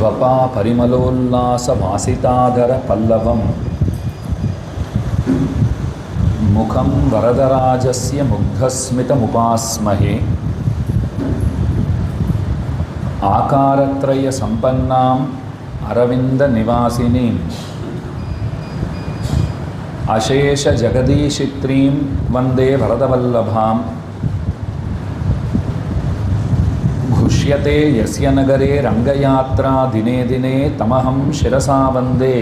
वपा परिमलोल्लासवासिताधर पल्लवं मुखं वरदराजस्य मुग्धस्मितमुपास्महे आकारत्रयसम्पन्नाम् अरविन्दनिवासिनीम् अशेषजगदीशित्रीं वन्दे वरदवल्लभाम् घुष्यते यस्य नगरे रङ्गयात्रा दिने दिने तमहं शिरसा वन्दे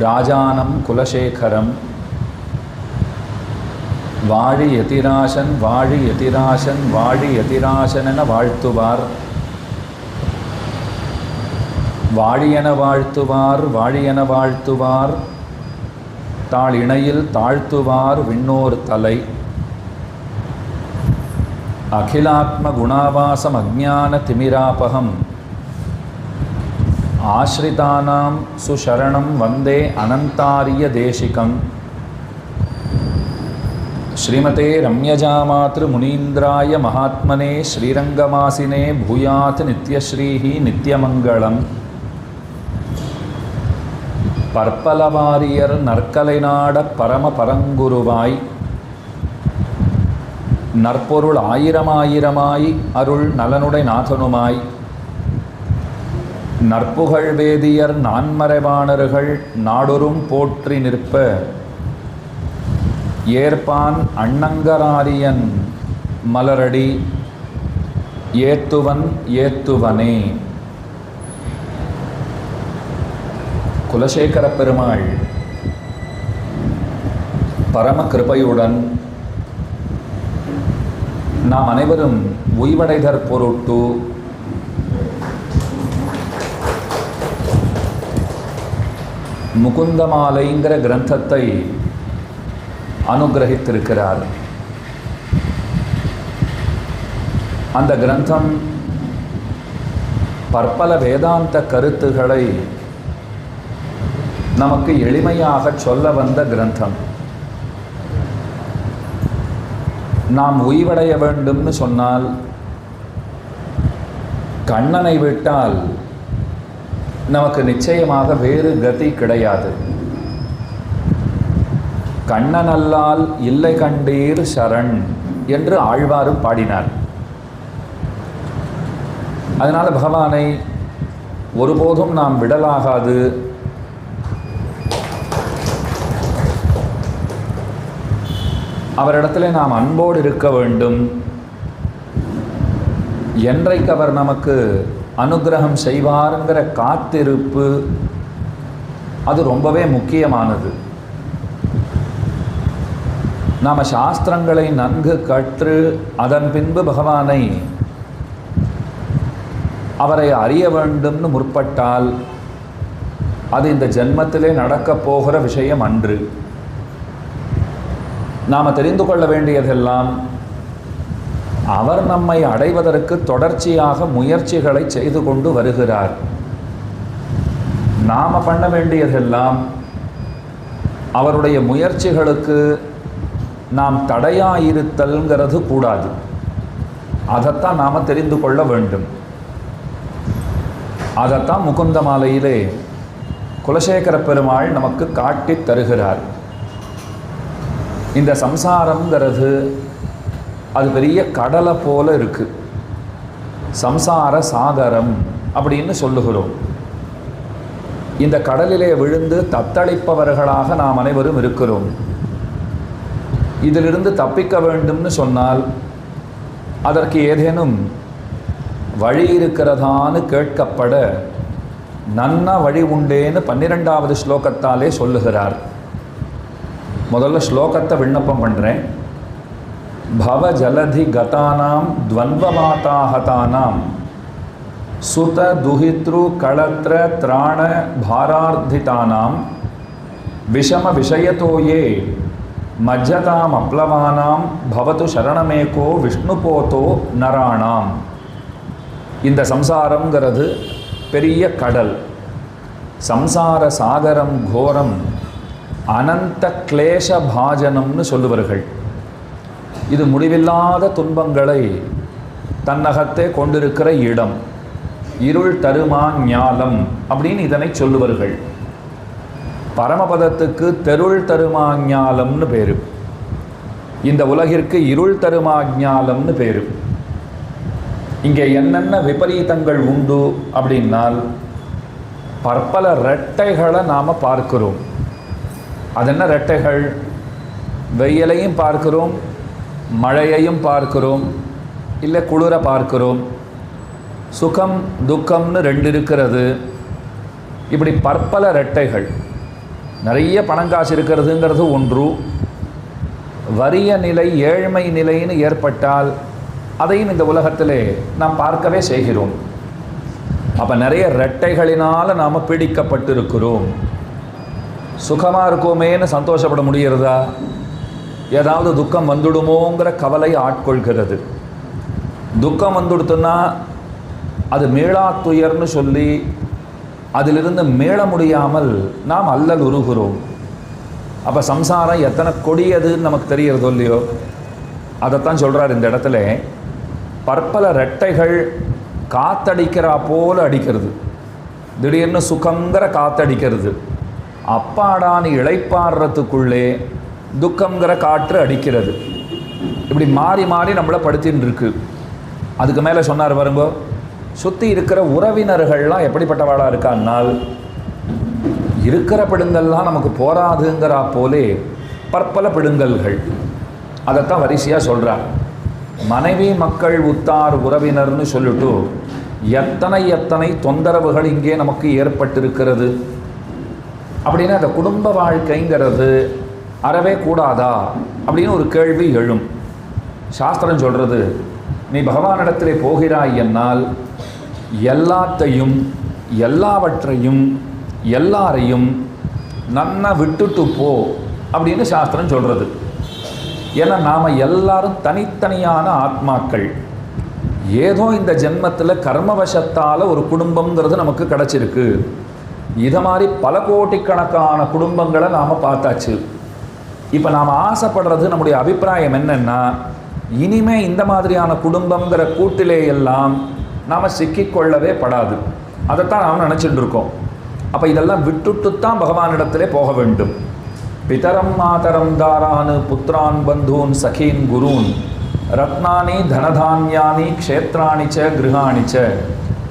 राजानं कुलशेखरम् வாழி யதிராசன் வாழி யதிராசன் வாழி யதிராசனென வாழ்த்துவார் வாழியென வாழ்த்துவார் வாழியென வாழ்த்துவார் தாழ் இணையில் தாழ்த்துவார் விண்ணோர் தலை அகிலாத்ம குணாவாசம் அஜ்ஞான திமிராபகம் ஆஸ்ரிதானாம் சுசரணம் வந்தே அனந்தாரிய தேசிகம் श्रीमते रम्यजामातृ मुनीन्द्राय महात्मने श्रीरंगमासिने भूयात् नित्यश्रीः नित्यमंगलम् पर्पलवारियर नற்கலைநாட பரம பரங்குருவாய் நற்பொருள் ஆயிரமாயிரமாய் அருள் நலனுடை நாதனுமாய் நற்புகழ் வேதியர் நான்மறைவாணர்கள் நாடொரும் போற்றி நிற்ப ஏற்பான் அண்ணங்கராரியன் மலரடி ஏத்துவன் ஏத்துவனே. குலசேகர பெருமாள் பரம கிருபையுடன் நாம் அனைவரும் உய்வடைதற் பொருட்டு முகுந்தமாலைங்கிற கிரந்தத்தை அனுகிரகித்திருக்கிறார். அந்த கிரந்தம் பற்பல வேதாந்த கருத்துக்களை நமக்கு எளிமையாக சொல்ல வந்த கிரந்தம். நாம் உய்வடைய வேண்டும்னு சொன்னால் கண்ணனை விட்டால் நமக்கு நிச்சயமாக வேறு கதி கிடையாது. கண்ணனல்லால் இல்லை கண்டீர் சரண் என்று ஆழ்வாரும் பாடினார். அதனால் பகவானை ஒருபோதும் நாம் விடலாகாது. அவரிடத்திலே நாம் அன்போடு இருக்க வேண்டும். என்றைக்கு அவர் நமக்கு அனுகிரகம் செய்வாருங்கிற காத்திருப்பு அது ரொம்பவே முக்கியமானது. நாம் சாஸ்திரங்களை நன்கு கற்று அதன் பின்பு பகவானை அவரை அறிய வேண்டும்னு முற்பட்டால் அது இந்த ஜென்மத்திலே நடக்கப் போகிற விஷயம் அன்று. நாம் தெரிந்து கொள்ள வேண்டியதெல்லாம் அவர் நம்மை அடைவதற்கு தொடர்ச்சியாக முயற்சிகளை செய்து கொண்டு வருகிறார். நாம் பண்ண வேண்டியதெல்லாம் அவருடைய முயற்சிகளுக்கு நாம் தடையாயிருத்தல்ங்கிறது கூடாது. அதைத்தான் நாம் தெரிந்து கொள்ள வேண்டும். அதைத்தான் முகுந்தமாலையிலே குலசேகர பெருமாள் நமக்கு காட்டித் தருகிறார். இந்த சம்சாரம்ங்கிறது அது பெரிய கடலை போல இருக்கு. சம்சார சாகரம் அப்படின்னு சொல்லுகிறோம். இந்த கடலிலே விழுந்து தத்தளிப்பவர்களாக நாம் அனைவரும் இருக்கிறோம். இதிலிருந்து தப்பிக்க வேண்டும்னு சொன்னால் அதற்கு ஏதேனும் வழி இருக்கிறதான்னு கேட்கப்பட நன்ன வழி உண்டேன்னு 12வது ஸ்லோகத்தாலே சொல்லுகிறார். முதல்ல ஸ்லோகத்தை விண்ணப்பம் பண்ணுறேன். பவ ஜலதி கதானாம் துவன்வமாதாஹதானாம் சுத துஹித்ரு களத்ர திராண பாரார்த்திதானாம் விஷம விஷயத்தோயே மஜ்ஜதாம் அப்ளவானாம் பவது சரணமேகோ விஷ்ணுபோதோ நராணாம். இந்த சம்சாரங்கிறது பெரிய கடல். சம்சார சாகரம் கோரம் அனந்த கிளேஷ பாஜனம்னு சொல்லுவார்கள். இது முடிவில்லாத துன்பங்களை தன்னகத்தே கொண்டிருக்கிற இடம். இருள் தருமா ஞாலம் அப்படின்னு இதனை சொல்லுவார்கள். பரமபதத்துக்கு தெருள் தருமா ஞாலம்னு பேரு, இந்த உலகிற்கு இருள் தருமா ஞாலம்னு பேரு. இங்கே என்னென்ன விபரீதங்கள் உண்டு அப்படின்னால் பற்பல ரெட்டைகளை நாம் பார்க்கிறோம். அதென்ன ரெட்டைகள்? வெயிலையும் பார்க்கிறோம், மழையையும் பார்க்கிறோம், இல்லை குளிர பார்க்கிறோம். சுகம் துக்கம்னு ரெண்டு இருக்கிறது. இப்படி பற்பல ரெட்டைகள். நிறைய பணங்காசு இருக்கிறதுங்கிறது ஒன்று. வறிய நிலை ஏழ்மை நிலைன்னு ஏற்பட்டால் அதையும் இந்த உலகத்திலே நாம் பார்க்கவே செய்கிறோம். அப்போ நிறைய ரெட்டைகளினால் நாம் பீடிக்கப்பட்டிருக்கிறோம். சுகமாக இருக்கோமேன்னு சந்தோஷப்பட முடிகிறதா? ஏதாவது துக்கம் வந்துடுமோங்கிற கவலை ஆட்கொள்கிறது. துக்கம் வந்துடுத்துன்னா அது மீளா துயர்னு சொல்லி அதிலிருந்து மீள முடியாமல் நாம் அல்லல் உருகிறோம். அப்போ சம்சாரம் எத்தனை கொடியதுன்னு நமக்கு தெரிகிறதோ இல்லையோ, அதைத்தான் சொல்கிறார் இந்த இடத்துல. பற்பல ரெட்டைகள் காத்தடிக்கிறா போல அடிக்கிறது. திடீர்னு சுகங்கிற காத்தடிக்கிறது. அப்பாடான்னு இளைப்பாடுறதுக்குள்ளே துக்கங்கிற காற்று அடிக்கிறது. இப்படி மாறி மாறி நம்மளை படுத்தின்னு இருக்கு. அதுக்கு மேலே சொன்னார் பாருங்க, சுற்றி இருக்கிற உறவினர்கள்லாம் எப்படிப்பட்டவாளாக இருக்கான்னால் இருக்கிற பிடுங்கல்லாம் நமக்கு போராதுங்கிறா போலே பற்பல பிடுங்கல்கள். அதைத்தான் வரிசையாக சொல்கிறார். மனைவி மக்கள் உத்தார் உறவினர்னு சொல்லிட்டு எத்தனை எத்தனை தொந்தரவுகள் இங்கே நமக்கு ஏற்பட்டிருக்கிறது. அப்படின்னா அந்த குடும்ப வாழ்க்கைங்கிறது அறவே கூடாதா அப்படின்னு ஒரு கேள்வி எழும். சாஸ்திரம் சொல்கிறது, நீ பகவானிடத்திலே போகிறாய் என்னால் எல்லாத்தையும் எல்லாவற்றையும் எல்லாரையும் நன்னா விட்டுட்டு போ அப்படின்னு சாஸ்திரம் சொல்கிறது. ஏன்னா நாம் எல்லாரும் தனித்தனியான ஆத்மாக்கள். ஏதோ இந்த ஜென்மத்தில் கர்மவசத்தால் ஒரு குடும்பங்கிறது நமக்கு கிடச்சிருக்கு. இதை மாதிரி பல கோடிக்கணக்கான குடும்பங்களை நாம் பார்த்தாச்சு. இப்போ நாம் ஆசைப்படுறது, நம்முடைய அபிப்பிராயம் என்னென்னா, இனிமே இந்த மாதிரியான குடும்பங்கிற கூட்டிலே எல்லாம் நாம் சிக்கிக்கொள்ளவே படாது. அதைத்தான் நாம் நினச்சிட்டு இருக்கோம். அப்போ இதெல்லாம் விட்டுட்டுத்தான் பகவானிடத்திலே போக வேண்டும். பிதரம் மாதரம் தாரான் புத்திரான் பந்தூன் சகீன் குரூன் ரத்னானி தனதான்யானி க்ஷேத்ராணி ச கிருஹாணி ச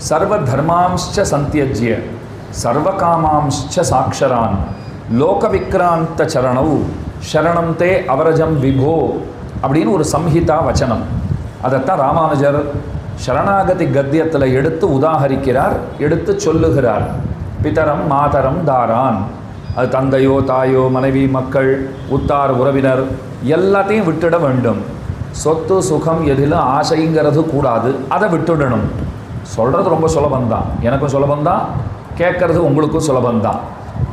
சர்வ தர்மாம்ச்ச சந்தியஜ்ய சர்வகாமாம்ச்ச சாக்ஷரான் லோகவிக்ராந்த சரணவு சரணம் தே அவரஜம் விபோ அப்படின்னு ஒரு சம்ஹிதா வச்சனம். அதைத்தான் ராமானுஜர் சரணாகதி கத்தியத்தில் எடுத்து உதாகரிக்கிறார், எடுத்து சொல்லுகிறார். பிதரம் மாதரம் தாரான், அது தந்தையோ தாயோ மனைவி மக்கள் உத்தார் உறவினர் எல்லாத்தையும் விட்டுட வேண்டும். சொத்து சுகம் எதிலும் ஆசைங்கிறது கூடாது, அதை விட்டுடணும். சொல்கிறது ரொம்ப சுலபந்தான், எனக்கும் சுலபந்தான், கேட்கறது உங்களுக்கும் சுலபந்தான்.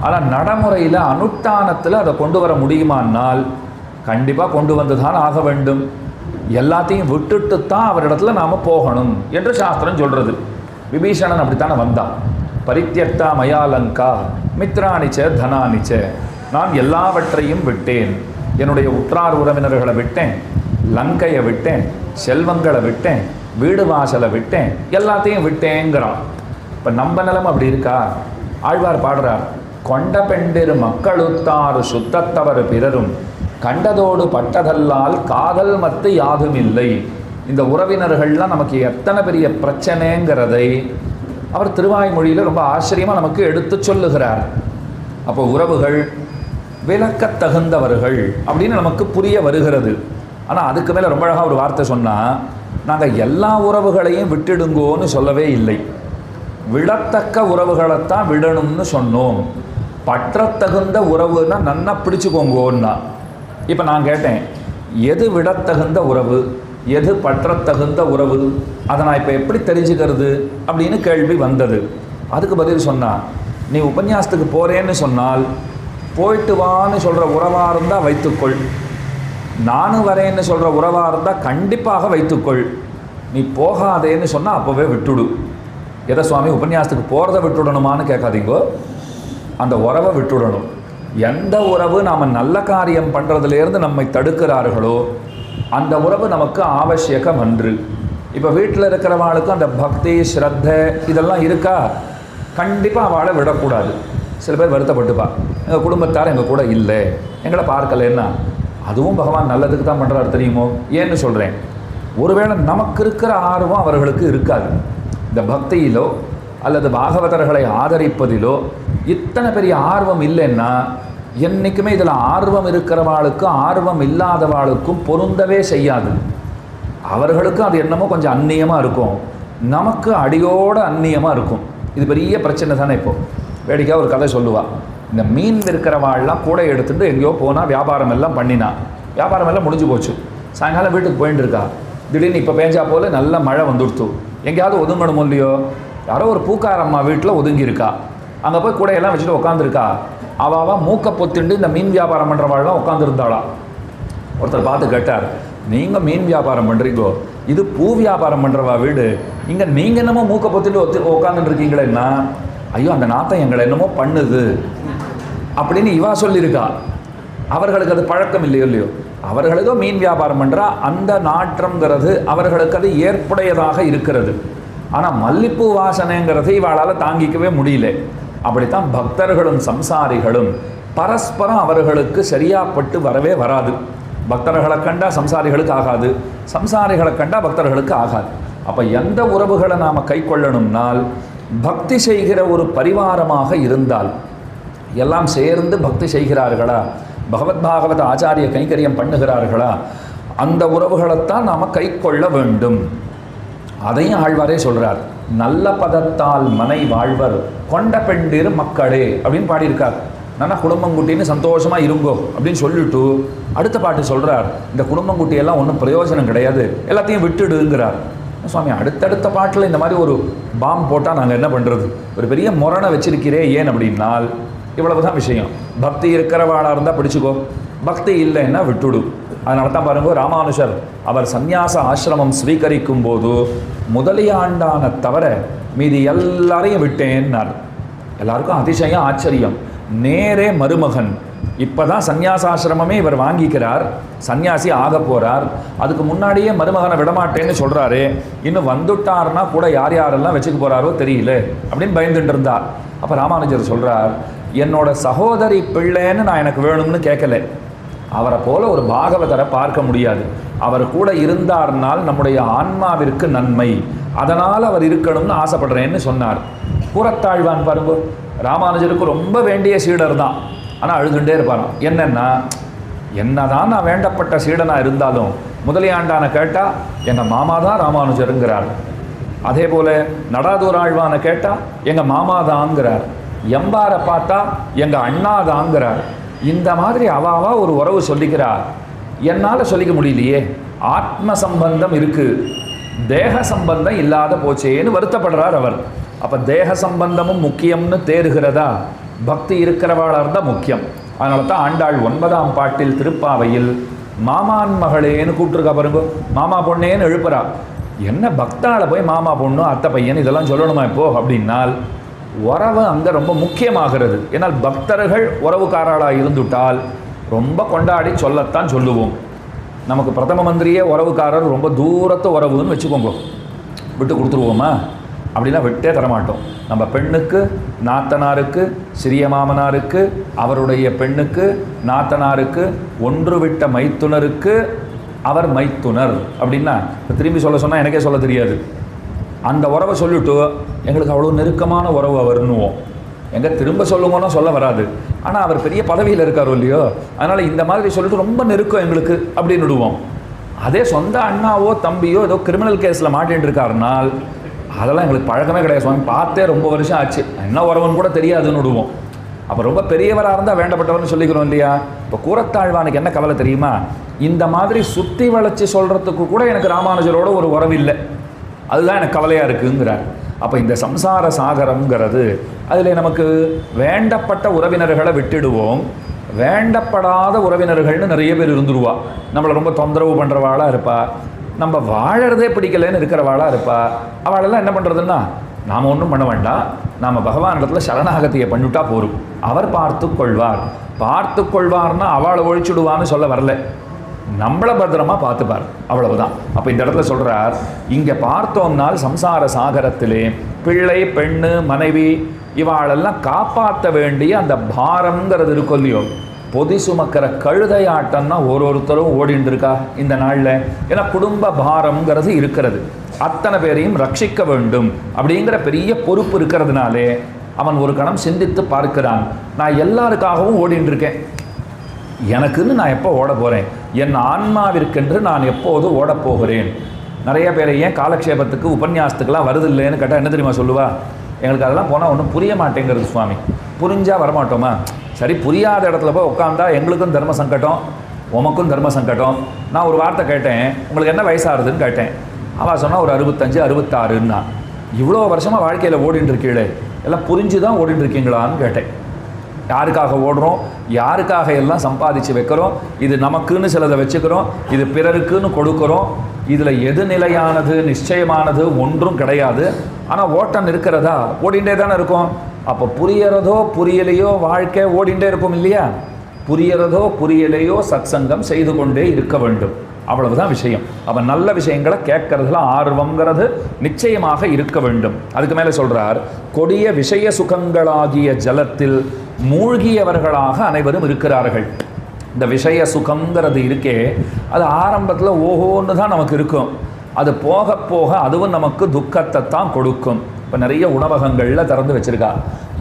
ஆனால் நடைமுறையில் அனுஷ்டானத்தில் அதை கொண்டு வர முடியுமானால் கண்டிப்பாக கொண்டு வந்து தான் ஆக வேண்டும். எல்லாத்தையும் விட்டுட்டு தான் அவரிடத்துல நாம் போகணும் என்று சாஸ்திரம் சொல்கிறது. விபீஷணன் அப்படித்தானே வந்தான். பரித்யக்தா மயாலங்கா மித்ராணிச்ச தனானிச்ச, நான் எல்லாவற்றையும் விட்டேன். என்னுடைய உற்றார் உறவினர்களை விட்டேன், லங்கையை விட்டேன், செல்வங்களை விட்டேன், வீடு வாசலை விட்டேன், எல்லாத்தையும் விட்டேங்கிறான். இப்போ நம்ம நிலம் அப்படி இருக்கா? ஆழ்வார் பாடுறார், கொண்ட பெண்டிரு மக்களுத்தாறு சுத்தத்தவர் பிறரும் கண்டதோடு பட்டதல்லால் காதல் மத்து யாதும் இல்லை. இந்த உறவினர்கள்லாம் நமக்கு எத்தனை பெரிய பிரச்சனைங்கிறதை அவர் திருவாய்மொழியில் ரொம்ப ஆச்சரியமாக நமக்கு எடுத்து சொல்லுகிறார். அப்போ உறவுகள் விலக்கத் தகுந்தவர்கள் அப்படின்னு நமக்கு புரிய வருகிறது. ஆனால் அதுக்கு மேலே ரொம்ப அழகாக ஒரு வார்த்தை சொன்னால், நாங்கள் எல்லா உறவுகளையும் விட்டுடுங்கோன்னு சொல்லவே இல்லை. விடத்தக்க உறவுகளைத்தான் விடணும்னு சொன்னோம். பற்றத்தகுந்த உறவுன்னா நன்னா பிடிச்சுக்கோங்கோன்னா. இப்போ நான் கேட்டேன், எது விடத்தகுந்த உறவு, எது பற்றத்தகுந்த உறவு, அதை நான் இப்போ எப்படி தெரிஞ்சுக்கிறது அப்படின்னு கேள்வி வந்தது. அதுக்கு பதில் சொன்னால், நீ உபன்யாசத்துக்கு போகிறேன்னு சொன்னால் போயிட்டு வான்னு சொல்கிற உறவாக இருந்தால் வைத்துக்கொள், நானும் வரேன்னு சொல்கிற உறவாக இருந்தால் கண்டிப்பாக வைத்துக்கொள். நீ போகாதேன்னு சொன்னால் அப்போவே விட்டுடு. எதை சுவாமி உபன்யாசத்துக்கு போகிறத விட்டுடணுமான்னு கேட்காதீங்கோ, அந்த உறவை விட்டுடணும். எந்த உறவு நாம் நல்ல காரியம் பண்ணுறதுலேருந்து நம்மை தடுக்கிறார்களோ அந்த உறவு நமக்கு ஆவசியகம் அன்று. இப்போ வீட்டில் இருக்கிறவாளுக்கும் அந்த பக்தி ஸ்ரத்தை இதெல்லாம் இருக்கா? கண்டிப்பாக அவளை விடக்கூடாது. சில பேர் வருத்தப்பட்டுப்பா, எங்கள் குடும்பத்தார் எங்கள் கூட இல்லை, எங்களை பார்க்கலைன்னா. அதுவும் பகவான் நல்லதுக்கு தான் பண்ணுறாரு தெரியுமோ. ஏன்னு சொல்கிறேன், ஒருவேளை நமக்கு இருக்கிற ஆர்வம் அவர்களுக்கு இருக்காது. இந்த பக்தியிலோ அல்லது பாகவதர்களை ஆதரிப்பதிலோ இத்தனை பெரிய ஆர்வம் இல்லைன்னா என்றைக்குமே இதில் ஆர்வம் இருக்கிறவாளுக்கும் ஆர்வம் இல்லாதவாளுக்கும் பொருந்தவே செய்யாது. அவர்களுக்கும் அது என்னமோ கொஞ்சம் அந்நியமாக இருக்கும், நமக்கு அடியோடு அந்நியமாக இருக்கும். இது பெரிய பிரச்சனை தானே. இப்போது வேடிக்கையாக ஒரு கதை சொல்லுவாள். இந்த மீன் விற்கிறவாள்லாம் கூட எடுத்துகிட்டு எங்கேயோ போனால் வியாபாரம் எல்லாம் பண்ணினா, வியாபாரம் எல்லாம் முடிஞ்சு போச்சு. சாயங்காலம் வீட்டுக்கு போயிட்டு இருக்கா. திடீர்னு இப்போ பேஞ்சா போல் நல்ல மழை வந்துடுத்து. எங்கேயாவது ஒதுங்கணுமோ இல்லையோ, யாரோ ஒரு பூக்காரம்மா வீட்டில் ஒதுங்கியிருக்கா. அங்கே போய் கூடையெல்லாம் வச்சுட்டு உட்காந்துருக்கா. அவள் மூக்கை பொத்துண்டு இந்த மீன் வியாபாரம் பண்ணுறவாள்லாம் உட்காந்துருந்தாளா. ஒருத்தர் பார்த்து கேட்டார், நீங்கள் மீன் வியாபாரம் பண்ணுறீங்கோ, இது பூ வியாபாரம் பண்ணுறவா வீடு, இங்கே நீங்கள் என்னமோ மூக்கை பொத்துட்டு உட்காந்துட்டு இருக்கீங்களேன்னா, ஐயோ அந்த நாத்தம் எங்களை என்னமோ பண்ணுது அப்படின்னு இவா சொல்லியிருக்கா. அவர்களுக்கு அது பழக்கம் இல்லையோ இல்லையோ, அவர்கள் ஏதோ மீன் வியாபாரம் பண்ணுறா, அந்த நாற்றங்கிறது அவர்களுக்கு அது ஏற்புடையதாக இருக்கிறது. ஆனால் மல்லிப்பூ வாசனைங்கிறது இவாளால் தாங்கிக்கவே முடியல. அப்படித்தான் பக்தர்களும் சம்சாரிகளும் பரஸ்பரம் அவர்களுக்கு சரியாப்பட்டு வரவே வராது. பக்தர்களை கண்டா சம்சாரிகளுக்கு ஆகாது, சம்சாரிகளை கண்டா பக்தர்களுக்கு ஆகாது. அப்போ எந்த உறவுகளை நாம் கை கொள்ளணும்னால், பக்தி செய்கிற ஒரு பரிவாரமாக இருந்தால், எல்லாம் சேர்ந்து பக்தி செய்கிறார்களா, பகவத் பாகவத ஆச்சாரிய கைங்கரியம் பண்ணுகிறார்களா, அந்த உறவுகளைத்தான் நாம் கை கொள்ள வேண்டும். அதையும் ஆழ்வாரே சொல்கிறார். நல்ல பதத்தால் மனை வாழ்வர் கொண்ட பெண்டிரு மக்களே அப்படின்னு பாடியிருக்கார். நல்லா குடும்பங்குட்டின்னு சந்தோஷமாக இருங்கோ அப்படின்னு சொல்லிட்டு அடுத்த பாட்டு சொல்கிறார், இந்த குடும்பங்குட்டியெல்லாம் ஒன்றும் பிரயோஜனம் கிடையாது, எல்லாத்தையும் விட்டுடுங்கிறார். சுவாமி, அடுத்தடுத்த பாட்டில் இந்த மாதிரி ஒரு பாம் போட்டால் நாங்கள் என்ன பண்ணுறது? ஒரு பெரிய முரணை வச்சிருக்கிறே. ஏன் அப்படின்னால், இவ்வளவுதான் விஷயம். பக்தி இருக்கிறவாளாக இருந்தால் பிடிச்சிக்கோ, பக்தி இல்லைன்னா விட்டுடு. அதனால தான் பாருங்க, ராமானுஷர் அவர் சந்நியாச ஆசிரமம் ஸ்வீகரிக்கும் போது முதலியாண்டான தவிர மீதி எல்லாரையும் விட்டேன்னார். எல்லாருக்கும் அதிசயம் ஆச்சரியம். நேரே மருமகன் இப்போ தான் சந்நியாசாசிரமமே இவர் வாங்கிக்கிறார், சன்னியாசி ஆக போகிறார். அதுக்கு முன்னாடியே மருமகனை விடமாட்டேன்னு சொல்கிறாரு. இன்னும் வந்துட்டார்னா கூட யார் யாரெல்லாம் வச்சுக்க போகிறாரோ தெரியல அப்படின்னு பயந்துட்டு இருந்தார். அப்போ ராமானுஜர் சொல்கிறார், என்னோட சகோதரி பிள்ளைன்னு நான் எனக்கு வேணும்னு கேட்கல, அவரை போல ஒரு பாகவதரை பார்க்க முடியாது, அவர் கூட இருந்தார்னால் நம்முடைய ஆன்மாவிற்கு நன்மை, அதனால் அவர் இருக்கணும்னு ஆசைப்படுறேன்னு சொன்னார். கூறத்தாழ்வான் பாருங்க, ராமானுஜருக்கு ரொம்ப வேண்டிய சீடர் தான், ஆனால் அழுதுண்டே இருப்பாராம். என்னதான் நான் வேண்டப்பட்ட சீடனாக இருந்தாலும் முதலியாண்டான கேட்டால் எங்கள் மாமா தான் ராமானுஜருங்கிறார். அதே போல் நடாதூராழ்வானை கேட்டால் எங்கள் மாமா தாங்கிறார். எம்பாரை பார்த்தா எங்கள் அண்ணா தாங்கிறார். இந்த மாதிரி அவாவா ஒரு உறவு சொல்லிக்கிறார். என்னால் சொல்லிக்க முடியலையே, ஆத்ம சம்பந்தம் இருக்குது, தேக சம்பந்தம் இல்லாத போச்சேன்னு வருத்தப்படுறார் அவர். அப்போ தேக சம்பந்தமும் முக்கியம்னு தேறுகிறதா? பக்தி இருக்கிறவாளாக இருந்தால் முக்கியம். அதனால தான் ஆண்டாள் 9ஆம் பாட்டில் திருப்பாவையில் மாமான் மகளேன்னு கூப்பிட்டுருக்கா பாருங்க, மாமா பொண்ணேன்னு எழுப்புறா. என்ன பக்தாளை போய் மாமா பொண்ணு அத்தை பையன் இதெல்லாம் சொல்லணுமா இப்போ அப்படின்னால், உறவு அங்கே ரொம்ப முக்கியமாகிறது. ஏன்னால் பக்தர்கள் உறவுக்காரர்களாக இருந்துட்டால் ரொம்ப கொண்டாடி சொல்லத்தான் சொல்லுவோம். நமக்கு பிரதம மந்திரியே உறவுக்காரர், ரொம்ப தூரத்து உறவுன்னு வச்சுக்கோங்க, விட்டு கொடுத்துருவோமா? அப்படின்னா விட்டே தரமாட்டோம். நம்ம பெண்ணுக்கு நாத்தனாருக்கு, சிறிய மாமனாருக்கு, அவருடைய பெண்ணுக்கு நாத்தனாருக்கு, ஒன்று விட்ட மைத்துனருக்கு அவர் மைத்துனர் அப்படின்னா திரும்பி சொல்ல சொன்னால் எனக்கே சொல்ல தெரியாது. அந்த உறவை சொல்லிவிட்டு எங்களுக்கு அவ்வளோ நெருக்கமான உறவு அவர்னுவோம். எங்கே திரும்ப சொல்லுங்கன்னா சொல்ல வராது, ஆனால் அவர் பெரிய பதவியில் இருக்காரோ இல்லையோ, அதனால் இந்த மாதிரி சொல்லிட்டு ரொம்ப நெருக்கம் எங்களுக்கு அப்படின்னு விடுவோம். அதே சொந்த அண்ணாவோ தம்பியோ ஏதோ கிரிமினல் கேஸில் மாட்டின்னு இருக்காருனால் அதெல்லாம் எங்களுக்கு பழக்கமே கிடையாது சுவாமி, பார்த்தே ரொம்ப வருஷம் ஆச்சு, என்ன உறவுன்னு கூட தெரியாதுன்னு விடுவோம். அப்போ ரொம்ப பெரியவராக இருந்தால் வேண்டப்பட்டவர்னு சொல்லிக்கிறோம் இல்லையா? இப்போ கூறத்தாழ்வானுக்கு என்ன கவலை தெரியுமா? இந்த மாதிரி சுற்றி வளைச்சி சொல்கிறதுக்கு கூட எனக்கு ராமானுஜரோட ஒரு உறவு இல்லை, அதுதான் எனக்கு கவலையாக இருக்குங்கிறார். அப்போ இந்த சம்சார சாகரம்ங்கிறது, அதில் நமக்கு வேண்டப்பட்ட உறவினர்களை விட்டுடுவோம், வேண்டப்படாத உறவினர்கள்னு நிறைய பேர் இருந்துருவா. நம்மளை ரொம்ப தொந்தரவு பண்ணுறவாளாக இருப்பா, நம்ம வாழறதே பிடிக்கலன்னு இருக்கிறவாளாக இருப்பா. அவளெல்லாம் என்ன பண்ணுறதுன்னா, நாம் ஒன்றும் பண்ண வேண்டாம், நாம் பகவானிடத்தில் சரணாகதியை பண்ணிவிட்டா போரும், அவர் பார்த்து கொள்வார். பார்த்து கொள்வார்னா அவளை ஒழிச்சுடுவான்னு சொல்ல வரல. நம்மளை பத்திரமா பார்த்துப்பார், அவ்வளவுதான். அப்போ இந்த இடத்துல சொல்கிறார், இங்கே பார்த்தோம்னால் சம்சார சாகரத்திலே பிள்ளை பெண்ணு மனைவி இவாளெல்லாம் காப்பாற்ற வேண்டிய அந்த பாரம்ங்கிறது இருக்கும் இல்லையோ, பொதி சுமக்கிற கழுதையாட்டம்னா ஒருத்தரும் ஓடிட்டு இருக்கா இந்த நாளில். ஏன்னா குடும்ப பாரம்ங்கிறது இருக்கிறது, அத்தனை பேரையும் ரட்சிக்க வேண்டும் அப்படிங்கிற பெரிய பொறுப்பு இருக்கிறதுனாலே அவன் ஒரு கணம் சிந்தித்து பார்க்கிறான், நான் எல்லாருக்காகவும் ஓடிட்டு இருக்கேன், எனக்குன்னு நான் எப்போ ஓட போகிறேன், என் ஆன்மாவிற்கென்று நான் எப்போது ஓடப்போகிறேன். நிறைய பேரை ஏன் காலக்ஷேபத்துக்கு உபன்யாசத்துக்கெல்லாம் வருதில்லைன்னு கேட்டால் என்ன தெரியுமா சொல்லுவா, எங்களுக்கு அதெல்லாம் போனால் ஒன்றும் புரிய மாட்டேங்கிறது சுவாமி. புரிஞ்சால் வரமாட்டோமா? சரி, புரியாத இடத்துல போய் உட்காந்தா எங்களுக்கும் தர்ம சங்கடம், உமக்கும் தர்ம சங்கடம். நான் ஒரு வார்த்தை கேட்டேன், உங்களுக்கு என்ன வயசாகுதுன்னு கேட்டேன். அவள் சொன்னால் ஒரு 65 66ன்னா. இவ்வளோ வருஷமாக வாழ்க்கையில் ஓடின்னு இருக்கீங்களே, எல்லாம் புரிஞ்சு தான் ஓடின்னு இருக்கீங்களான்னு கேட்டேன். யாருக்காக ஓடுறோம், யாருக்காக எல்லாம் சம்பாதிச்சு வைக்கிறோம், இது நமக்குன்னு சிலதை வச்சுக்கிறோம், இது பிறருக்குன்னு கொடுக்குறோம், இதில் எது நிலையானது நிச்சயமானது ஒன்றும் கிடையாது. ஆனால் ஓட்டம் இருக்கிறதா, ஓடிண்டே தானே இருக்கும். அப்போ புரியறதோ புரியலையோ வாழ்க்கை ஓடிண்டே இருக்கும் இல்லையா. புரியறதோ புரியலையோ சத்சங்கம் செய்து கொண்டே இருக்க வேண்டும், அவ்வளவுதான் விஷயம். அப்போ நல்ல விஷயங்களை கேட்கறதுல ஆர்வங்கிறது நிச்சயமாக இருக்க வேண்டும். அதுக்கு மேலே சொல்கிறார், கொடிய விஷய சுகங்களாகிய ஜலத்தில் மூழ்கியவர்களாக அனைவரும் இருக்கிறார்கள். இந்த விஷய சுகங்கிறது இருக்கே, அது ஆரம்பத்தில் ஓஹோன்னு தான் நமக்கு இருக்கும், அது போக போக அதுவும் நமக்கு துக்கத்தை தான் கொடுக்கும். இப்போ நிறைய உணவகங்களில் திறந்து வச்சுருக்கா,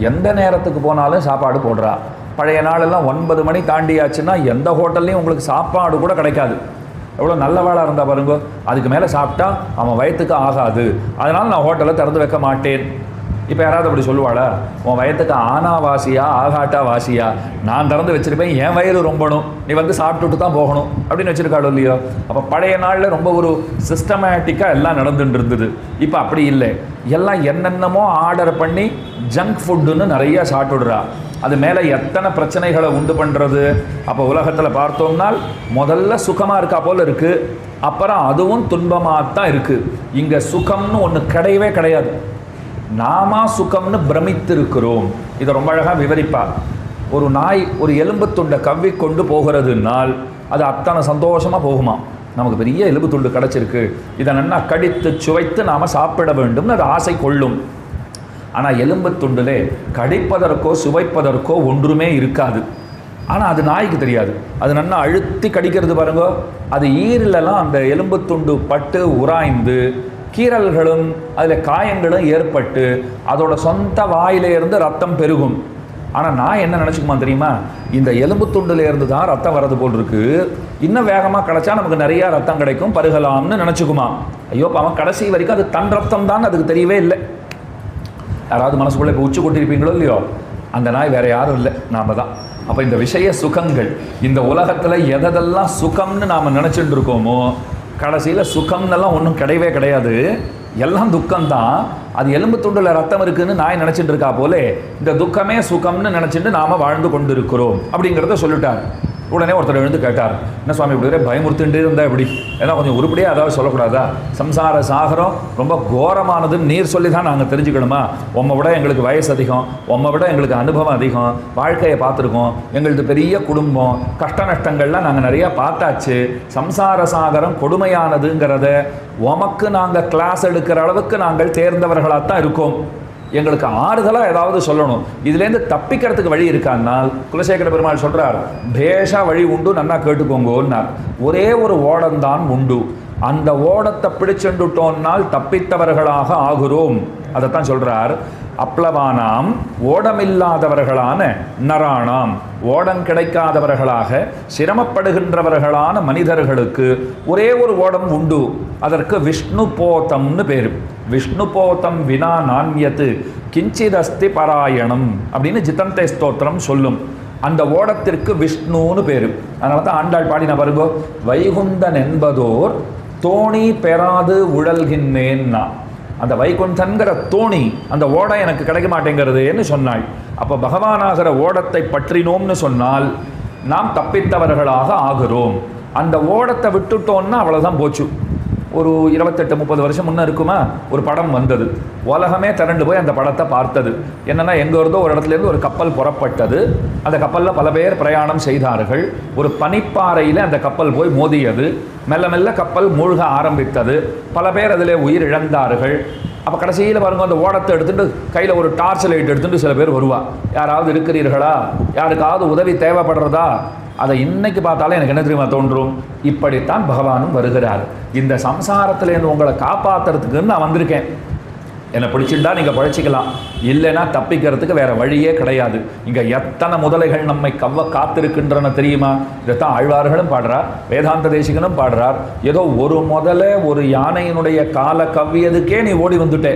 எந்த நேரத்துக்கு போனாலும் சாப்பாடு போடுறா. பழைய நாளெல்லாம் 9 மணி தாண்டியாச்சுன்னா எந்த ஹோட்டல்லையும் உங்களுக்கு சாப்பாடு கூட கிடைக்காது. எவ்வளோ நல்லவாளாக இருந்தால் பாருங்க, அதுக்கு மேலே சாப்பிட்டா அவன் வயத்துக்கு ஆகாது, அதனால் நான் ஹோட்டலை திறந்து வைக்க மாட்டேன். இப்போ யாராவது அப்படி சொல்லுவாளா, உன் வயத்துக்கு ஆனா வாசியா ஆகாட்டா வாசியா, நான் திறந்து வச்சுருப்பேன், என் வயிறு ரொம்பணும், நீ வந்து சாப்பிட்டுட்டு தான் போகணும் அப்படின்னு வச்சுருக்காளோ இல்லையோ. அப்போ பழைய நாளில் ரொம்ப ஒரு சிஸ்டமேட்டிக்காக எல்லாம் நடந்துட்டு இருந்தது. இப்போ அப்படி இல்லை, எல்லாம் என்னென்னமோ ஆர்டர் பண்ணி ஜங்க் ஃபுட்டுன்னு நிறையா சாப்பிட்டுடுறா. அது மேலே எத்தனை பிரச்சனைகளை உண்டு பண்ணுறது. அப்போ உலகத்தில் பார்த்தோம்னால் முதல்ல சுகமாக இருக்கா போல் இருக்குது, அப்புறம் அதுவும் துன்பமாக தான் இருக்குது. இங்கே சுகம்னு ஒன்று கிடையவே கிடையாது, நாம சுகம்னு பிரமித்திருக்கிறோம். இதை ரொம்ப அழகாக விவரிப்பா. ஒரு நாய் ஒரு எலும்பு துண்டை கவ்வி கொண்டு போகிறதுனால் அது அத்தனை சந்தோஷமாக போகுமா. நமக்கு பெரிய எலும்பு துண்டு கிடச்சிருக்கு, இதை நல்லா கடித்து சுவைத்து நாம் சாப்பிட வேண்டும்னு அது ஆசை கொள்ளும். ஆனால் எலும்பு துண்டிலே கடிப்பதற்கோ சுவைப்பதற்கோ ஒன்றுமே இருக்காது. ஆனால் அது நாய்க்கு தெரியாது, அது நல்லா அழுத்தி கடிக்கிறது பாருங்க. அது ஈரிலெல்லாம் அந்த எலும்பு துண்டு பட்டு உராய்ந்து கீறல்களும் அதில் காயங்களும் ஏற்பட்டு அதோட சொந்த வாயிலிருந்து ரத்தம் பெருகும். ஆனால் நான் என்ன நினச்சிக்குமா தெரியுமா, இந்த எலும்பு துண்டுலேருந்து தான் ரத்தம் வர்றது போல் இருக்கு, இன்னும் வேகமாக கிடச்சா நமக்கு நிறையா ரத்தம் கிடைக்கும், பருகலாம்னு நினச்சிக்குமா. ஐயோ, அவன் கடைசி வரைக்கும் அது தன் ரத்தம் தான் அதுக்கு தெரியவே இல்லை. யாராவது மனசுக்குள்ளே இப்போ உச்சி கொட்டிருப்பீங்களோ இல்லையோ, அந்த நாய் வேறு யாரும் இல்லை, நாம் தான். அப்போ இந்த விஷய சுகங்கள், இந்த உலகத்தில் எதெல்லாம் சுகம்னு நாம் நினச்சிட்டு இருக்கோமோ, கடைசியில் சுகம்னெல்லாம் ஒன்றும் கிடையவே கிடையாது, எல்லாம் துக்கம்தான். அது எலும்பு துண்டில் ரத்தம் இருக்குன்னு நாய் நினச்சிட்டு இருக்கா போலே, இந்த துக்கமே சுகம்னு நினச்சிட்டு நாம் வாழ்ந்து கொண்டு இருக்கிறோம் அப்படிங்கிறத சொல்லிட்டார். உடனே ஒருத்தர் எழுந்து கேட்டார், என்ன சுவாமி இப்படி பயமுறுத்திட்டு இருந்தால் எப்படி, ஏன்னா கொஞ்சம் உருப்படியாக அதாவது சொல்லக்கூடாதா, சம்சார சாகரம் ரொம்ப கோரமானதுன்னு நீர் சொல்லி தான் நாங்கள் தெரிஞ்சுக்கணுமா, உம்மை விட எங்களுக்கு வயசு அதிகம், உம்மை விட எங்களுக்கு அனுபவம் அதிகம், வாழ்க்கையை பார்த்துருக்கோம், எங்களுக்கு பெரிய குடும்பம், கஷ்ட நஷ்டங்கள்லாம் நாங்கள் நிறையா பார்த்தாச்சு, சம்சார சாகரம் கொடுமையானதுங்கிறத உமக்கு நாங்கள் கிளாஸ் எடுக்கிற அளவுக்கு நாங்கள் தேர்ந்தவர்களாக தான் இருக்கோம், எங்களுக்கு ஆறுதலாக ஏதாவது சொல்லணும், இதுலேருந்து தப்பிக்கிறதுக்கு வழி இருக்கான்னால் குலசேகர பெருமாள் சொல்கிறார், பேஷா வழி உண்டு, நன்னா கேட்டுக்கோங்கன்னார். ஒரே ஒரு ஓடம்தான் உண்டு, அந்த ஓடத்தை பிடிச்சுட்டோம்னால் தப்பித்தவர்களாக ஆகிறோம். அதைத்தான் சொல்கிறார், அப்ளவானாம் ஓடமில்லாதவர்களான நராணாம், ஓடம் கிடைக்காதவர்களாக சிரமப்படுகின்றவர்களான மனிதர்களுக்கு ஒரே ஒரு ஓடம் உண்டு, அதற்கு விஷ்ணு போதம்னு பேர். விஷ்ணு போதம் வினா நான்யத்து கிஞ்சிதஸ்தி பராயணம் அப்படின்னு ஜிதந்தே ஸ்தோத்திரம் சொல்லும். அந்த ஓடத்திற்கு விஷ்ணுன்னு பேர். அதனால தான் ஆண்டாள் பாடின பாருங்கோ, வைகுந்தன் என்பதோர் தோணி பெறாது உழல்கின்றேன்னா, அந்த வைகுந்தன்கிற தோணி அந்த ஓடை எனக்கு கிடைக்க மாட்டேங்கிறதுன்னு சொன்னாள். அப்போ பகவானாகிற ஓடத்தை பற்றினோம்னு சொன்னால் நாம் தப்பித்தவர்களாக ஆகிறோம். அந்த ஓடத்தை விட்டுட்டோம்னா அவ்வளோதான் போச்சு. ஒரு 28-30 வருஷம் முன்னே இருக்குமா, ஒரு படம் வந்தது. உலகமே திரண்டு போய் அந்த படத்தை பார்த்தது. என்னென்னா, எங்கே இருந்தோ ஒரு இடத்துலேருந்து ஒரு கப்பல் புறப்பட்டது. அந்த கப்பலில் பல பேர் பிரயாணம் செய்தார்கள். ஒரு பனிப்பாறையில் அந்த கப்பல் போய் மோதியது. மெல்ல மெல்ல கப்பல் மூழ்க ஆரம்பித்தது. பல பேர் அதில் உயிர் இழந்தார்கள். அப்போ கடைசியில் பாருங்க, அந்த ஓடத்தை எடுத்துகிட்டு கையில் ஒரு டார்ச் லைட் எடுத்துகிட்டு சில பேர் வருவா. யாராவது இருக்கிறீர்களா, யாருக்காவது உதவி தேவைப்படுறதா? அதை இன்னைக்கு பார்த்தாலும் எனக்கு என்ன தெரியுமா தோன்றும், இப்படித்தான் பகவானும் வருகிறார். இந்த சம்சாரத்திலேருந்து உங்களை காப்பாற்றுறதுக்குன்னு நான் வந்திருக்கேன். என்னை பிடிச்சிட்டா நீங்கள் பழச்சிக்கலாம், இல்லைன்னா தப்பிக்கிறதுக்கு வேறு வழியே கிடையாது. இங்கே எத்தனை முதலைகள் நம்மை காத்திருக்கின்றன தெரியுமா? இதைத்தான் ஆழ்வார்களும் பாடுறார், வேதாந்த தேசிகனும் பாடுறார். ஏதோ ஒரு முதலை ஒரு யானையினுடைய காலை கவ்வியதுக்கே நீ ஓடி வந்துட்டே.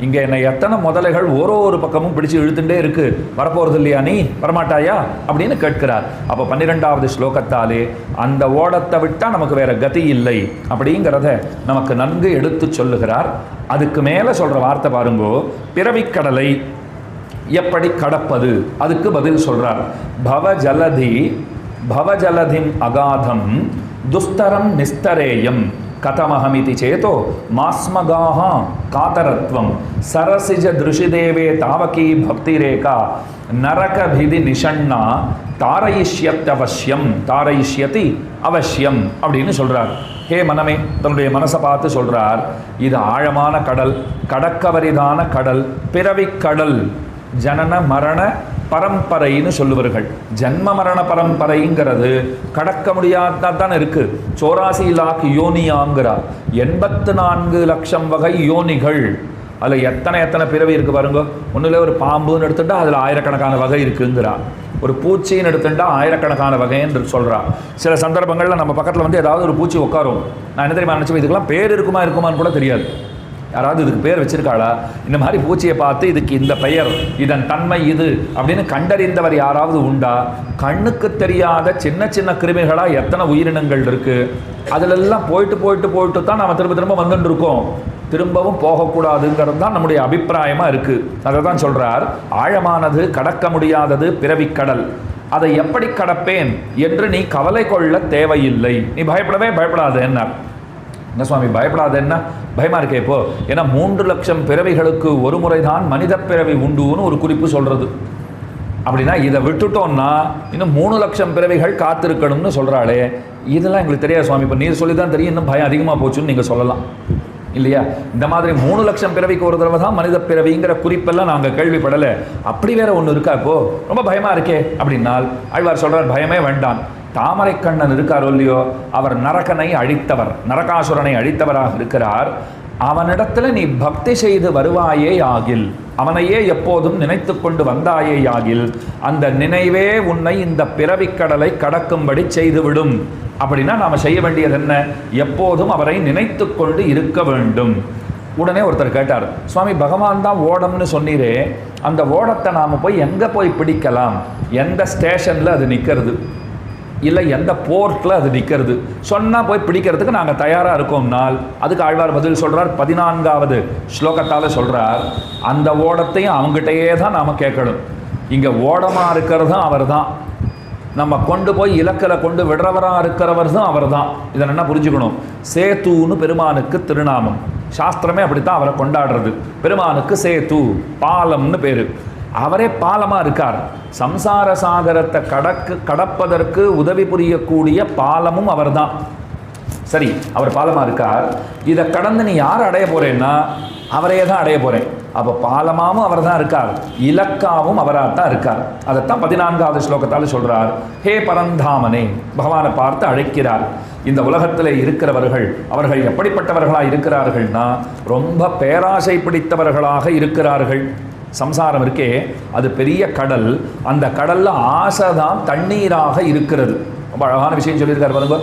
இங்கே என்னை எத்தனை முதலைகள் ஒரு பக்கமும் பிடிச்சு இழுத்துட்டே இருக்கு, வரப்போகிறது இல்லையா, நீ வரமாட்டாயா அப்படின்னு கேட்கிறார். அப்போ 12வது ஸ்லோகத்தாலே அந்த ஓடத்தை விட்டால் நமக்கு வேற கதி இல்லை அப்படிங்கிறத நமக்கு நன்கு எடுத்து சொல்லுகிறார். அதுக்கு மேலே சொல்கிற வார்த்தை பாருங்கோ, பிறவிக்கடலை எப்படி கடப்பது, அதுக்கு பதில் சொல்கிறார். பவஜலதிம் அகாதம் துஸ்தரம் நிஸ்தரேயம் கதமஹமிதி சேதோ மாஸ்மகாஹ காதரத்வம் சரசிஜ திருஷிதேவே தாவகி பக்திரேகா நரகபிதி நிஷண்ணா தாரயிஷ்யத்தி அவசியம் அப்படின்னு சொல்கிறார். ஹே மனமே, தன்னுடைய மனசை பார்த்து சொல்கிறார், இது ஆழமான கடல், கடக்கவரிதான கடல், பிறவிக்கடல். ஜனன மரண பரம்பரைன்னு சொல்லுவார்கள். ஜன்ம மரண பரம்பரைங்கிறது கடக்க முடியாதான் இருக்கு. 84 லாக் யோனியாங்கிறார். 84 லட்சம் வகை யோனிகள். அதில் எத்தனை பிறவி இருக்குது பாருங்க. ஒன்றுல ஒரு பாம்புன்னு எடுத்துட்டா அதில் ஆயிரக்கணக்கான வகை இருக்குங்கிறா. ஒரு பூச்சின்னு எடுத்துட்டா ஆயிரக்கணக்கான வகைன்னு சொல்கிறா. சில சந்தர்ப்பங்களில் நம்ம பக்கத்தில் வந்து ஏதாவது ஒரு பூச்சி உட்காரும். நான் என்ன தெரியுமா நினச்சேன், இதுக்கெல்லாம் பேர் இருக்குமான்னு கூட தெரியாது. யாராவது இதுக்கு பேர் வச்சிருக்காளா? இந்த மாதிரி பூச்சியை பார்த்து இதுக்கு இந்த பெயர், இதன் தன்மை இது அப்படின்னு கண்டறிந்தவர் யாராவது உண்டா? கண்ணுக்கு தெரியாத சின்ன சின்ன கிருமிகளாக எத்தனை உயிரினங்கள் இருக்குது. அதிலெல்லாம் போயிட்டு தான் நாம் திரும்ப வந்துட்டு இருக்கோம். திரும்பவும் போகக்கூடாதுங்கிறது தான் நம்முடைய அபிப்பிராயமாக இருக்குது. அதை தான் சொல்கிறார், ஆழமானது, கடக்க முடியாதது பிறவிக்கடல். அதை எப்படி கடப்பேன் என்று நீ கவலை கொள்ள தேவையில்லை. நீ பயப்படாத. என்ன சுவாமி பயப்படாத, என்ன பயமா இருக்கே இப்போ? ஏன்னா 3 லட்சம் பிறவிகளுக்கு ஒரு முறை தான் மனித பிறவி உண்டுன்னு ஒரு குறிப்பு சொல்றது. அப்படின்னா இதை விட்டுட்டோம்னா இன்னும் 3 லட்சம் பிறவிகள் காத்திருக்கணும்னு சொல்றாளே, இதெல்லாம் எங்களுக்கு தெரியாது சுவாமி. இப்போ நீர் சொல்லி தான் தெரியும், இன்னும் பயம் அதிகமாக போச்சுன்னு நீங்கள் சொல்லலாம் இல்லையா? இந்த மாதிரி 3 லட்சம் பிறவிக்கு ஒரு தடவை தான் மனித பிறவிங்கிற குறிப்பெல்லாம் நாங்கள் கேள்விப்படலை. அப்படி வேற ஒன்று இருக்கா இப்போ? ரொம்ப பயமா இருக்கே அப்படின்னால் ஆழ்வார் சொல்றார், பயமே வேண்டாம். தாமரை கண்ணன் இருக்காரோ இல்லையோ, அவர் நரகனை அழித்தவர், நரகாசுரனை அழித்தவராக இருக்கிறார். அவனிடத்துல நீ பக்தி செய்து வருவாயே ஆகில், அவனையே எப்போதும் நினைத்து கொண்டு வந்தாயே ஆகில், அந்த நினைவே உன்னை இந்த பிறவிக்கடலை கடக்கும்படி செய்துவிடும். அப்படின்னா நாம் செய்ய வேண்டியது என்ன? எப்போதும் அவரை நினைத்து கொண்டு இருக்க வேண்டும். உடனே ஒருத்தர் கேட்டார், சுவாமி பகவான் தான் ஓடம்னு சொன்னீரே, அந்த ஓடத்தை நாம் போய் எங்கே போய் பிடிக்கலாம்? எந்த ஸ்டேஷனில் அது நிற்கிறது, இல்லை எந்த போர்ட்டில் அது நிற்கிறது சொன்னால் போய் பிடிக்கிறதுக்கு நாங்கள் தயாராக இருக்கோம்னால், அதுக்கு ஆழ்வார் பதில் சொல்கிறார். 14வது ஸ்லோகத்தால் சொல்கிறார், அந்த ஓடத்தையும் அவங்ககிட்டயே தான் நாம் கேட்கணும். இங்கே ஓடமாக இருக்கிறதும் அவர் தான், நம்ம கொண்டு போய் இலக்கில் கொண்டு விடுறவராக இருக்கிறவர் தான் அவர் தான். இதை என்ன புரிஞ்சுக்கணும்? சேத்துன்னு பெருமானுக்கு திருநாமம். சாஸ்திரமே அப்படித்தான் அவரை கொண்டாடுறது. பெருமானுக்கு சேத்து, பாலம்னு பேர். அவரே பாலமாக இருக்கார். சம்சார சாகரத்தை கடப்பதற்கு உதவி புரியக்கூடிய பாலமும் அவர் தான். சரி, அவர் பாலமாக இருக்கார். இதை கடந்து நீ யார் அடைய போறேன்னா அவரையே தான் அடைய போகிறேன். அப்போ பாலமாகவும் அவர் தான் இருக்கார், இலக்காவும் அவராக தான் இருக்கார். அதைத்தான் 14வது ஸ்லோகத்தால் சொல்கிறார். ஹே பரந்தாமனே, பகவானை பார்த்து அழைக்கிறார். இந்த உலகத்தில் இருக்கிறவர்கள் அவர்கள் எப்படிப்பட்டவர்களாக இருக்கிறார்கள்னா ரொம்ப பேராசை பிடித்தவர்களாக இருக்கிறார்கள். சம்சாரம் இருக்கே, அது பெரிய கடல். அந்த கடலில் ஆசை தான் தண்ணீராக இருக்கிறது. ரொம்ப அழகான விஷயம் சொல்லியிருக்காரு பாருங்க.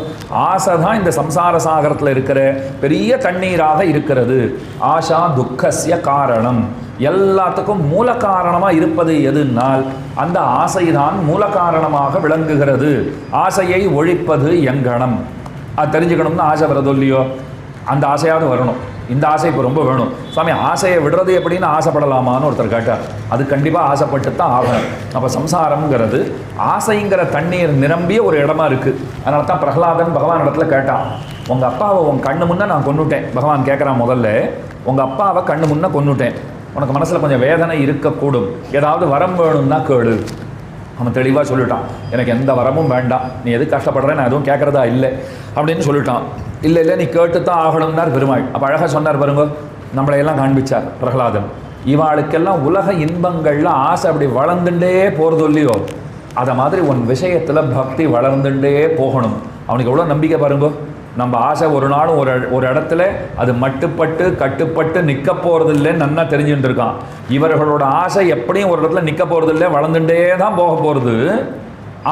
ஆசை தான் இந்த சம்சார சாகரத்தில் இருக்கிற பெரிய தண்ணீராக இருக்கிறது. ஆஷா துக்கஸ்ய காரணம். எல்லாத்துக்கும் மூல காரணமாக இருப்பது எதுனால் அந்த ஆசைதான் மூல காரணமாக விளங்குகிறது. ஆசையை ஒழிப்பது எங்கனம். அது தெரிஞ்சுக்கணும்னு ஆசை வரதோ இல்லையோ, அந்த ஆசையாவது வரணும். இந்த ஆசை இப்போ ரொம்ப வேணும் சுவாமி, ஆசையை விடுறது எப்படின்னு ஆசைப்படலாமான்னு ஒருத்தர் கேட்டார். அது கண்டிப்பாக ஆசைப்பட்டு தான் ஆகணும். அப்போ சம்சாரம்ங்கிறது ஆசைங்கிற தண்ணீர் நிரம்பிய ஒரு இடமா இருக்குது. அதனால தான் பிரகலாதன் பகவான் இடத்துல கேட்டான், உங்கள் அப்பாவை உன் கண்ணு முன்னே நான் கொன்னுட்டேன். பகவான் கேட்குறான், முதல்ல உங்கள் அப்பாவை கண்ணு முன்னே கொன்னுட்டேன், உனக்கு மனசில் கொஞ்சம் வேதனை இருக்கக்கூடும், ஏதாவது வரம் வேணும்னா கேளு. அவன் தெளிவாக சொல்லிட்டான், எனக்கு எந்த வரமும் வேண்டாம், நீ எது கஷ்டப்படுற, நான் எதுவும் கேட்குறதா இல்லை அப்படின்னு சொல்லிட்டான். இல்லை இல்லை நீ கேட்டு தான் ஆகணும்னார் பெருமாள். அப்போ அழகாக சொன்னார் பாருங்க, நம்மளையெல்லாம் காண்பிச்சார் பிரகலாதன். இவாளுக்கெல்லாம் உலக இன்பங்களில் ஆசை அப்படி வளர்ந்துட்டே போகிறது இல்லையோ, அதை மாதிரி உன் விஷயத்தில் பக்தி வளர்ந்துட்டே போகணும். அவனுக்கு எவ்வளோ நம்பிக்கை பாருங்க. நம்ம ஆசை ஒரு நாளும் ஒரு இடத்துல அது மட்டுப்பட்டு கட்டுப்பட்டு நிற்க போகிறது இல்லைன்னு நன்னா தெரிஞ்சுட்டு இருக்கான். இவர்களோட ஆசை எப்படியும் ஒரு இடத்துல நிற்க போகிறது இல்லை, வளர்ந்துட்டே தான் போக போகிறது.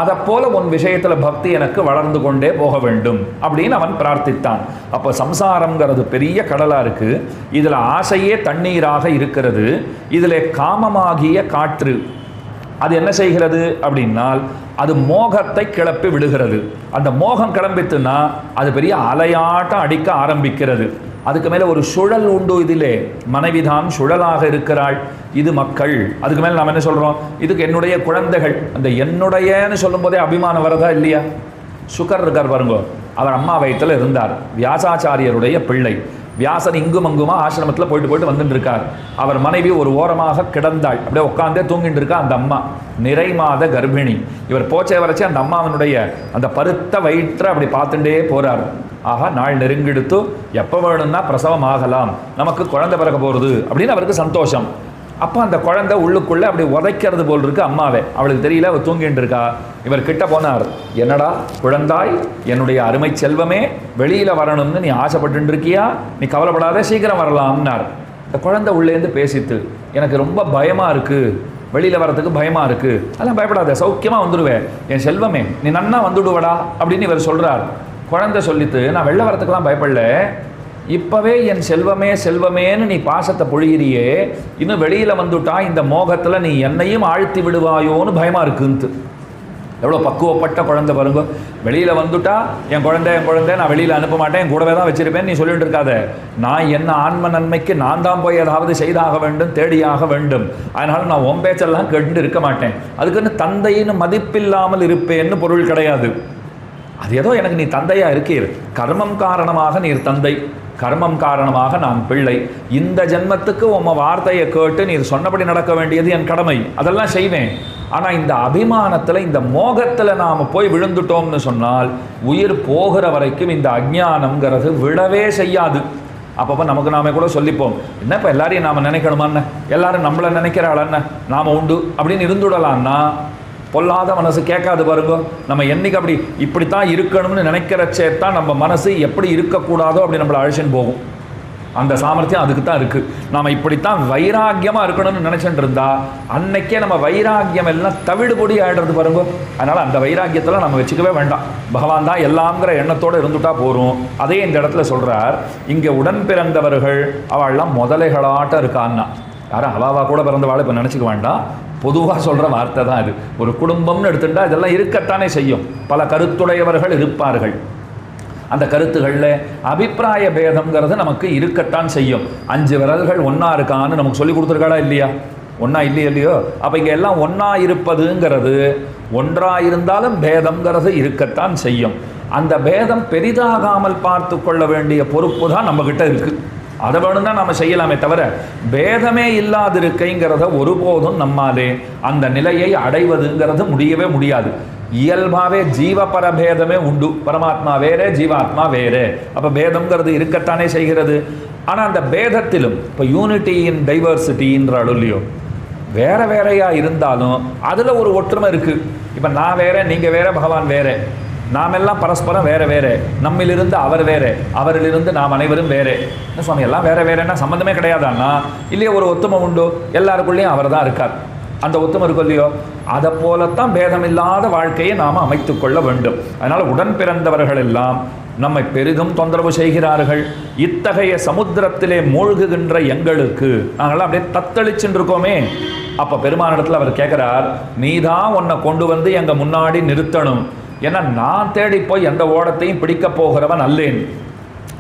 அதை போல உன் விஷயத்தில் பக்தி எனக்கு வளர்ந்து கொண்டே போக வேண்டும் அப்படின்னு அவன் பிரார்த்தித்தான். அப்போ சம்சாரம்ங்கிறது பெரிய கடலாக இருக்குது. இதில் ஆசையே தண்ணீராக இருக்கிறது. இதில் காமமாகிய காற்று அது என்ன செய்கிறது அப்படின்னால் அது மோகத்தை கிளப்பி விடுகிறது. அந்த மோகம் கிளம்பித்துன்னா அது பெரிய அலையாட்டம் அடிக்க ஆரம்பிக்கிறது. அதுக்கு மேலே ஒரு சுழல் உண்டு. இதிலே மனைவிதான் சுழலாக இருக்கிறாள், இது மக்கள். அதுக்கு மேலே நாம் என்ன சொல்கிறோம், இதுக்கு என்னுடைய குழந்தைகள். அந்த என்னுடையன்னு சொல்லும் போதே அபிமானம் வரதா இல்லையா? சுகர் இருக்கார் பாருங்க, அவர் அம்மா வயிற்றில் இருந்தார், வியாசாச்சாரியருடைய பிள்ளை. வியாசன் இங்கும் அங்குமா ஆசிரமத்தில் போயிட்டு வந்துட்டு இருக்கார். அவர் மனைவி ஒரு ஓரமாக கிடந்தாள், அப்படியே உட்காந்தே தூங்கிட்டு இருக்கா அந்த அம்மா, நிறை மாத கர்ப்பிணி. இவர் போச்சே வரைச்சி அந்த அம்மாவனுடைய அந்த பருத்த வயிற்றை அப்படி பார்த்துட்டே போறார். ஆகா, நாள் நெருங்கெடுத்து எப்போ வேணும்னா பிரசவம் ஆகலாம், நமக்கு குழந்தை பிறக்க போகிறது அப்படின்னு அவருக்கு சந்தோஷம். அப்போ அந்த குழந்தை உள்ளுக்குள்ளே அப்படி உதைக்கிறது போல் இருக்கு அம்மாவே. அவளுக்கு தெரியல, அவள் தூங்கிட்டு இருக்கா. இவர் கிட்ட போனார், என்னடா குழந்தாய், என்னுடைய அருமை செல்வமே, வெளியில் வரணும்னு நீ ஆசைப்பட்டு இருக்கியா? நீ கவலைப்படாத, சீக்கிரம் வரலாம்னார். இந்த குழந்தை உள்ளேருந்து பேசித்து, எனக்கு ரொம்ப பயமாக இருக்குது, வெளியில் வரத்துக்கு பயமாக இருக்குது. அதெல்லாம் பயப்படாத, சௌக்கியமாக வந்துடுவேன் என் செல்வமே, நீ நன்னா வந்துடுவடா அப்படின்னு இவர் சொல்கிறார். குழந்தை சொல்லித்து, நான் வெளில வரத்துக்கெல்லாம் பயப்படல, இப்போவே என் செல்வமே செல்வமேன்னு நீ பாசத்தை பொழிகிறியே, இன்னும் வெளியில் வந்துட்டா இந்த மோகத்தில் நீ என்னையும் ஆழ்த்தி விடுவாயோன்னு பயமாக இருக்குன்ட்டு. எவ்வளோ பக்குவப்பட்ட குழந்தை பாருங்க. வெளியில் வந்துட்டா என் குழந்தை நான் வெளியில் அனுப்ப மாட்டேன், என் கூடவே தான் வச்சிருப்பேன் நீ சொல்லிட்டு இருக்காத. நான் என்ன ஆன்ம நன்மைக்கு நான் தான் போய் ஏதாவது செய்தாக வேண்டும், தேடியாக வேண்டும். அதனால் நான் உன் பேச்செல்லாம் கேட்டு இருக்க மாட்டேன். அதுக்குன்னு தந்தைன்னு மதிப்பில்லாமல் இருப்பேன்னு பொருள் கிடையாது. அது ஏதோ எனக்கு நீ தந்தையாக இருக்கீர், கர்மம் காரணமாக நீர் தந்தை, கர்மம் காரணமாக நான் பிள்ளை. இந்த ஜென்மத்துக்கு உம்ம வார்த்தையை கேட்டு நீர் சொன்னபடி நடக்க வேண்டியது என் கடமை, அதெல்லாம் செய்வேன். ஆனால் இந்த அபிமானத்தில் இந்த மோகத்தில் நாம் போய் விழுந்துட்டோம்னு சொன்னால் உயிர் போகிற வரைக்கும் இந்த அஜ்ஞானம்ங்கிறது விடவே செய்யாது. அப்பப்போ நமக்கு நாம கூட சொல்லிப்போம், என்ன இப்போ எல்லாரையும் நாம் நினைக்கணுமான்னு, எல்லாரும் நம்மளை நினைக்கிறாளன்னு, நாம் உண்டு அப்படின்னு இருந்துடலான்னா பொல்லாத மனசு கேட்காது பாருங்க. நம்ம என்னைக்கு அப்படி இப்படித்தான் இருக்கணும்னு நினைக்கிறச்சே தான் நம்ம மனசு எப்படி இருக்கக்கூடாதோ அப்படி நம்மளை அழைச்சின்னு போகும். அந்த சாமர்த்தியம் அதுக்கு தான் இருக்குது. நாம் இப்படித்தான் வைராக்கியமாக இருக்கணும்னு நினச்சிட்டு இருந்தா அன்னைக்கே நம்ம வைராக்கியம் எல்லாம் தவிடுபொடி ஆகிடுறது பாருங்க. அதனால் அந்த வைராக்கியத்தில் நம்ம வச்சுக்கவே வேண்டாம். பகவான் தான் எல்லாங்கிற எண்ணத்தோடு இருந்துட்டா போகிறோம். அதே இந்த இடத்துல சொல்கிறார், இங்கே உடன் பிறந்தவர்கள் அவள்லாம் முதலைகளாட்டம் இருக்கான்னா, யாரும் அவாவா கூட பிறந்தவாள் இப்போ நினச்சிக்க வேண்டாம், பொதுவாக சொல்கிற வார்த்தை தான் இது. ஒரு குடும்பம்னு எடுத்துட்டா இதெல்லாம் இருக்கத்தானே செய்யும். பல கருத்துடையவர்கள் இருப்பார்கள். அந்த கருத்துகளில் அபிப்பிராய பேதம்ங்கிறது நமக்கு இருக்கத்தான் செய்யும். 5 விரல்கள் ஒன்றா இருக்கான்னு நமக்கு சொல்லி கொடுத்துருக்காளா இல்லையா? ஒன்றா இல்லையோ? அப்போ இங்கே எல்லாம் ஒன்றா இருப்பதுங்கிறது, ஒன்றாக இருந்தாலும் பேதம்ங்கிறது இருக்கத்தான் செய்யும். அந்த பேதம் பெரிதாகாமல் பார்த்து கொள்ள வேண்டிய பொறுப்பு தான் நம்மக்கிட்ட இருக்குது. அதை வேணும்னா நம்ம செய்யலாமே தவிர பேதமே இல்லாதிருக்கைங்கிறத ஒருபோதும் நம்மாலே அந்த நிலையை அடைவதுங்கிறது முடியவே முடியாது. இயல்பாகவே ஜீவபரபேதமே உண்டு. பரமாத்மா வேறே, ஜீவாத்மா வேறே. அப்போ பேதம்ங்கிறது இருக்கத்தானே செய்கிறது. ஆனால் அந்த பேதத்திலும் இப்போ யூனிட்டி இன் டைவர்சிட்டின்றாலும் இல்லையோ, வேற வேறையாக இருந்தாலும் அதில் ஒரு ஒற்றுமை இருக்குது. இப்போ நான் வேற, நீங்கள் வேற, பகவான் வேற, நாமெல்லாம் பரஸ்பரம் வேற வேற, நம்மிலிருந்து அவர் வேற, அவரிலிருந்து நாம் அனைவரும் வேறே. என்ன சுவாமி எல்லாம் வேற வேறன்னா சம்மந்தமே கிடையாதான்னா, இல்லையோ ஒரு ஒத்துமை உண்டு, எல்லாருக்குள்ளேயும் அவர் தான் இருக்கார், அந்த ஒத்துமை இருக்கும் இல்லையோ. அதை போலத்தான் பேதமில்லாத வாழ்க்கையை நாம் அமைத்து கொள்ள வேண்டும். அதனால் உடன் பிறந்தவர்கள் எல்லாம் நம்மை பெரிதும் தொந்தரவு செய்கிறார்கள். இத்தகைய சமுத்திரத்திலே மூழ்குகின்ற எங்களுக்கு நாங்கள்லாம் அப்படியே தத்தளிச்சுட்டு இருக்கோமே. அப்போ பெருமானிடத்தில் அவர் கேட்குறார், நீதான் உன்னை கொண்டு வந்து எங்கள் முன்னாடி நிறுத்தணும். ஏன்னா நான் தேடி போய் எந்த ஓடத்தையும் பிடிக்க போகிறவன் அல்லேன்.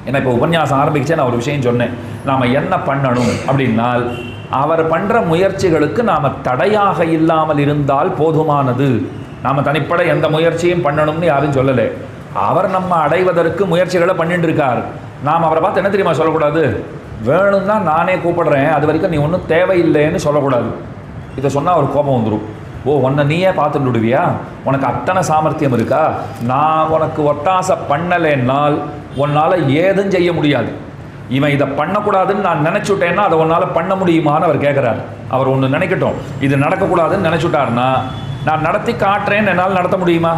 ஏன்னா இப்போ உபன்யாசம் ஆரம்பிச்சே நான் ஒரு விஷயம் சொன்னேன். நாம் என்ன பண்ணணும் அப்படின்னால், அவர் பண்ணுற முயற்சிகளுக்கு நாம் தடையாக இல்லாமல் இருந்தால் போதுமானது. நாம் தனிப்பட எந்த முயற்சியும் பண்ணணும்னு யாரும் சொல்லலை. அவர் நம்ம அடைவதற்கு முயற்சிகளை பண்ணிட்டு இருக்கார். நாம் அவரை பார்த்து என்ன தெரியுமா சொல்லக்கூடாது? வேணும்னா நானே கூப்பிடுறேன், அது வரைக்கும் நீ ஒன்றும் தேவையில்லைன்னு சொல்லக்கூடாது. இதை சொன்னால் அவர் கோபம் வந்துடும். ஓ, உன்னை நீயே பார்த்துட்டு விடுவியா? உனக்கு அத்தனை சாமர்த்தியம் இருக்கா? நான் உனக்கு ஒட்டாசை பண்ணலைன்னால் உன்னால் ஏதும் செய்ய முடியாது. இவன் இதை பண்ணக்கூடாதுன்னு நான் நினச்சுட்டேன்னா அதை உன்னால் பண்ண முடியுமான்னு அவர் கேட்குறாரு. அவர் ஒன்று நினைக்கட்டும், இது நடக்கக்கூடாதுன்னு நினச்சுட்டாருன்னா நான் நடத்தி காட்டுறேன்னு என்னால் நடத்த முடியுமா?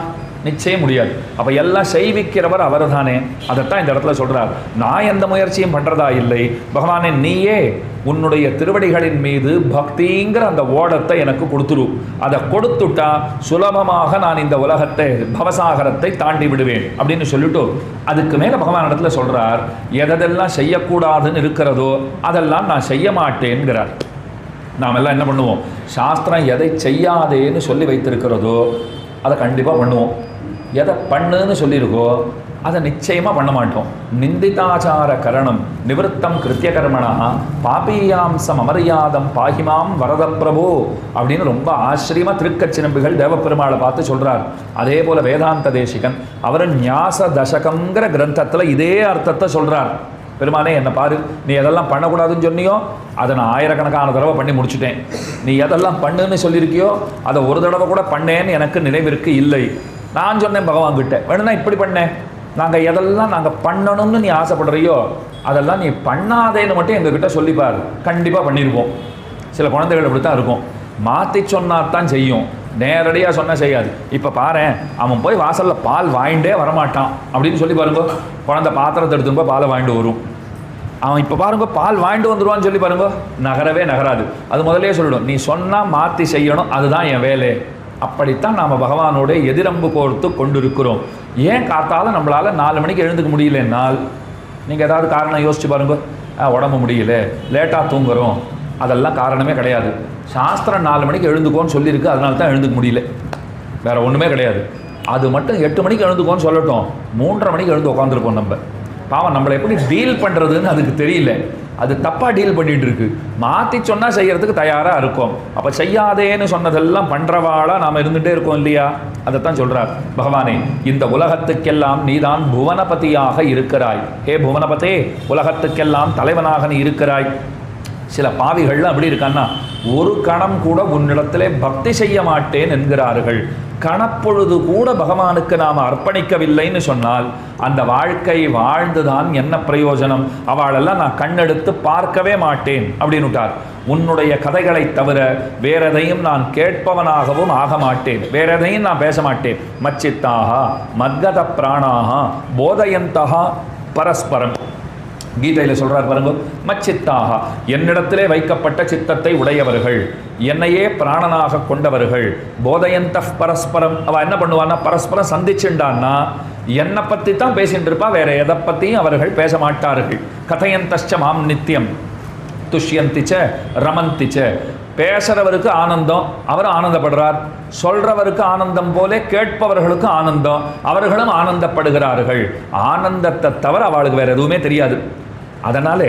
நிச்சயம் முடியாது. அப்போ எல்லாம் செய்விக்கிறவர் அவர் தானே. அதைத்தான் இந்த இடத்துல சொல்கிறார். நான் எந்த முயற்சியும் பண்ணுறதா இல்லை. பகவானே, நீயே உன்னுடைய திருவடிகளின் மீது பக்திங்கிற அந்த ஓடத்தை எனக்கு கொடுத்துரு. அதை கொடுத்துட்டா சுலபமாக நான் இந்த உலகத்தை, பவசாகரத்தை தாண்டி விடுவேன் அப்படின்னு சொல்லிட்டு அதுக்கு மேலே பகவான் இடத்துல சொல்கிறார், எதெல்லாம் செய்யக்கூடாதுன்னு இருக்கிறதோ அதெல்லாம் நான் செய்ய மாட்டேன்கிறார். நாம் எல்லாம் என்ன பண்ணுவோம்? சாஸ்திரம் எதை செய்யாதேன்னு சொல்லி வைத்திருக்கிறதோ அதை கண்டிப்பாக பண்ணுவோம். எதை பண்ணுன்னு சொல்லியிருக்கோ அதை நிச்சயமாக பண்ண மாட்டோம். நிந்திதாச்சார கரணம் நிவர்த்தம் கிருத்திய கர்மணா பாபியாம்சம் அமரியாதம் பாகிமாம் வரத பிரபு அப்படின்னு ரொம்ப ஆச்சரியமாக திருக்கச்சினம்பிகள் தேவப்பெருமாளை பார்த்து சொல்கிறார். அதே போல் வேதாந்த தேசிகன் அவர் ஞாச தசகங்கிற கிரந்தத்தில் இதே அர்த்தத்தை சொல்கிறார். பெருமானே, என்னை பாரு, நீ எதெல்லாம் பண்ணக்கூடாதுன்னு சொன்னியோ அதை நான் ஆயிரக்கணக்கான தடவை பண்ணி முடிச்சுட்டேன். நீ எதெல்லாம் பண்ணுன்னு சொல்லியிருக்கியோ அதை ஒரு தடவை கூட பண்ணேன்னு எனக்கு நினைவிற்கு இல்லை. நான் சொன்னேன் பகவான்கிட்ட, வேணும்னா இப்படி பண்ணேன், நாங்கள் எதெல்லாம் நாங்கள் பண்ணணும்னு நீ ஆசைப்படுறியோ அதெல்லாம் நீ பண்ணாதேன்னு மட்டும் எங்ககிட்ட சொல்லிப்பார், கண்டிப்பாக பண்ணியிருப்போம். சில குழந்தைகள் இப்படி தான் இருக்கும், மாற்றி சொன்னாத்தான் செய்யும், நேரடியாக சொன்னால் செய்யாது. இப்போ பாரு, அவன் போய் வாசலில் பால் வாங்கிட்டே வரமாட்டான் அப்படின்னு சொல்லி பாருங்க, குழந்தை பாத்திரத்தை எடுத்துன்னு போய் பாலை வாங்கிட்டு வரும். அவன் இப்போ பாருங்க பால் வாங்கிட்டு வந்துடுவான்னு சொல்லி பாருங்க, நகரவே நகராது. அது முதலே சொல்லிடும், நீ சொன்னால் மாற்றி செய்யணும், அதுதான் என் வேலை. அப்படித்தான் நாம் பகவானோட எதிரம்பு கோர்த்து கொண்டிருக்கிறோம். ஏன் காத்தாலும் நம்மளால் 4 மணிக்கு எழுந்துக்க முடியலன்னால், நீங்கள் ஏதாவது காரணம் யோசிச்சு பாருங்க. உடம்பு முடியல, லேட்டாக தூங்குறோம், அதெல்லாம் காரணமே கிடையாது. சாஸ்திரம் 4 மணிக்கு எழுந்துக்கோன்னு சொல்லியிருக்கு, அதனால தான் எழுந்துக்க முடியல, வேறு ஒன்றுமே கிடையாது. அது மட்டும் 8 மணிக்கு எழுந்துக்கோன்னு சொல்லட்டும், 3:30 மணிக்கு எழுந்து உட்காந்துருப்போம். நம்ம பாவம் நம்மளை எப்படி டீல் பண்ணுறதுன்னு அதுக்கு தெரியல, அது தப்பாக டீல் பண்ணிகிட்டு இருக்கு. மாற்றி சொன்னால் செய்கிறதுக்கு தயாராக இருக்கும். அப்போ செய்யாதேன்னு சொன்னதெல்லாம் பண்ணுறவாளாக நாம் இருந்துகிட்டே இருக்கோம் இல்லையா? அதைத்தான் சொல்கிறார் பகவானே, இந்த உலகத்துக்கெல்லாம் நீதான் புவனபதியாக இருக்கிறாய். ஹே புவனபதே, உலகத்துக்கெல்லாம் தலைவனாக நீ இருக்கிறாய். சில பாவிகள்லாம் அப்படி இருக்கான்னா, ஒரு கணம் கூட உன்னிடத்திலே பக்தி செய்ய மாட்டேன் என்கிறார்கள். கணப்பொழுது கூட பகவானுக்கு நாம் அர்ப்பணிக்கவில்லைன்னு சொன்னால் அந்த வாழ்க்கை வாழ்ந்துதான் என்ன பிரயோஜனம்? அவளெல்லாம் நான் கண்ணெடுத்து பார்க்கவே மாட்டேன் அப்படின்னுட்டார். உன்னுடைய கதைகளை தவிர வேற எதையும் நான் கேட்பவனாகவும் ஆக மாட்டேன், வேற எதையும் நான் பேச மாட்டேன். மச்சித்தாக மத்கத பிராணாக போதயந்தகா பரஸ்பரம். கீதையில் சொல்கிறார் பாருங்க, மச்சித்தாக, என்னிடத்திலே வைக்கப்பட்ட சித்தத்தை உடையவர்கள், என்னையே பிராணனாக கொண்டவர்கள். போதயந்த பரஸ்பரம், அவள் என்ன பண்ணுவான்னா பரஸ்பரம் சந்திச்சுண்டான்னா என்னை பற்றி தான் பேசிட்டு இருப்பா, வேற எதை பற்றியும் அவர்கள் பேச மாட்டார்கள். கதையந்தச்ச மாம் நித்தியம் துஷ்யந்திச்ச ரமந்திச்ச. பேசுகிறவருக்கு ஆனந்தம், அவர் ஆனந்தப்படுறார். சொல்கிறவருக்கு ஆனந்தம் போல கேட்பவர்களுக்கு ஆனந்தம், அவர்களும் ஆனந்தப்படுகிறார்கள். ஆனந்தத்தை தவிர அவளுக்கு வேறு எதுவுமே தெரியாது. அதனாலே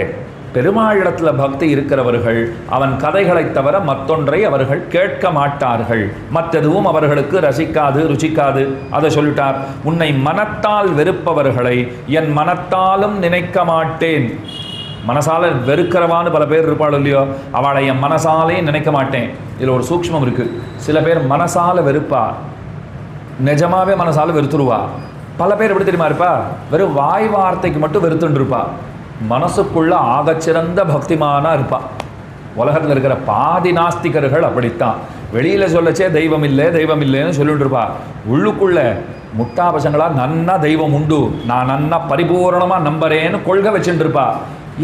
பெருமாளிடத்தில் பக்தி இருக்கிறவர்கள் அவன் கதைகளை தவிர மற்றொன்றை அவர்கள் கேட்க மாட்டார்கள். மற்றெதுவும் அவர்களுக்கு ரசிக்காது, ருச்சிக்காது. அதை சொல்லிட்டார். உன்னை மனத்தால் வெறுப்பவர்களை என் மனத்தாலும் நினைக்க மாட்டேன். மனசால வெறுக்கிறவான்னு பல பேர் இருப்பாள் இல்லையோ, அவளை என் மனசாலையும் நினைக்க மாட்டேன். இதில் ஒரு சூக்ஷ்மம் இருக்குது. சில பேர் மனசால வெறுப்பா, நிஜமாவே மனசால வெறுத்துருவா. பல பேர் எப்படி தெரியுமா இருப்பா, வெறும் வாய் வார்த்தைக்கு மட்டும் வெறுத்துட்டு இருப்பா, மனசுக்குள்ள ஆகச்சிறந்த பக்திமானா இருப்பா. உலகத்தில் இருக்கிற பாதி நாஸ்திகர்கள் அப்படித்தான். வெளியில் சொல்லச்சே தெய்வம் இல்லை தெய்வம் இல்லைன்னு சொல்லிட்டு இருப்பா, உள்ளுக்குள்ள முட்டா பசங்களாக நன்னா தெய்வம் உண்டு, நான் நன்னா பரிபூர்ணமாக நம்புறேன்னு கொள்கை வச்சுட்டு இருப்பா.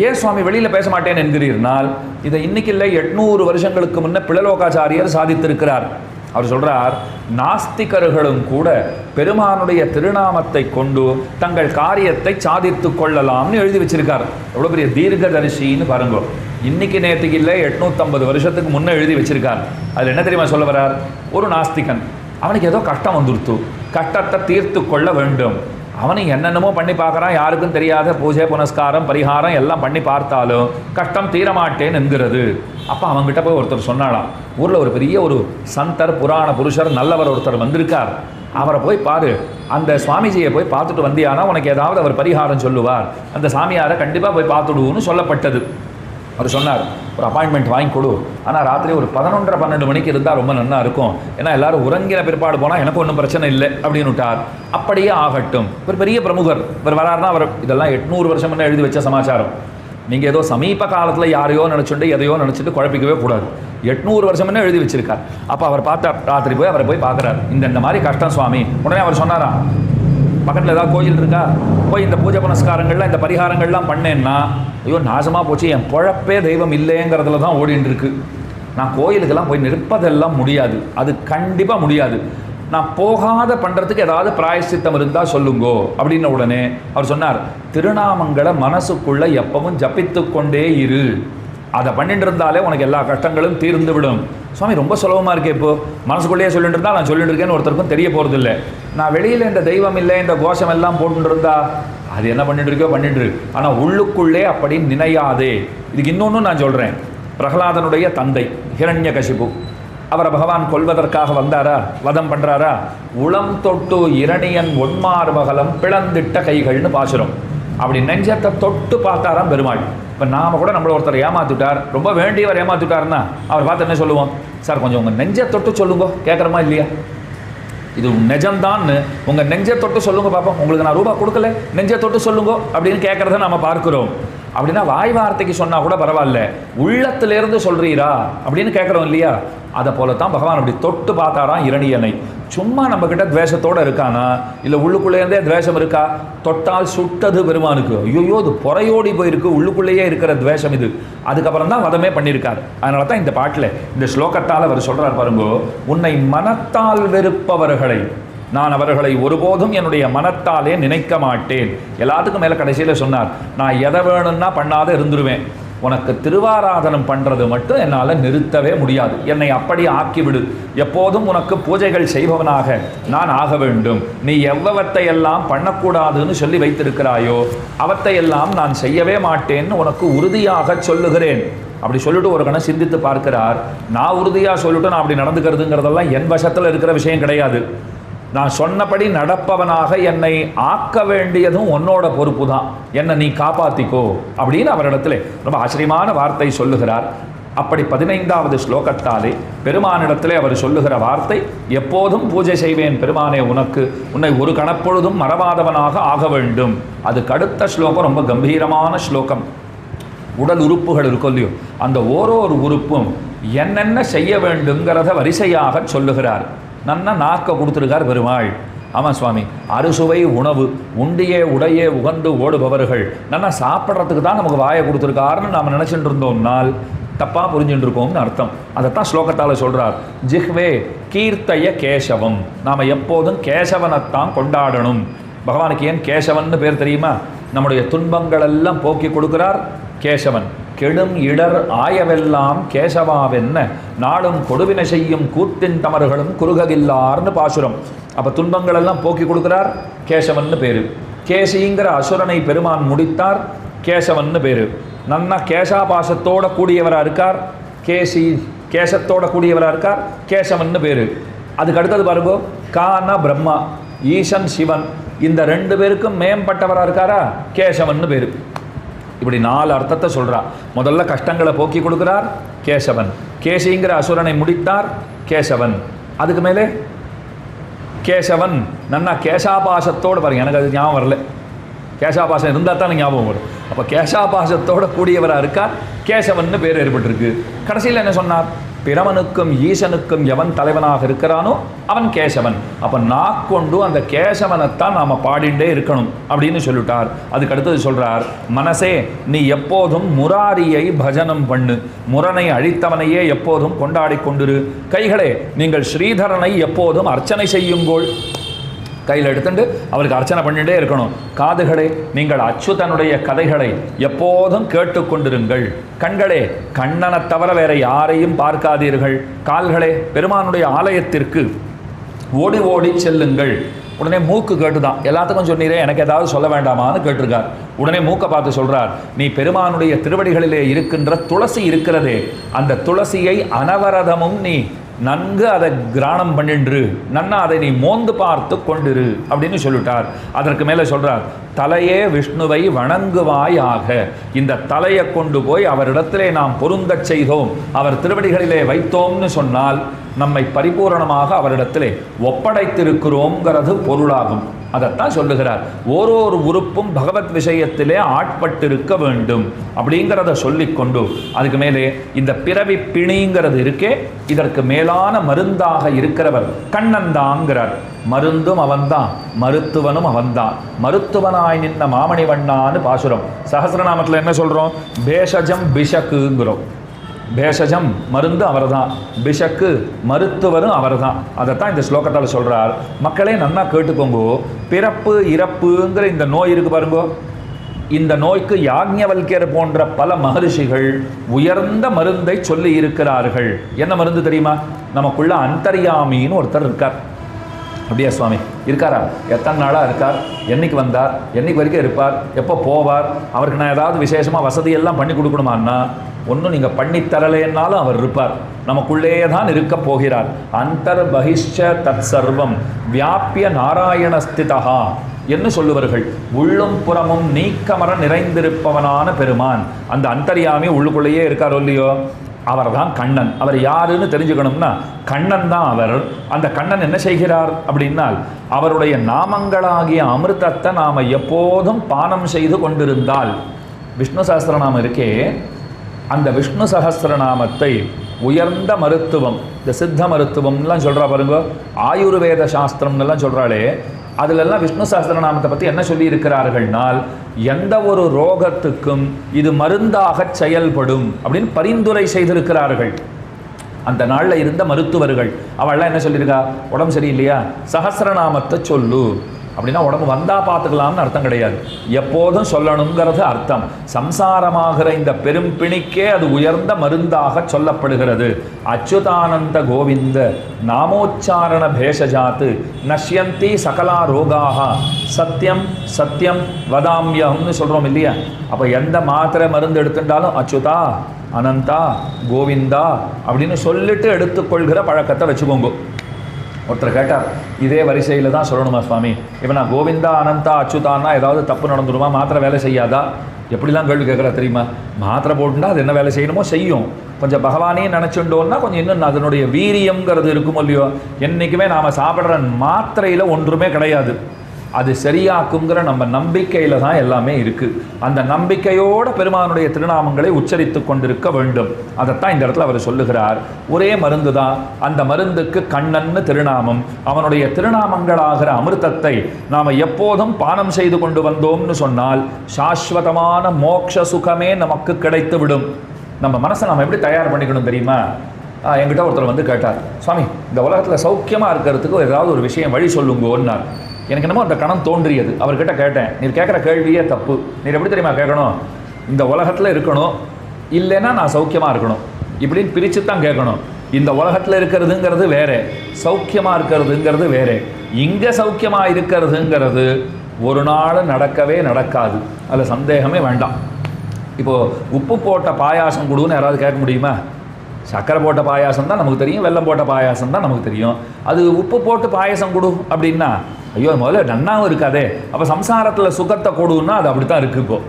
ஏன் சுவாமி வெளியில் பேச மாட்டேன் என்கிறீர்னால், இதை இன்னைக்கு இல்லை 800 வருஷங்களுக்கு முன்ன பிளலோகாச்சாரியர் சாதித்திருக்கிறார். அவர் சொல்றார், நாஸ்திகர்களும் கூட பெருமானுடைய திருநாமத்தை கொண்டு தங்கள் காரியத்தை சாதித்து கொள்ளலாம்னு எழுதி வச்சிருக்கார். எவ்வளோ பெரிய தீர்க்கதரிசின்னு பாருங்க. இன்னைக்கு நேற்றுக்கு இல்லை 850 வருஷத்துக்கு முன்னே எழுதி வச்சிருக்கார். அதில் என்ன தெரியுமா சொல்ல வர்றார்? ஒரு நாஸ்திகன், அவனுக்கு ஏதோ கஷ்டம் வந்துடுத்து, கஷ்டத்தை தீர்த்து கொள்ள வேண்டும். அவனும் என்னென்னமோ பண்ணி பார்க்குறான், யாருக்கும் தெரியாத பூஜை புனஸ்காரம் பரிகாரம் எல்லாம் பண்ணி பார்த்தாலும் கஷ்டம் தீரமாட்டேன் என்கிறது. அப்போ அவங்ககிட்ட போய் ஒருத்தர் சொன்னாலாம், ஊரில் ஒரு பெரிய ஒரு சந்தர் புராண புருஷர் நல்லவர் ஒருத்தர் வந்திருக்கார், அவரை போய் பாரு, அந்த சுவாமிஜியை போய் பார்த்துட்டு வந்தியானா உனக்கு ஏதாவது அவர் பரிகாரம் சொல்லுவார், அந்த சாமியாரை கண்டிப்பாக போய் பார்த்துடுவோன்னு சொல்லப்பட்டது. அவர் சொன்னார், ஒரு அப்பாயின்மெண்ட் வாங்கி கொடு, ஆனால் ராத்திரி ஒரு 11:30-12 மணிக்கு இருந்தால் ரொம்ப நல்லா இருக்கும், ஏன்னா எல்லாரும் உறங்கின பிற்பாடு போனால் எனக்கு ஒன்றும் பிரச்சனை இல்லை அப்படின்னு விட்டார். அப்படியே ஆகட்டும். ஒரு பெரிய பிரமுகர் இவர் வராருன்னா, அவர் இதெல்லாம் 800 வருஷம் முன்னே எழுதி வச்ச சமாச்சாரம். நீங்கள் ஏதோ சமீப காலத்தில் யாரையோ நினச்சிட்டு எதையோ நினச்சிட்டு குழப்பிக்கவே கூடாது. 800 வருஷம் முன்னே எழுதி வச்சிருக்கார். அப்போ அவர் பார்த்தா ராத்திரி போய் அவரை போய் பார்க்குறாரு, இந்த மாதிரி கஷ்டம் சுவாமி. உடனே அவர் சொன்னாரா, பக்கத்தில் ஏதாவது கோயில் இருக்கா, போய் இந்த பூஜை புனஸ்காரங்கள்லாம் இந்த பரிகாரங்கள்லாம் பண்ணேன்னா, ஐயோ நாசமாக போச்சு, என் பொழப்பே தெய்வம் இல்லைங்கிறதுல தான் ஓடின்னு இருக்கு, நான் கோயிலுக்கெல்லாம் போய் நிற்பதெல்லாம் முடியாது, அது கண்டிப்பாக முடியாது, நான் போகாத பண்ணுறதுக்கு ஏதாவது பிராயசித்தம் இருந்தால் சொல்லுங்கோ அப்படின்ன உடனே அவர் சொன்னார், திருநாமங்களை மனசுக்குள்ளே எப்பவும் ஜபித்து கொண்டே இரு, அதை பண்ணிட்டு இருந்தாலே உனக்கு எல்லா கஷ்டங்களும் தீர்ந்து விடும். சுவாமி ரொம்ப சுலபமாக இருக்கே, இப்போது மனசுக்குள்ளேயே சொல்லிட்டு இருந்தால் நான் சொல்லிட்டு இருக்கேன்னு ஒருத்தருக்கும் தெரிய போகிறது இல்லை. நான் வெளியில் இந்த தெய்வம் இல்லை இந்த கோஷம் எல்லாம் போட்டுட்டு இருந்தா அது என்ன பண்ணிட்டு இருக்கோ பண்ணிட்டு, ஆனால் உள்ளுக்குள்ளே அப்படி நினையாதே. இதுக்கு இன்னொன்று நான் சொல்கிறேன். பிரகலாதனுடைய தந்தை ஹிரண்யகசிபு, அவரை பகவான் கொல்வதற்காக வந்தாரா, வதம் பண்ணுறாரா, உளம் தொட்டு இரணியன் ஒன்மார்பகலம் பிளந்திட்ட கைகள்னு பாசுரம். அப்படி நெஞ்சத்தை தொட்டு பார்த்தாராம் பெருமாள். இப்போ நாம் கூட நம்மளை ஒருத்தர் ஏமாத்துட்டார், ரொம்ப வேண்டியவர் ஏமாத்துட்டாருன்னா அவர் பார்த்து என்ன சொல்லுவோம், சார் கொஞ்சம் உங்கள் நெஞ்சை தொட்டு சொல்லுங்க, கேட்குறமா இல்லையா, இது நெஜம்தான்னு உங்கள் நெஞ்சை தொட்டு சொல்லுங்க பார்ப்போம், உங்களுக்கு நான் ரூபா கொடுக்கல, நெஞ்சை தொட்டு சொல்லுங்க அப்படின்னு கேட்குறத நம்ம பார்க்குறோம். அப்படின்னா வாய் வார்த்தைக்கு சொன்னால் கூட பரவாயில்ல, உள்ளத்திலேருந்து சொல்கிறீரா அப்படின்னு கேட்குறோம் இல்லையா. அதை போலத்தான் பகவான் அப்படி தொட்டு பார்த்தாராம் இரணியனை. சும்மா நம்மக்கிட்ட துவேஷத்தோடு இருக்கானா, இல்லை உள்ளுக்குள்ளேருந்தே துவேஷம் இருக்கா, தொட்டால் சுட்டது பெருமானுக்கு, ஐயோ இது புறையோடி போயிருக்கு, உள்ளுக்குள்ளேயே இருக்கிற துவேஷம் இது. அதுக்கப்புறம் தான் வதமே பண்ணியிருக்காரு. அதனால தான் இந்த பாட்டில் இந்த ஸ்லோகத்தால் அவர் சொல்கிறார் பாருங்கோ, உன்னை மனத்தால் வெறுப்பவர்களை நான் அவர்களை ஒருபோதும் என்னுடைய மனத்தாலே நினைக்க மாட்டேன். எல்லாத்துக்கும் மேலே கடைசியில் சொன்னார், நான் எதை வேணும்னா பண்ணாத இருந்துருவேன், உனக்கு திருவாராதனம் பண்ணுறது மட்டும் என்னால் நிறுத்தவே முடியாது, என்னை அப்படி ஆக்கிவிடு, எப்போதும் உனக்கு பூஜைகள் செய்பவனாக நான் ஆக வேண்டும், நீ எவ்வவற்றையெல்லாம் பண்ணக்கூடாதுன்னு சொல்லி வைத்திருக்கிறாயோ அவற்றையெல்லாம் நான் செய்யவே மாட்டேன்னு உனக்கு உறுதியாக சொல்லுகிறேன். அப்படி சொல்லிட்டு ஒரு கணம் சிந்தித்து பார்க்கிறார். நான் உறுதியாக சொல்லிட்டு நான் அப்படி நடந்துக்கிறதுங்கிறதெல்லாம் என் வசத்தில் இருக்கிற விஷயம் கிடையாது, நான் சொன்னபடி நடப்பவனாக என்னை ஆக்க வேண்டியதும் உன்னோட பொறுப்பு தான், என்னை நீ காப்பாற்றிக்கோ அப்படின்னு அவரிடத்துல ரொம்ப ஆச்சரியமான வார்த்தை சொல்லுகிறார். அப்படி 15வது ஸ்லோகத்தாலே பெருமானிடத்திலே அவர் சொல்லுகிற வார்த்தை, எப்போதும் பூஜை செய்வேன் பெருமானே உனக்கு, உன்னை ஒரு கணப்பொழுதும் மறவாதவனாக ஆக வேண்டும். அதுக்கு அடுத்த ஸ்லோகம் ரொம்ப கம்பீரமான ஸ்லோகம். உடல் உறுப்புகள் இருக்கும் இல்லையோ, அந்த ஓரொரு உறுப்பும் என்னென்ன செய்ய வேண்டுங்கிறத வரிசையாக சொல்லுகிறார். நன்னா நாக்க கொடுத்துருக்கார் பெருமாள். ஆமாம் சுவாமி, அறுசுவை உணவு உண்டியே உடையே உகந்து ஓடுபவர்கள், நல்லா சாப்பிட்றதுக்கு தான் நமக்கு வாயை கொடுத்துருக்காருன்னு நாம் நினச்சிட்டு இருந்தோம்னால் தப்பாக புரிஞ்சுட்டு இருக்கோம்னு அர்த்தம். அதைத்தான் ஸ்லோகத்தால் சொல்கிறார், ஜிஹ்வே கீர்த்தய கேசவம், நாம் எப்போதும் கேசவனைத்தான் கொண்டாடணும். பகவானுக்கு ஏன் கேசவன்னு பேர் தெரியுமா, நம்முடைய துன்பங்களெல்லாம் போக்கி கொடுக்கிறார் கேசவன். கெடும் இடர் ஆயவெல்லாம் கேசவாவென்ன நாளும் கொடுவினை செய்யும் கூத்தின் தமர்களும் குறுககில்லார்னு பாசுரம். அப்போ துன்பங்களெல்லாம் போக்கி கொடுக்கிறார், கேசவன்னு பேர். கேசிங்கிற அசுரனை பெருமான் முடித்தார், கேசவன்னு பேர். நன்னா கேசாபாசத்தோட கூடியவராக இருக்கார், கேசத்தோட கூடியவராக இருக்கார், கேசவன்னு பேர். அதுக்கு அடுத்தது பாருங்க, கான பிரம்மா, ஈசன் சிவன், இந்த 2 பேருக்கும் மேம்பட்டவராக இருக்காரா, கேசவன்னு பேர். இப்படி 4 அர்த்தத்தை சொல்கிறார். முதல்ல கஷ்டங்களை போக்கி கொடுக்குறார் கேசவன், கேசிங்கிற அசுரனை முடித்தார் கேசவன். அதுக்கு மேலே கேசவன் நன்னா கேசாபாசத்தோடு பாருங்க, எனக்கு அது ஞாபகம் வரல, கேசாபாசம் இருந்தால் தான் ஞாபகம் வரும். அப்போ கேசாபாசத்தோட கூடியவராக இருக்கார், கேசவன்னு பேர் ஏற்பட்டிருக்கு. கடைசியில் என்ன சொன்னார், பிரமனுக்கும் ஈசனுக்கும் எவன் தலைவனாக இருக்கிறானோ அவன் கேசவன். அப்போ நாக்கொண்டு அந்த கேசவனைத்தான் நாம் பாடிண்டே இருக்கணும் அப்படின்னு சொல்லிட்டார். அதுக்கு அடுத்தது சொல்கிறார், மனசே நீ எப்போதும் முராரியை பஜனம் பண்ணு, முரனை அழித்தவனையே எப்போதும் கொண்டாடி கொண்டிரு. கைகளே நீங்கள் ஸ்ரீதரனை எப்போதும் அர்ச்சனை செய்யுங்கோள், கையில் எடுத்துட்டு அவருக்கு அர்ச்சனை பண்ணிகிட்டே இருக்கணும். காதுகளே நீங்கள் அச்சுதனுடைய கதைகளை எப்போதும் கேட்டுக்கொண்டிருங்கள். கண்களே கண்ணனை தவிர வேற யாரையும் பார்க்காதீர்கள். கால்களே பெருமானுடைய ஆலயத்திற்கு ஓடி ஓடி செல்லுங்கள். உடனே மூக்கு கேட்டுதான், எல்லாத்துக்கும் சொன்னீரே எனக்கு ஏதாவது சொல்ல வேண்டாமான்னு கேட்டிருக்கார். உடனே மூக்கை பார்த்து சொல்றார், நீ பெருமானுடைய திருவடிகளிலே இருக்கின்ற துளசி இருக்கிறதே, அந்த துளசியை அனவரதமும் நீ நன்கு அதை கிராணம் பண்ணின்று நன்னா அதை நீ மோந்து பார்த்து கொண்டிரு அப்படின்னு சொல்லிட்டார். அதற்கு மேலே சொல்றார், தலையே விஷ்ணுவை வணங்குவாயாக. இந்த தலையை கொண்டு போய் அவரிடத்திலே நாம் பொருந்தச் செய்தோம், அவர் திருவடிகளிலே வைத்தோம்னு சொன்னால் நம்மை பரிபூரணமாக அவரிடத்திலே ஒப்படைத்திருக்கிறோங்கிறது பொருளாகும். அதைத்தான் சொல்லுகிறார். ஓரொரு உறுப்பும் பகவத் விஷயத்திலே ஆட்பட்டிருக்க வேண்டும் அப்படிங்கிறத சொல்லிக்கொண்டு அதுக்கு மேலே இந்த பிறவி பிணிங்கிறது இருக்கே, இதற்கு மேலான மருந்தாக இருக்கிறவர் கண்ணன் தான்ங்கிறார். மருந்தும் அவன்தான், மருத்துவனும் அவன்தான். மருத்துவனாய் நின்ன மாமணி வண்ணான்னு பாசுரம். சஹஸ்ரநாமத்தில் என்ன சொல்றோம்? பேஷஜம் பிஷக்குங்கிறோம். பேஷஜம் மருந்து அவர் தான், பிஷக்கு மருத்துவரும் அவர் தான். அதைத்தான் இந்த ஸ்லோகத்தால் சொல்றார். மக்களே நன்னா கேட்டுக்கோங்க. பிறப்பு இறப்புங்கிற இந்த நோய் இருக்கு பாருங்க, இந்த நோய்க்கு யாக்ஞவல்கியர் போன்ற பல மகரிஷிகள் உயர்ந்த மருந்தை சொல்லி இருக்கிறார்கள். என்ன மருந்து தெரியுமா? நமக்குள்ள அந்தர்யாமின்னு ஒருத்தர் இருக்கார். அப்படியா சுவாமி? இருக்காரா? எத்தனை நாளாக இருக்கார்? என்னைக்கு வந்தார்? என்னைக்கு வரைக்கும் இருப்பார்? எப்போ போவார்? அவருக்கு நான் ஏதாவது விசேஷமாக வசதியெல்லாம் பண்ணி கொடுக்கணுமான்னா ஒன்றும் நீங்கள் பண்ணித்தரலைன்னாலும் அவர் இருப்பார். நமக்குள்ளேயே தான் இருக்க போகிறார். அந்தர் பகிஷ்ச தத் சர்வம் வியாபிய நாராயணஸ்திதா என்று சொல்லுவார்கள். உள்ளும் புறமும் நீக்கமர நிறைந்திருப்பவனான பெருமான் அந்த அந்தர்யாமி உள்ளுக்குள்ளேயே இருக்காரோ இல்லையோ, அவர் தான் கண்ணன். அவர் யாருன்னு தெரிஞ்சுக்கணும்னா கண்ணன் தான் அவர். அந்த கண்ணன் என்ன செய்கிறார் அப்படின்னால், அவருடைய நாமங்களாகிய அமிர்தத்தை நாம் எப்போதும் பானம் செய்து கொண்டிருந்தால், விஷ்ணு சஹஸ்ரநாமம் இருக்கே, அந்த விஷ்ணு சஹஸ்ரநாமத்தை உயர்ந்த மருத்துவம், இந்த சித்த மருத்துவம்லாம் சொல்கிறா பாருங்க, ஆயுர்வேத சாஸ்திரம்லாம் சொல்கிறாளே, அதிலெல்லாம் விஷ்ணு சஹஸ்ரநாமத்தை பற்றி என்ன சொல்லி இருக்கிறார்கள்னால், எந்த ஒரு ரோகத்துக்கும் இது மருந்தாக செயல்படும் அப்படின்னு பரிந்துரை செய்திருக்கிறார்கள். அந்த நாளில் இருந்த மருத்துவர்கள் அவள்லாம் என்ன சொல்லியிருக்கா? உடம்பு சரியில்லையா, சஹஸ்ரநாமத்தை சொல்லு அப்படின்னா உடம்பு வந்தா பார்த்துக்கலாம்னு அர்த்தம் கிடையாது, எப்போதும் சொல்லணுங்கிறது அர்த்தம். சம்சாரமாகிற இந்த பெரும் பிணிக்கே அது உயர்ந்த மருந்தாக சொல்லப்படுகிறது. அச்சுதானந்த கோவிந்த நாமோச்சாரண பேஷஜாத்து நஷ்யந்தி சகலா ரோகாக சத்தியம் சத்தியம் வதாமியம்னு சொல்கிறோம் இல்லையா? அப்போ எந்த மாத்திரை மருந்து எடுத்துட்டாலும் அச்சுதா அனந்தா கோவிந்தா அப்படின்னு சொல்லிட்டு எடுத்துக்கொள்கிற பழக்கத்தை வச்சுக்கோங்க. ஒருத்தர் கேட்டார், இதே வரிசையில் தான் சொல்லணுமா சுவாமி? இப்போ நான் கோவிந்தா அனந்தா அச்சுதான்னா ஏதாவது தப்பு நடந்துருமா? மாத்திரை வேலை செய்யாதா? எப்படிலாம் கேள்வி கேட்குறா தெரியுமா? மாத்திரை போட்டுனா அது என்ன வேலை செய்யணுமோ செய்யும். கொஞ்சம் பகவானே நினச்சுட்டோன்னா கொஞ்சம் இன்னும் அதனுடைய வீரியம்ங்கிறது இருக்கும் இல்லையோ. என்றைக்குமே நாம் சாப்பிட்ற மாத்திரையில் ஒன்றுமே கிடையாது. அது சரியாக்குங்கிற நம்ம நம்பிக்கையில் தான் எல்லாமே இருக்குது. அந்த நம்பிக்கையோட பெருமானுடைய திருநாமங்களை உச்சரித்து கொண்டிருக்க வேண்டும். அதைத்தான் இந்த இடத்துல அவர் சொல்லுகிறார். ஒரே மருந்து தான், அந்த மருந்துக்கு கண்ணன்னு திருநாமம். அவனுடைய திருநாமங்களாகிற அமிர்தத்தை நாம் எப்போதும் பானம் செய்து கொண்டு வந்தோம்னு சொன்னால் சாஸ்வதமான மோட்ச சுகமே நமக்கு கிடைத்து விடும். நம்ம மனசை நம்ம எப்படி தயார் பண்ணிக்கணும் தெரியுமா? என்கிட்ட ஒருத்தர் வந்து கேட்டார், சுவாமி இந்த உலகத்தில் சௌக்கியமாக இருக்கிறதுக்கு ஏதாவது ஒரு விஷயம் வழி சொல்லுங்கன்னார். எனக்கு என்னமோ அந்த கணம் தோன்றியது. அவர்கிட்ட கேட்டேன், நீர் கேட்குற கேள்வியே தப்பு. நீர் எப்படி தெரியுமா கேட்கணும்? இந்த உலகத்தில் இருக்கணும், இல்லைன்னா நான் சௌக்கியமாக இருக்கணும், இப்படின்னு பிரித்து தான் கேட்கணும். இந்த உலகத்தில் இருக்கிறதுங்கிறது வேறு, சௌக்கியமாக இருக்கிறதுங்கிறது வேறு. இங்கே சௌக்கியமாக இருக்கிறதுங்கிறது ஒரு நாள் நடக்கவே நடக்காது, அதில் சந்தேகமே வேண்டாம். இப்போது உப்பு போட்ட பாயாசம் கொடுன்னு யாராவது கேட்க முடியுமா? சக்கரை போட்ட பாயாசம் தான் நமக்கு தெரியும், வெல்லம் போட்ட பாயாசம் தான் நமக்கு தெரியும். அது உப்பு போட்டு பாயாசம் கொடு அப்படின்னா ஐயோ முதல்ல நன்னாவும் இருக்காதே. அப்போ சம்சாரத்தில் சுகத்தை கொடுன்னா அது அப்படி தான் இருக்குது. இப்போது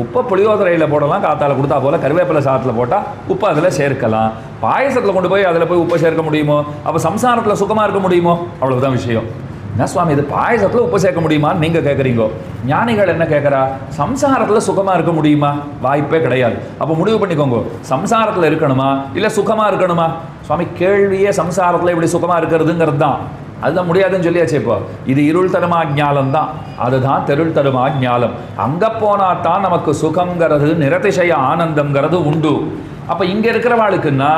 உப்பை புளியோதரையில் போடலாம், காத்தால் கொடுத்தா போல் கருவேப்பிலை சாதத்தில் போட்டால் உப்பு அதில் சேர்க்கலாம். பாயசத்தில் கொண்டு போய் அதில் போய் உப்பை சேர்க்க முடியுமோ? அப்போ சம்சாரத்தில் சுகமாக இருக்க முடியுமோ? அவ்வளவுதான் விஷயம். என்ன சுவாமி இது பாயசத்தில் உப்பு சேர்க்க முடியுமான்னு நீங்கள் கேட்குறீங்கோ. ஞானிகள் என்ன கேட்குறா? சம்சாரத்தில் சுகமாக இருக்க முடியுமா? வாய்ப்பே கிடையாது. அப்போ முடிவு பண்ணிக்கோங்க, சம்சாரத்தில் இருக்கணுமா இல்லை சுகமாக இருக்கணுமா? சுவாமி கேள்வியே சம்சாரத்தில் இப்படி சுகமாக இருக்கிறதுங்கிறது தான். அதுதான் முடியாதுன்னு சொல்லியாச்சு. இப்போ இது இருள் தருமா ஞானம் தான், அதுதான் தெருள் தருமா ஞானம். அங்கே போனால் தான் நமக்கு சுகங்கிறது நிரதிசய ஆனந்தங்கிறது உண்டு. அப்போ இங்கே இருக்கிறவாளுக்குன்னா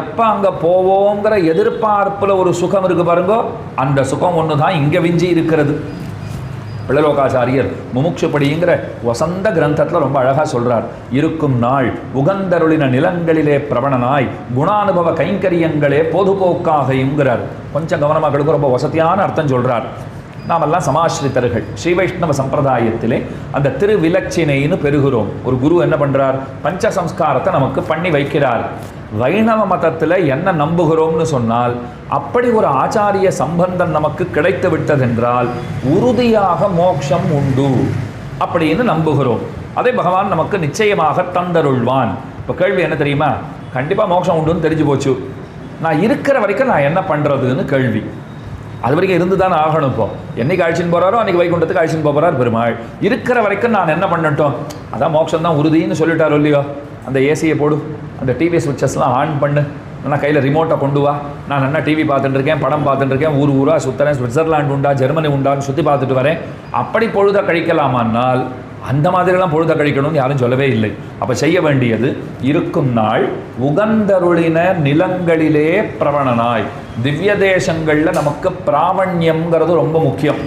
எப்போ அங்கே போவோங்கிற எதிர்பார்ப்பில் ஒரு சுகம் இருக்குது பாருங்கோ, அந்த சுகம் ஒன்று தான் இங்கே விஞ்சி இருக்கிறது. பிள்ளலோகாச்சாரியர் முமுட்சுப்படிங்கிற வசந்த கிரந்தத்தில் ரொம்ப அழகாக சொல்கிறார். இருக்கும் நாள் உகந்தருளின நிலங்களிலே பிரபணனாய் குணானுபவ கைங்கரியங்களே பொதுபோக்காக இங்கிறார். கொஞ்சம் கவனமாக எடுக்க ரொம்ப வசதியான அர்த்தம் சொல்கிறார். நாமெல்லாம் சமாஸ்ரிதர்கள். ஸ்ரீ வைஷ்ணவ சம்பிரதாயத்திலே அந்த திருவிலச்சினைன்னு பெறுகிறோம். ஒரு குரு என்ன பண்ணுறார்? பஞ்ச சம்ஸ்காரத்தை நமக்கு பண்ணி வைக்கிறார். வைணவ மதத்தில் என்ன நம்புகிறோம்னு சொன்னால், அப்படி ஒரு ஆச்சாரிய சம்பந்தம் நமக்கு கிடைத்து விட்டதென்றால் உறுதியாக மோட்சம் உண்டு அப்படின்னு நம்புகிறோம். அதை பகவான் நமக்கு நிச்சயமாக தந்தருள்வான். இப்போ கேள்வி என்ன தெரியுமா? கண்டிப்பாக மோட்சம் உண்டுன்னு தெரிஞ்சு போச்சு, நான் இருக்கிற வரைக்கும் நான் என்ன பண்ணுறதுன்னு கேள்வி. அது வரைக்கும் இருந்து தான் ஆகணும். இப்போ என்னைக்கு அழிச்சின்னு போகிறாரோ அன்றைக்கி வைகுண்டத்துக்கு அழிச்சின்னு போகிறார் பெருமாள். இருக்கிற வரைக்கும் நான் என்ன பண்ணட்டும்? அதான் மோட்சம் தான் உறுதின்னு சொல்லிட்டாரோ இல்லையோ. அந்த ஏசியை போடு, அந்த டிவி சுவிட்சஸ்லாம் ஆன் பண்ணு, நான் கையில் ரிமோட்டை கொண்டு வா, நான் என்ன டிவி பார்த்துட்டு இருக்கேன், படம் பார்த்துட்டு இருக்கேன், ஊராக சுற்றுறேன், சுவிட்சர்லாண்டு உண்டா ஜெர்மனி உண்டான்னு சுற்றி பார்த்துட்டு வரேன், அப்படி பொழுத கழிக்கலாமான்னால் அந்த மாதிரிலாம் பொழுத கழிக்கணும்னு யாரும் சொல்லவே இல்லை. அப்போ செய்ய வேண்டியது, இருக்கும் நாள் உகந்தருளின நிலங்களிலே பிரவணனாய். திவ்ய தேசங்களில் நமக்கு பிராவண்யம்ங்கிறது ரொம்ப முக்கியம்.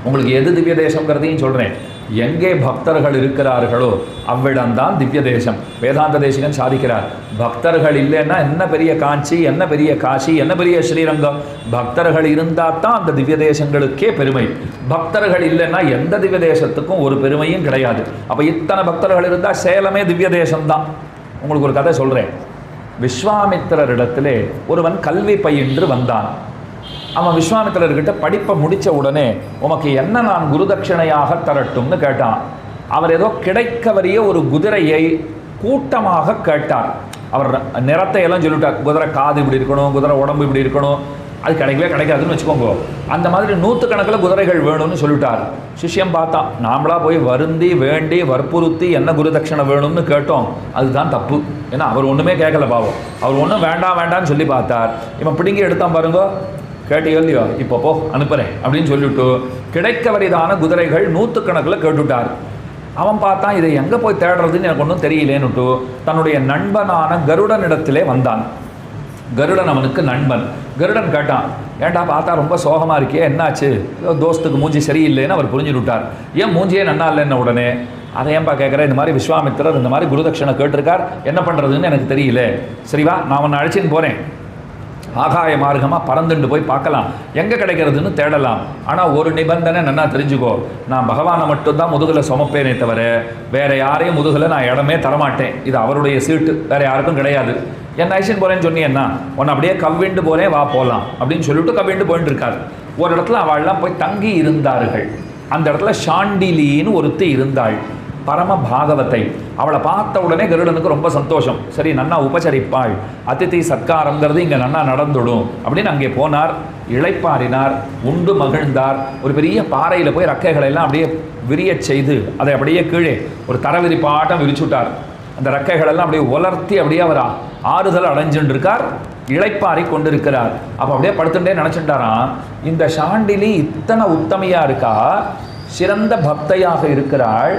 உங்களுக்கு எது திவ்ய தேசங்கிறதையும் சொல்கிறேன். எங்கே பக்தர்கள் இருக்கிறார்களோ அவ்விடம்தான் திவ்ய தேசம். வேதாந்த தேசிகன் சாதிக்கிறார், பக்தர்கள் இல்லைன்னா என்ன பெரிய காஞ்சி, என்ன பெரிய காசி, என்ன பெரிய ஸ்ரீரங்கம். பக்தர்கள் இருந்தால் தான் அந்த திவ்ய தேசங்களுக்கே பெருமை. பக்தர்கள் இல்லைன்னா எந்த திவ்ய தேசத்துக்கும் ஒரு பெருமையும் கிடையாது. அப்போ இத்தனை பக்தர்கள் இருந்தால் சேலமே திவ்ய தேசம்தான். உங்களுக்கு ஒரு கதை சொல்கிறேன். விஸ்வாமித்திரரிடத்திலே ஒருவன் கல்வி பயின்று வந்தான். அவன் விஸ்வாமித்திரர்கிட்ட படிப்பை முடித்த உடனே உமக்கு என்ன நான் குருதட்சிணையாக தரட்டும்னு கேட்டான். அவர் ஏதோ கிடைக்கவரிய ஒரு குதிரையை கூட்டமாக கேட்டார். அவர் நிறத்தை எல்லாம் சொல்லிட்டார். குதிரை காது இப்படி இருக்கணும், குதிரை உடம்பு இப்படி இருக்கணும். அது கிடைக்கவே கிடைக்காதுன்னு வச்சுக்கோங்க. அந்த மாதிரி 100 கணக்கில் குதிரைகள் வேணும்னு சொல்லிட்டார். சிஷ்யம் பார்த்தான். நாமளா போய் வருந்தி வேண்டி வற்புறுத்தி என்ன குருதட்சிணை வேணும்னு கேட்டோம், அதுதான் தப்பு. ஏன்னா அவர் ஒன்றுமே கேட்கல பாவம். அவர் ஒன்றும் வேண்டாம் வேண்டான்னு சொல்லி பார்த்தார். இவன் பிடுங்கி எடுத்தான் பாருங்க. கேட்டியோ இல்லையோ, இப்போ போ அனுப்புகிறேன் அப்படின்னு சொல்லிவிட்டு கிடைக்க வரிதான குதிரைகள் 100 கணக்கில் கேட்டுட்டார். அவன் பார்த்தான், இதை எங்கே போய் தேடுறதுன்னு எனக்கு ஒன்றும் தெரியலேன்னுட்டு தன்னுடைய நண்பனான கருடனிடத்திலே வந்தான். கருடன் அவனுக்கு நண்பன். கருடன் கேட்டான், ஏன்டா பார்த்தா ரொம்ப சோகமாக இருக்கே, என்னாச்சு? தோஸ்துக்கு மூஞ்சி சரியில்லைன்னு அவர் புரிஞ்சு விட்டார். ஏன் மூஞ்சியே நன்னா இல்லைன்னு உடனே, அதை ஏன்பா கேட்குறேன், இந்த மாதிரி விஸ்வாமித்திரர் இந்த மாதிரி குருதட்சிணை கேட்டிருக்கார், என்ன பண்ணுறதுன்னு எனக்கு தெரியல. சரிவா, நான் உன்னை அழைச்சின்னு போகிறேன், ஆகாய மார்க்கமாக பறந்துட்டு போய் பார்க்கலாம், எங்கே கிடைக்கிறதுன்னு தேடலாம். ஆனால் ஒரு நிபந்தனை நல்லா தெரிஞ்சுக்கோ, நான் பகவானை மட்டும்தான் முதுகில் சுமப்பேனே தவிர வேறு யாரையும் முதுகில் நான் இடமே தரமாட்டேன். இது அவருடைய சீட்டு, வேறு யாருக்கும் கிடையாது. என்ன ஐஷன் போகிறேன்னு சொன்னீங்கன்னா உன்னை அப்படியே கவ்விண்டு போகிறேன், வா போகலாம் அப்படின்னு சொல்லிட்டு கவ்விண்டு போயிட்டு இருக்காரு. ஒரு இடத்துல அவள்லாம் போய் தங்கி இருந்தார்கள். அந்த இடத்துல சாண்டிலின்னு ஒருத்தி இருந்தாள், பரம பாகவத்தை. அவளை பார்த்த உடனே கருடனுக்கு ரொம்ப சந்தோஷம். சரி, நன்னா உபசரிப்பாள், அதிதி சத்காரங்கிறது இங்கே நன்னா நடந்துடும் அப்படின்னு அங்கே போனார். இளைப்பாறினார், உண்டு மகிழ்ந்தார். ஒரு பெரிய பாறையில் போய் ரக்கைகளை எல்லாம் அப்படியே விரிய செய்து அதை அப்படியே கீழே ஒரு தரவிரிப்பாட்டம் விரிச்சுட்டார். அந்த ரக்கைகளெல்லாம் அப்படியே உலர்த்தி அப்படியே அவர் ஆறுதல் அடைஞ்சுட்டு இருக்கார், இளைப்பாரி கொண்டிருக்கிறார். அப்போ அப்படியே படுத்துட்டே நினச்சிட்டாராம், இந்த சாண்டிலி இத்தனை உத்தமையாக இருக்கா, சிறந்த பக்தையாக இருக்கிறாள்,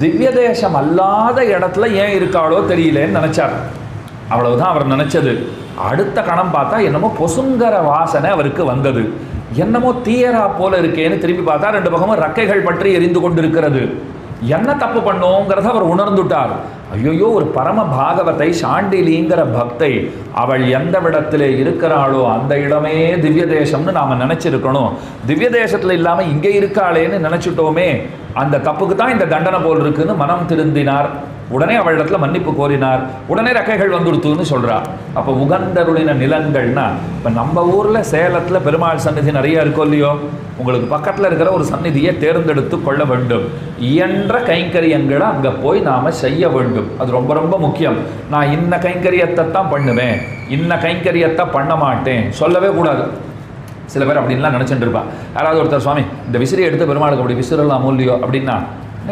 திவ்ய தேசம் அல்லாத இடத்துல ஏன் இருக்காளோ தெரியலேன்னு நினைச்சார். அவ்வளவுதான் அவர் நினைச்சது. அடுத்த கணம் பார்த்தா என்னமோ பொசுங்கர வாசனை அவருக்கு வந்தது. என்னமோ தீயரா போல இருக்கேன்னு திரும்பி பார்த்தா 2 பக்கமும் ரக்கைகள் பற்றி எரிந்து கொண்டிருக்கிறது. என்ன தப்பு பண்ணோங்கிறத அவர் உணர்ந்துட்டார். ஐயோயோ, ஒரு பரம பாகவத்தை சாண்டிலிங்கிற பக்தை, அவள் எந்த இடத்துல இருக்கிறாளோ அந்த இடமே திவ்ய தேசம்னு நாம் நினச்சிருக்கணும். திவ்ய தேசத்தில் இல்லாமல் இங்கே இருக்காளேன்னு நினச்சிட்டோமே, அந்த தப்புக்கு தான் இந்த தண்டனை போல் இருக்குன்னு மனம் திருந்தினார். உடனே அவளிடத்துல மன்னிப்பு கோரினார். உடனே ரக்கைகள் வந்துடுத்துன்னு சொல்கிறார். அப்போ உகந்தருளின நிலங்கள்னா, இப்போ நம்ம ஊரில் சேலத்தில் பெருமாள் சந்நிதி நிறைய இருக்கோ இல்லையோ, உங்களுக்கு பக்கத்தில் இருக்கிற ஒரு சந்நிதியை தேர்ந்தெடுத்து கொள்ள வேண்டும். இயன்ற கைங்கரியங்களை அங்கே போய் நாம் செய்ய வேண்டும். அது ரொம்ப ரொம்ப முக்கியம். நான் இன்ன கைங்கரியத்தை தான் பண்ணுவேன், இன்ன கைங்கரியத்தை பண்ண மாட்டேன் சொல்லவே கூடாது. சில பேர் அப்படின்லாம் நினச்சிட்டு இருப்பான். யாராவது ஒருத்தர், சுவாமி இந்த விசிறி எடுத்து பெருமாளுக்கு அப்படி விசிறலாம் இல்லையோ அப்படின்னா,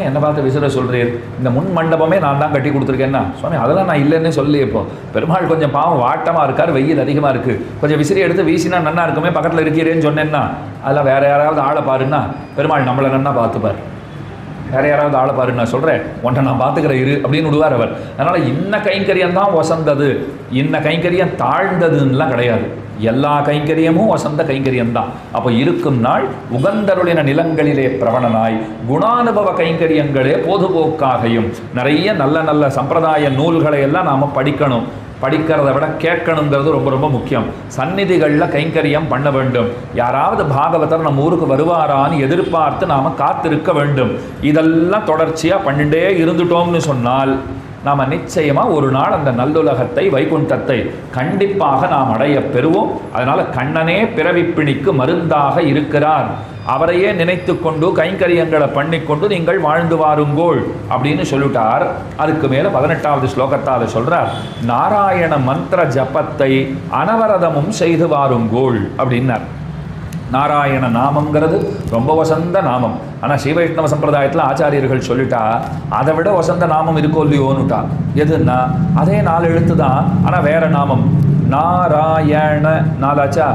என்ன பார்த்து விசிற சொல்கிறீர், இந்த முன் மண்டபமே நான் தான் கட்டி கொடுத்துருக்கேன்னா, சுவாமி அதெல்லாம் நான் இல்லைன்னு சொல்லி. இப்போ பெருமாள் கொஞ்சம் பாவம் வாட்டமாக இருக்கார், வெயில் அதிகமாக இருக்குது, கொஞ்சம் விசிறி எடுத்து வீசினா நன்னா இருக்குமே, பக்கத்தில் இருக்கிறேன்னு சொன்னேன்னா, அதெல்லாம் வேறு யாராவது ஆளை பாருன்னா பெருமாள் நம்மளை நன்னா பார்த்துப்பார். வேறு யாராவது ஆளை பாருன்னு நான் சொல்கிறேன், ஒன்றை நான் பார்த்துக்கிறேன் இரு அப்படின்னு விடுவார் அவர். அதனால் இன்ன கைங்கரியம் தான் வசந்தது, இன்ன கைங்கரியம் தாழ்ந்ததுன்னெலாம் கிடையாது. எல்லா கைங்கரியமும் வசந்த கைங்கரியம் தான். அப்போ இருக்கும் நாள் உகந்தருளின நிலங்களிலே பிரவணனாய், குணானுபவ கைங்கரியங்களே பொதுபோக்காகையும். நிறைய நல்ல நல்ல சம்பிரதாய நூல்களை எல்லாம் நாம் படிக்கணும். படிக்கிறத விட கேட்கணுங்கிறது ரொம்ப ரொம்ப முக்கியம். சந்நிதிகளில் கைங்கரியம் பண்ண வேண்டும். யாராவது பாகவதர் நம்ம ஊருக்கு வருவாரான்னு எதிர்பார்த்து நாம் காத்திருக்க வேண்டும். இதெல்லாம் தொடர்ச்சியாக பண்ணிட்டே இருந்துட்டோம்னு சொன்னால் நாம் நிச்சயமாக ஒரு நாள் அந்த நல்லுலகத்தை, வைகுண்டத்தை கண்டிப்பாக நாம் அடைய பெறுவோம். அதனால் கண்ணனே பிறவிப்பிணிக்கு மருந்தாக இருக்கிறார். அவரையே நினைத்து கொண்டு கைங்கரியங்களை பண்ணிக்கொண்டு நீங்கள் வாழ்ந்து வாருங்கோள் அப்படின்னு சொல்லிட்டார். அதுக்கு மேலே 18வது ஸ்லோகத்தால் சொல்கிறார், நாராயண மந்திர ஜபத்தை அனவரதமும் செய்து வாருங்கோள் அப்படின்னார். நாராயண நாமங்கிறது ரொம்ப வசந்த நாமம். ஆனால் ஸ்ரீவைஷ்ணவ சம்பிரதாயத்தில் ஆச்சாரியர்கள் சொல்லிட்டா அதை விட வசந்த நாமம் இருக்கோ இல்லையோன்னுட்டா. எதுன்னா அதே 4 எழுத்து தான், ஆனால் வேற நாமம். நாராயண 4 ஆச்சா,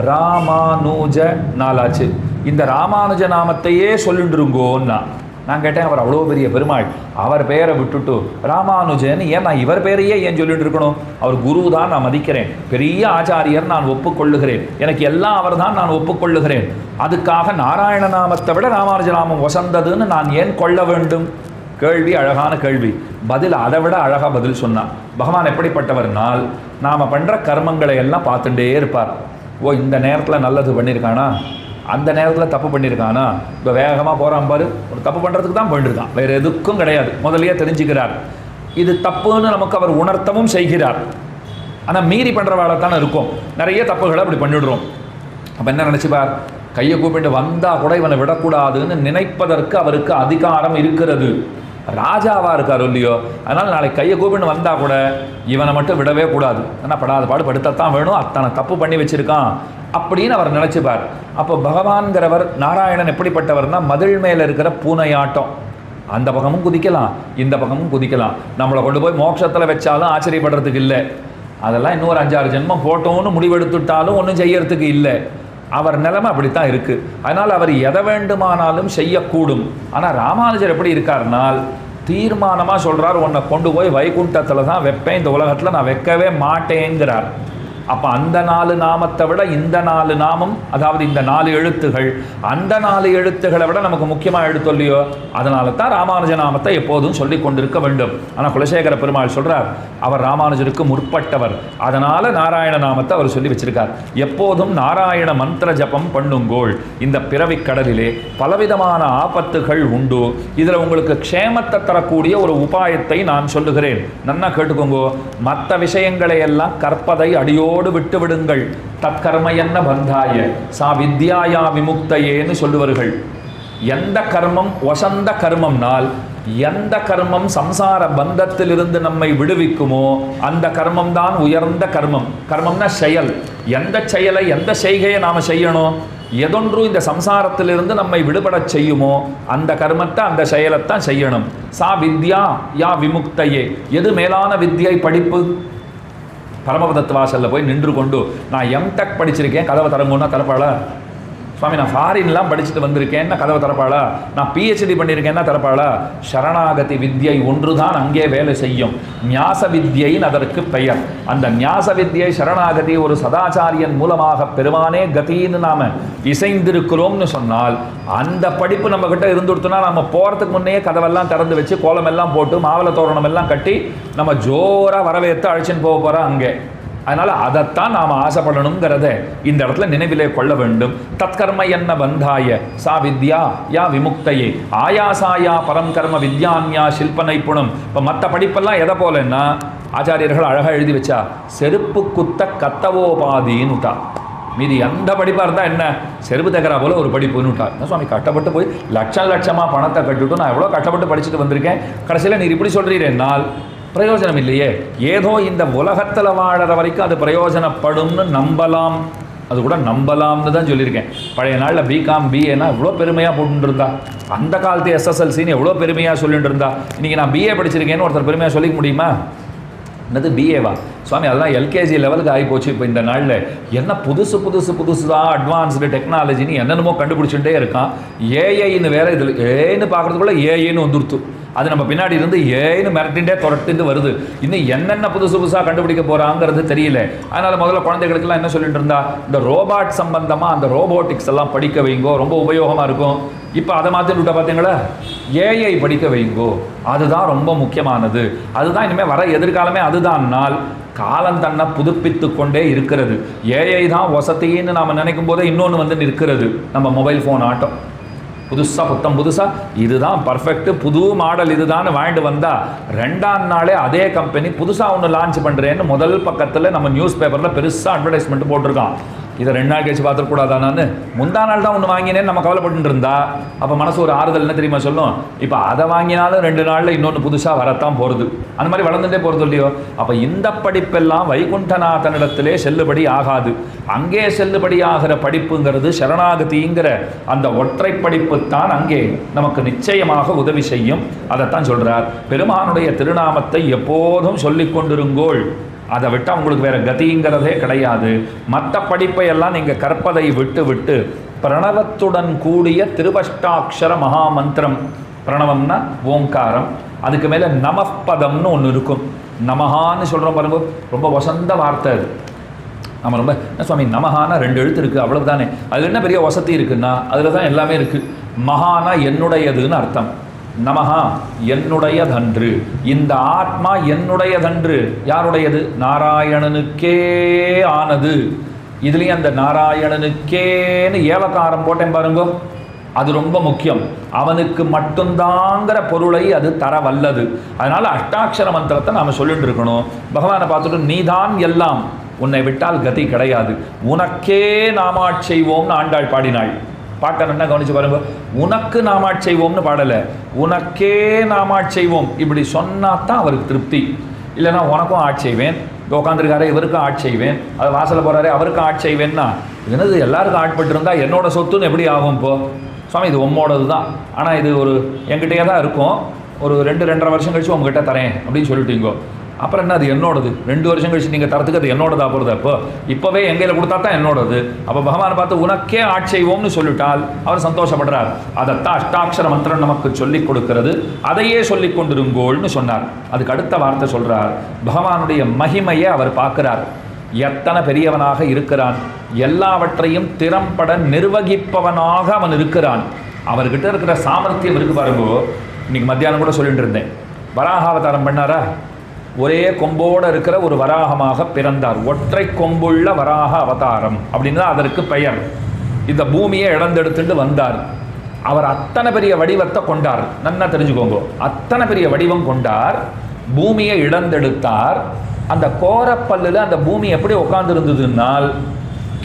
ராமானுஜ 4 ஆச்சு. இந்த ராமானுஜ நாமத்தையே சொல்லிட்டுருங்கோன்னா நான் கேட்டேன், அவர் அவ்வளோ பெரிய பெருமாள், அவர் பெயரை விட்டுட்டு ராமானுஜன் ஏன் நான் இவர் பெயரையே ஏன் சொல்லிட்டு இருக்கணும்? அவர் குரு தான், நான் மதிக்கிறேன். பெரிய ஆச்சாரியர், நான் ஒப்புக்கொள்ளுகிறேன். எனக்கு எல்லாம் அவர் தான், நான் ஒப்புக்கொள்ளுகிறேன். அதுக்காக நாராயண நாமத்தை விட ராமானுஜ நாமம் வசந்ததுன்னு நான் ஏன் கொள்ள வேண்டும்? கேள்வி, அழகான கேள்வி. பதில் அதை விட அழகாக பதில் சொன்னான். பகவான் எப்படிப்பட்டவர்னால், நாம் பண்ணுற கர்மங்களை எல்லாம் பார்த்துட்டே இருப்பார். ஓ, இந்த நேரத்தில் நல்லது பண்ணியிருக்கானா, அந்த நேரத்தில் தப்பு பண்ணியிருக்கானா, இப்போ வேகமாக போகிறான் பாரு, ஒரு தப்பு பண்ணுறதுக்கு தான் போயிட்டுருக்கான், வேறு எதுக்கும் கிடையாது. முதலையே தெரிஞ்சுக்கிறார். இது தப்புன்னு நமக்கு அவர் உணர்த்தவும் செய்கிறார். ஆனால் மீறி பண்ணுற வேலை தானே இருக்கும். நிறைய தப்புகளை அப்படி பண்ணிவிடுறோம். அப்போ என்ன நினச்சிப்பார்? கையை கூப்பிட்டு வந்தால் கூட இவனை விடக்கூடாதுன்னு நினைப்பதற்கு அவருக்கு அதிகாரம் இருக்கிறது. ராஜாவாக இருக்கார் இல்லையோ, அதனால் நாளைக்கு கையை கூப்பிட்டு வந்தால் கூட இவனை மட்டும் விடவே கூடாது. ஆனால் படாத பாடு படுத்தத்தான் வேணும், அத்தனை தப்பு பண்ணி வச்சுருக்கான் அப்படின்னு அவர் நினச்சிப்பார். அப்போ பகவான்கிறவர் நாராயணன் எப்படிப்பட்டவர்னா, மதில் மேலே இருக்கிற பூனையாட்டம். அந்த பக்கமும் குதிக்கலாம், இந்த பக்கமும் குதிக்கலாம். நம்மளை கொண்டு போய் மோட்சத்தில் வச்சாலும் ஆச்சரியப்படுறதுக்கு இல்லை. அதெல்லாம் இன்னொரு 5-6 ஜென்மம் போட்டோன்னு முடிவெடுத்துட்டாலும் ஒன்றும் செய்யறதுக்கு இல்லை. அவர் நிலைமை அப்படித்தான் இருக்குது. அதனால் அவர் எதை வேண்டுமானாலும் செய்யக்கூடும். ஆனால் ராமானுஜர் எப்படி இருக்கார்னால், தீர்மானமாக சொல்கிறார், உன்னை கொண்டு போய் வைகுண்டத்தில் தான் வைப்பேன், இந்த உலகத்தில் நான் வைக்கவே மாட்டேங்கிறார். அப்போ அந்த 4 நாமத்தை விட இந்த 4 நாமம், அதாவது இந்த 4 எழுத்துகள், அந்த 4 எழுத்துக்களை விட நமக்கு முக்கியமாக எழுத்தொல்லையோ, அதனால தான் ராமானுஜ நாமத்தை எப்போதும் சொல்லி கொண்டிருக்க வேண்டும். ஆனால் குலசேகர பெருமாள் சொல்கிறார், அவர் ராமானுஜருக்கு முற்பட்டவர். அதனால் நாராயண நாமத்தை அவர் சொல்லி வச்சிருக்கார். எப்போதும் நாராயண மந்திர ஜபம் பண்ணுங்கோள். இந்த பிறவி கடலிலே பலவிதமான ஆபத்துகள் உண்டு. இதில் உங்களுக்கு க்ஷேமத்தை தரக்கூடிய ஒரு உபாயத்தை நான் சொல்லுகிறேன், நன்னா கேட்டுக்கோங்கோ. மற்ற விஷயங்களை எல்லாம் கற்பதை அடியோ விட்டு விடுங்கள். தற்கர்ம என்ன பந்தாய சா வித்யாயா விமுக்தையேன்னு சொல்லுவார்கள். எந்த கர்மம் வசந்த கர்மம்னால், எந்த கர்மம் சம்சார பந்தத்திலிருந்து நம்மை விடுவிக்குமோ அந்த கர்மம் தான் உயர்ந்த கர்மம். கர்மம்னா செயல். எந்த செயலை, எந்த செய்கையை நாம் செய்யணும், எதொன்று இந்த சம்சாரத்திலிருந்து நம்மை விடுபட செய்யுமோ அந்த கர்மத்தை, அந்த செயலைத்தான் செய்யணும். சா வித்யா யா விமுக்தையே. எது மேலான வித்யை? படிப்பு. பரமபதத்து வாசலில் போய் நின்று கொண்டு நான் எம்டெக் படிச்சிருக்கேன், கதவை தரங்குன்னா தரப்பாளா? சுவாமி நான் ஃபாரின்லாம் படிச்சுட்டு வந்திருக்கேன்னா கதவை தரப்பாளா? நான் பிஹெச்டி பண்ணியிருக்கேன்னா தரப்பாளா? சரணாகதி வித்யை ஒன்று தான் அங்கே வேலை செய்யும். ஞாச வித்யைன்னு அதற்கு பெயர். அந்த ஞாச வித்யை, சரணாகதி ஒரு சதாச்சாரியன் மூலமாக பெருமானே கதின்னு நாம் இசைந்திருக்கிறோம்னு சொன்னால், அந்த படிப்பு நம்மக்கிட்ட இருந்துடுத்துனா நம்ம போகிறதுக்கு முன்னே கதவெல்லாம் திறந்து வச்சு கோலமெல்லாம் போட்டு மாவள தோரணம் எல்லாம் கட்டி நம்ம ஜோராக வரவேற்று அழைச்சின்னு போக போகிறோம் அங்கே. அதனால் அதைத்தான் நாம் ஆசைப்படணுங்கிறத இந்த இடத்துல நினைவிலே கொள்ள வேண்டும். தற்கர்ம என்ன பந்தாய சா வித்யா யா விமுக்தையே ஆயாசாயா பரம் கர்ம வித்யான்யா சில்ப நைப்புணம். இப்போ மற்ற படிப்பெல்லாம் எதை போலன்னா, ஆச்சாரியர்கள் அழகாக எழுதி வச்சா, செருப்பு குத்த கத்தவோபாதின்னுட்டா. மீதி எந்த படிப்பாக இருந்தால் என்ன, செருப்பு தைக்கிறா போல ஒரு படிப்புன்னு விட்டார். சுவாமி கஷ்டப்பட்டு போய் லட்சமாக பணத்தை கட்டுட்டு நான் எவ்வளோ கஷ்டப்பட்டு படிச்சுட்டு வந்திருக்கேன், கடைசியில் நீர் இப்படி சொல்கிறீரேனால் பிரயோஜனம் இல்லையே. ஏதோ இந்த உலகத்தில் வாழற வரைக்கும் அது பிரயோஜனப்படும்னு நம்பலாம். அது கூட நம்பலாம்னு தான் சொல்லியிருக்கேன். பழைய நாளில் பிகாம் பிஏனா எவ்வளோ பெருமையாக போட்டுட்டு இருந்தா, அந்த காலத்து எஸ்எஸ்எல்சின்னு எவ்வளோ பெருமையாக சொல்லிட்டு இருந்தா. இன்றைக்கி நான் பிஏ படிச்சிருக்கேன்னு ஒருத்தர் பெருமையாக சொல்லிக்க முடியுமா? என்னது பிஏவா? சுவாமி அதெல்லாம் எல்கேஜி லெவலுக்கு ஆகி போச்சு. இப்போ இந்த நாளில் என்ன புதுசு தான் அட்வான்ஸ்டு டெக்னாலஜின்னு என்னென்னமோ கண்டுபிடிச்சுட்டே இருக்கான். ஏஐன்னு வேறு, இதில் ஏன்னு பார்க்குறதுக்குள்ள ஏஐன்னு வந்துடுத்து. அது நம்ம பின்னாடி இருந்து ஏன்னு மிரட்டின்டே துரட்டிட்டு வருது. இன்னும் என்னென்ன புதுசாக கண்டுபிடிக்க போகிறாங்கிறது தெரியல. அதனால் முதல்ல குழந்தைகளுக்கெல்லாம் என்ன சொல்லிட்டு இருந்தா, இந்த ரோபாட் சம்பந்தமாக அந்த ரோபோட்டிக்ஸ் எல்லாம் படிக்க வைங்கோ, ரொம்ப உபயோகமாக இருக்கும். இப்போ அதை மாற்றி விட்டா பார்த்தீங்களா, ஏஐ படிக்க வைங்கோ, அதுதான் ரொம்ப முக்கியமானது. அதுதான் இனிமேல் வர எதிர்காலமே. அதுதான்னால் காலம் தன்னை புதுப்பித்து கொண்டே இருக்கிறது. ஏஐ தான் வசதின்னு நாம் நினைக்கும் போதே இன்னொன்று வந்து நிற்கிறது, நம்ம மொபைல் ஃபோன் ஆட்டம். புதுசாக இதுதான் பர்ஃபெக்ட், புது மாடல் இதுதான் வாழ்ந்து வந்தால் 2ஆம் நாளே அதே கம்பெனி புதுசாக ஒன்று லான்ச் பண்ணுறேன்னு முதல் பக்கத்தில் நம்ம நியூஸ் பேப்பரில் பெருசாக அட்வர்டைஸ்மெண்ட் போட்டிருக்கான். இதை 2 நாள் கழிச்சு பார்த்துக்கூடாதா? நான் முந்தா நாள் தான் ஒன்று வாங்கினேன்னு நம்ம கவலைப்பட்டு இருந்தா அப்போ மனசு ஒரு ஆறுதல் என்ன தெரியுமா சொல்லும்? இப்போ அதை வாங்கினாலும் 2 நாளில் இன்னொன்று புதுசாக வரத்தான் போகிறது. அந்த மாதிரி வளர்ந்துட்டே போகிறது இல்லையோ? அப்போ இந்த படிப்பெல்லாம் வைகுண்டநாதனிடத்திலே செல்லுபடி ஆகாது. அங்கே செல்லுபடி ஆகிற படிப்புங்கிறது சரணாகதிங்கிற அந்த ஒற்றை படிப்பு தான் அங்கே நமக்கு நிச்சயமாக உதவி செய்யும். அதைத்தான் சொல்கிறார், பெருமானுடைய திருநாமத்தை எப்போதும் சொல்லிக் கொண்டிருங்கோள். அதை விட்டால் உங்களுக்கு வேறு கதிங்கிறதே கிடையாது. மற்ற படிப்பை எல்லாம் நீங்கள் கற்பதை விட்டு பிரணவத்துடன் கூடிய திருபஷ்டாட்சர மகாமந்திரம், பிரணவம்னா ஓங்காரம், அதுக்கு மேலே நமப்பதம்னு ஒன்று இருக்கும். நமஹான்னு சொல்கிறோம் பாருங்க, ரொம்ப வசந்த வார்த்தை அது. நம்ம ரொம்ப என்ன சுவாமி நமஹானா 2 எழுத்து இருக்குது அவ்வளவுதானே, அதில் என்ன பெரிய வசதி இருக்குன்னா அதில் தான் எல்லாமே இருக்குது. மகானா என்னுடையதுன்னு அர்த்தம். நமஹா என்னுடையதன்று, இந்த ஆத்மா என்னுடையதன்று. யாருடையது? நாராயணனுக்கே ஆனது. இதுலேயும் அந்த நாராயணனுக்கேன்னு ஏவகாரம் போட்டேன் பாருங்க, அது ரொம்ப முக்கியம். அவனுக்கு மட்டும்தாங்கிற பொருளை அது தர வல்லது. அதனால் அஷ்டாட்சர மந்திரத்தை நாம் சொல்லிட்டு இருக்கணும். பகவானை பார்த்துட்டு நீதான் எல்லாம், உன்னை விட்டால் கதி கிடையாது, உனக்கே நாமாட்செய்வோம்னு ஆண்டாள் பாடினாள். பாட்டை என்ன கவனிச்சு பாருங்க, உனக்கு நாமாட்செய்வோம்னு பாடலை, உனக்கே நாமாட்செய்வோம் இப்படி சொன்னாதான் அவருக்கு திருப்தி. இல்லைன்னா உனக்கும் ஆட்செய்வேன், உட்காந்துருக்காரே இவருக்கும் ஆட்செய்வேன், அது வாசலில் போகிறாரே அவருக்கும் ஆட்செய்வேன்னா என்னது எல்லாருக்கும் ஆட்பட்டு இருந்தால் என்னோட சொத்துன்னு எப்படி ஆகும்? இப்போது சுவாமி இது உம்மோடது தான், ஆனால் இது ஒரு என்கிட்டயே தான் இருக்கும், ஒரு 2-2.5 வருஷம் கழிச்சு உங்ககிட்ட தரேன் அப்படின்னு சொல்லிட்டீங்கோ. அப்புறம் என்ன அது என்னோடது? 2 வருஷம் கழிச்சு நீங்கள் தரத்துக்கு அது என்னோடதா போகிறது? இப்போவே எங்கையில் கொடுத்தா தான் என்னோடது. அப்போ பகவானை பார்த்து உனக்கே ஆட்செய்வோம்னு சொல்லிட்டால் அவர் சந்தோஷப்படுறார். அதைத்தான் அஷ்டாட்சர மந்திரம் நமக்கு சொல்லிக் கொடுக்கிறது. அதையே சொல்லிக் கொண்டிருங்கோள்னு சொன்னார். அதுக்கு அடுத்த வார்த்தை சொல்கிறார், பகவானுடைய மகிமையை அவர் பார்க்கிறார். எத்தனை பெரியவனாக இருக்கிறான், எல்லாவற்றையும் திறம்பட நிர்வகிப்பவனாக அவன் இருக்கிறான். அவர்கிட்ட இருக்கிற சாமர்த்தியம் இருக்கு பாருங்கோ. இன்னைக்கு மத்தியானம் கூட சொல்லிட்டு இருந்தேன், வராகாவதாரம் பண்ணாரா? ஒரே கொம்போடு இருக்கிற ஒரு வராகமாக பிறந்தார். ஒற்றை கொம்புள்ள வராக அவதாரம் அப்படின்னு தான் அதற்கு பெயர். இந்த பூமியை இழந்தெடுத்துட்டு வந்தார். அவர் அத்தனை பெரிய வடிவத்தை கொண்டார். நல்லா தெரிஞ்சுக்கோங்க, அத்தனை பெரிய வடிவம் கொண்டார், பூமியை இழந்தெடுத்தார். அந்த கோரப்பல்லில் அந்த பூமி எப்படி உட்கார்ந்து இருந்ததுன்னால்,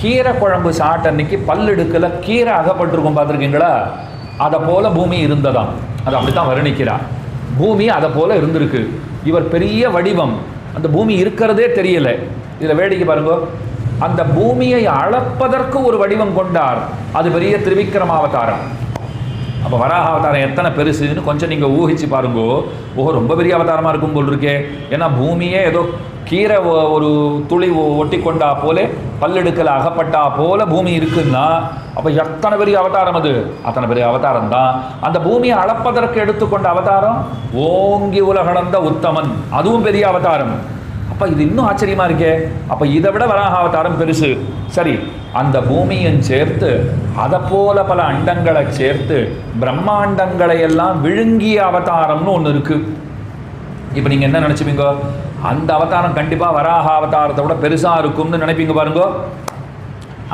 கீரை குழம்பு சாப்பிட்ட அன்னைக்கு பல் எடுக்கல கீரை அகப்பட்டிருக்கும் பார்த்துருக்கீங்களா? அதை போல பூமி இருந்ததாம். அது அப்படித்தான் வர்ணிக்கிறார். பூமி அதை போல இருந்திருக்கு. இவர் பெரிய வடிவம், அந்த பூமி இருக்கிறதே தெரியல. இதில் வேடிக்கை பாருங்க, அந்த பூமியை அளப்பதற்கு ஒரு வடிவம் கொண்டார். அது பெரிய திருவிக்கிரமாவதாரம். அப்போ வராக அவதாரம் எத்தனை பெருசுன்னு கொஞ்சம் நீங்கள் ஊகிச்சு பாருங்கோ. ரொம்ப பெரிய அவதாரமாக இருக்கும் போல் இருக்கே. ஏன்னா பூமியே ஏதோ கீரை ஒரு துளி ஒட்டி கொண்டா போல, பல்லெடுக்கல அகப்பட்டா போல பூமி இருக்குன்னா அப்போ எத்தனை பெரிய அவதாரம் அது? அத்தனை பெரிய அவதாரம் தான். அந்த பூமியை அளப்பதற்கு எடுத்துக்கொண்ட அவதாரம் ஓங்கி உலகளந்த உத்தமன், அதுவும் பெரிய அவதாரம். அப்போ இது இன்னும் ஆச்சரியமா இருக்கே. அப்போ இதை விட வராக அவதாரம் பெருசு. சரி, அந்த பூமியும் சேர்த்து அதை போல பல அண்டங்களை சேர்த்து பிரம்மாண்டங்களை எல்லாம் விழுங்கிய அவதாரம்னு ஒன்று இருக்கு. இப்போ நீங்கள் என்ன நினச்சிப்பீங்க? அந்த அவதாரம் கண்டிப்பாக வராக அவதாரத்தை விட பெருசாக இருக்கும்னு நினைப்பீங்க பாருங்க.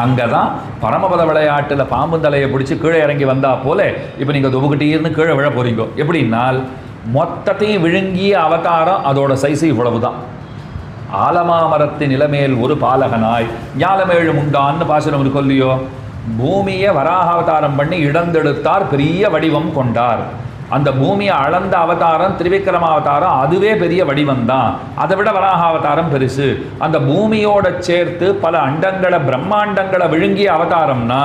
அங்கே தான் பரமபத விளையாட்டில் பாம்பு தலையை பிடிச்சி கீழே இறங்கி வந்தா போல இப்போ நீங்கள் துபுக்கிட்டீர்னு கீழே விழ போறீங்க. எப்படின்னால் மொத்தத்தையும் விழுங்கிய அவதாரம் அதோட சைஸு இவ்வளவு தான். ஆலமாமரத்தின் நிலமேல் ஒரு பாலகனாய் ஞாலமேழு உண்டான்னு பாசுரம் இருக்கும் இல்லையோ? பூமியை வராக அவதாரம் பண்ணி இடந்தெடுத்தார், பெரிய வடிவம் கொண்டார். அந்த பூமியை அளந்த அவதாரம் திரிவிக்ரம அவதாரம், அதுவே பெரிய வடிவம் தான். அதை விட வராக அவதாரம் பெருசு. அந்த பூமியோட சேர்த்து பல அண்டங்களை பிரம்மாண்டங்களை விழுங்கிய அவதாரம்னா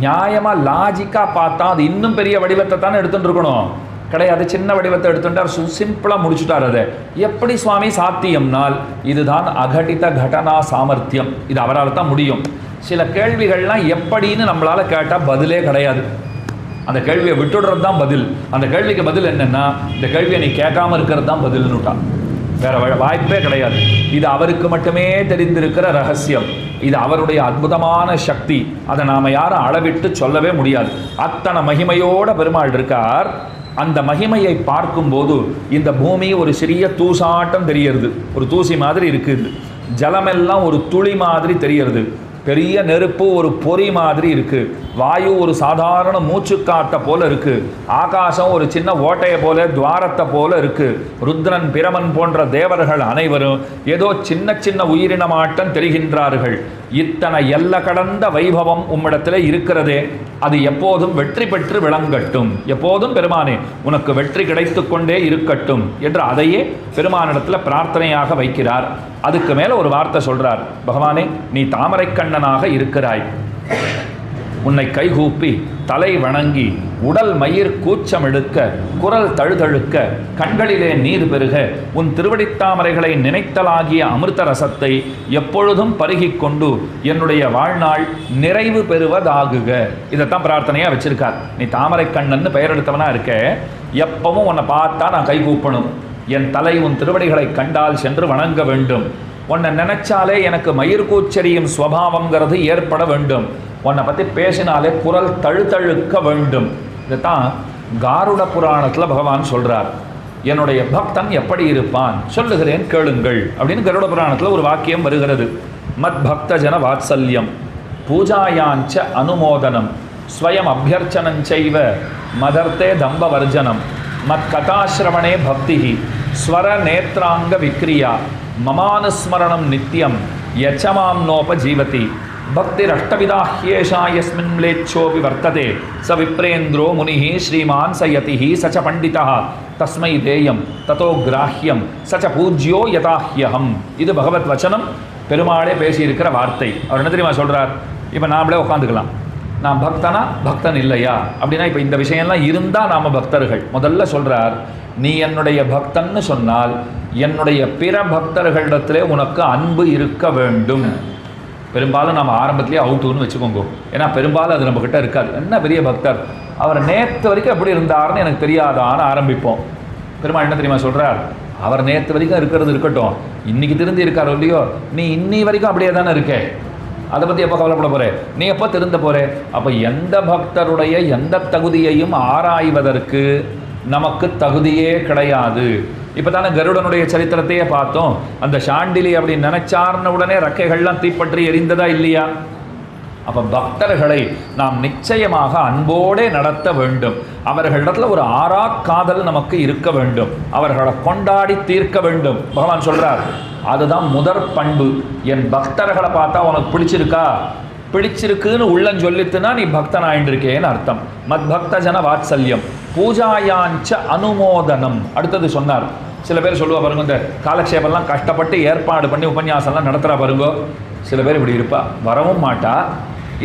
நியாயமாக லாஜிக்காக பார்த்தா அது இன்னும் பெரிய வடிவத்தை தானே எடுத்துட்டு இருக்கணும். கிடையாது, சின்ன வடிவத்தை எடுத்துட்டார், சிம்பிளாக முடிச்சுட்டார். அதை எப்படி சுவாமி சாத்தியம்னால் இதுதான் அகடித கடனா சாமர்த்தியம். இது அவரால் தான் முடியும். சில கேள்விகள்லாம் எப்படின்னு நம்மளால் கேட்டால் பதிலே கிடையாது. அந்த கேள்வியை விட்டுடுறது தான் பதில். அந்த கேள்விக்கு பதில் என்னென்னா, இந்த கேள்வியை நீ கேட்காம இருக்கிறது தான் பதில்னுட்டான். வேற வாய்ப்பே கிடையாது. இது அவருக்கு மட்டுமே தெரிந்திருக்கிற ரகசியம். இது அவருடைய அற்புதமான சக்தி. அதை நாம் யாரும் அளவிட்டு சொல்லவே முடியாது. அத்தனை மகிமையோட பெருமாள் இருக்கார். அந்த மகிமையை பார்க்கும்போது இந்த பூமி ஒரு சிறிய தூசாட்டம் தெரியறது, ஒரு தூசி மாதிரி இருக்குது. ஜலமெல்லாம் ஒரு துளி மாதிரி தெரியறது. பெரிய நெருப்பு ஒரு பொறி மாதிரி இருக்கு. வாயு ஒரு சாதாரண மூச்சுக்காட்ட போல இருக்கு. ஆகாசம் ஒரு சின்ன ஓட்டையை போல, துவாரத்தை போல இருக்கு. ருத்ரன் பிரமன் போன்ற தேவர்கள் அனைவரும் ஏதோ சின்ன சின்ன உயிரினமாட்டம் தெரிகின்றார்கள். இத்தனை எல்ல கடந்த வைபவம் உம்மிடத்தில் இருக்கிறதே, அது எப்போதும் வெற்றி பெற்று விளங்கட்டும். எப்போதும் பெருமானே உனக்கு வெற்றி கிடைத்து கொண்டே இருக்கட்டும் என்று அதையே பெருமானிடத்தில் பிரார்த்தனையாக வைக்கிறார். அதுக்கு மேல ஒரு வார்த்தை சொல்றார், பகவானே நீ தாமரை கண்ணனாக இருக்கிறாய். உன்னை கைகூப்பி தலை வணங்கி உடல் மயிர் கூச்சம் எடுக்க குரல் தழுதழுக்க கண்களிலே நீர் பெருக உன் திருவடித்தாமரைகளை நினைத்தலாகிய அமிர்த ரசத்தை எப்பொழுதும் பருகிக் கொண்டு என்னுடைய வாழ்நாள் நிறைவு பெறுவதாகுக. இதைத்தான் பிரார்த்தனையா வச்சிருக்கார். நீ தாமரை கண்ணன் பெயர் எடுத்தவனா இருக்க, எப்பவும் உன்னை பார்த்தா நான் கைகூப்பணும். என் தலை உன் திருவடிகளை கண்டால் சென்று வணங்க வேண்டும். உன்னை நினைச்சாலே எனக்கு மயிர் கூச்சரியும் ஸ்வபாவங்கிறது ஏற்பட வேண்டும். உன்னை பற்றி பேசினாலே குரல் தழுதழுக்க வேண்டும். இதுதான் காருட புராணத்தில் பகவான் சொல்றார். என்னுடைய பக்தன் எப்படி இருப்பான் சொல்லுகிறேன் கேளுங்கள் அப்படின்னு கருட புராணத்தில் ஒரு வாக்கியம் வருகிறது. மத் பக்த ஜன வாத்சல்யம் பூஜாயாஞ்ச அனுமோதனம் ஸ்வயம் அபியர்ச்சனஞ்சைவ மதர்த்தே தம்ப வர்ஜனம் மத் கதாசிரவணே பக்தி ஸ்வர நேத்ராங்க விக்ரியா மமானுஸ்மரணம் நித்யம் யச்சமாம் நோபஜீவதி பக்திரஷ்டவிதாஹ்யேஷா யஸ்மின் ம்லேச்சோபி வர்த்ததே ச விப்ரேந்திரோ முனிஹி ஸ்ரீமான் சயதிஹி சச்ச பண்டிதா தஸ்மை தேயம் ததோ கிராஹ்யம் சச்ச பூஜ்யோ யதாஹ்யஹம். இது பகவத் வச்சனம், பெருமாளே பேசியிருக்கிற வார்த்தை. அவர் என்ன தெரியுமா சொல்றார்? இப்போ நாமளே உட்காந்துக்கலாம், நான் பக்தனா பக்தன் இல்லையா அப்படின்னா இப்போ இந்த விஷயம்லாம் இருந்தால் நாம் பக்தர்கள். முதல்ல சொல்றார், நீ என்னுடைய பக்தன்னு சொன்னால் என்னுடைய பிற பக்தர்களிடத்திலே உனக்கு அன்பு இருக்க வேண்டும். பெரும்பாலும் நம்ம ஆரம்பத்திலேயே அவுட்டுன்னு வச்சுக்கோங்க. ஏன்னா பெரும்பாலும் அது நம்மக்கிட்ட இருக்காது. என்ன பெரிய பக்தர், அவர் நேற்று வரைக்கும் எப்படி இருந்தார்னு எனக்கு தெரியாதான்னு ஆரம்பிப்போம். பெருமாள் என்ன தெரியுமா சொல்கிறார்? அவர் நேற்று வரைக்கும் இருக்கிறது இருக்கட்டும், இன்னைக்கு திருந்தி இருக்காரோ இல்லையோ, நீ இன்னி வரைக்கும் அப்படியே தானே இருக்கே, அதை பற்றி எப்போ கவலைப்பட போகிறே, நீ எப்போ திருந்த போகிறே? அப்போ எந்த பக்தருடைய எந்த தகுதியையும் ஆராய்வதற்கு நமக்கு தகுதியே கிடையாது. இப்போ தானே கருடனுடைய சரித்திரத்தையே பார்த்தோம். அந்த சாண்டிலி அப்படி நினைச்சார்ன உடனே ரெக்கைகள்லாம் தீப்பற்றி எரிந்ததா இல்லையா? அப்போ பக்தர்களை நாம் நிச்சயமாக அன்போடே நடத்த வேண்டும். அவர்களிடத்துல ஒரு ஆறா காதல் நமக்கு இருக்க வேண்டும். அவர்களை கொண்டாடி தீர்க்க வேண்டும். பகவான் சொல்றார், அதுதான் முதற் பண்பு. என் பக்தர்களை பார்த்தா உனக்கு பிடிச்சிருக்கா? பிடிச்சிருக்குன்னு உள்ளம் சொல்லித்துனா நீ பக்தன் ஆயிண்டிருக்கேன்னு அர்த்தம். மத் பக்த ஜன வாத்சல்யம் பூஜாயாஞ்ச அனுமோதனம். அடுத்தது சொன்னார், சில பேர் சொல்லுவா பாருங்க, இந்த காலக்ஷேபம்லாம் கஷ்டப்பட்டு ஏற்பாடு பண்ணி உபன்யாசம்லாம் நடத்துகிறா பாருங்க. சில பேர் இப்படி இருப்பா, வரவும் மாட்டா,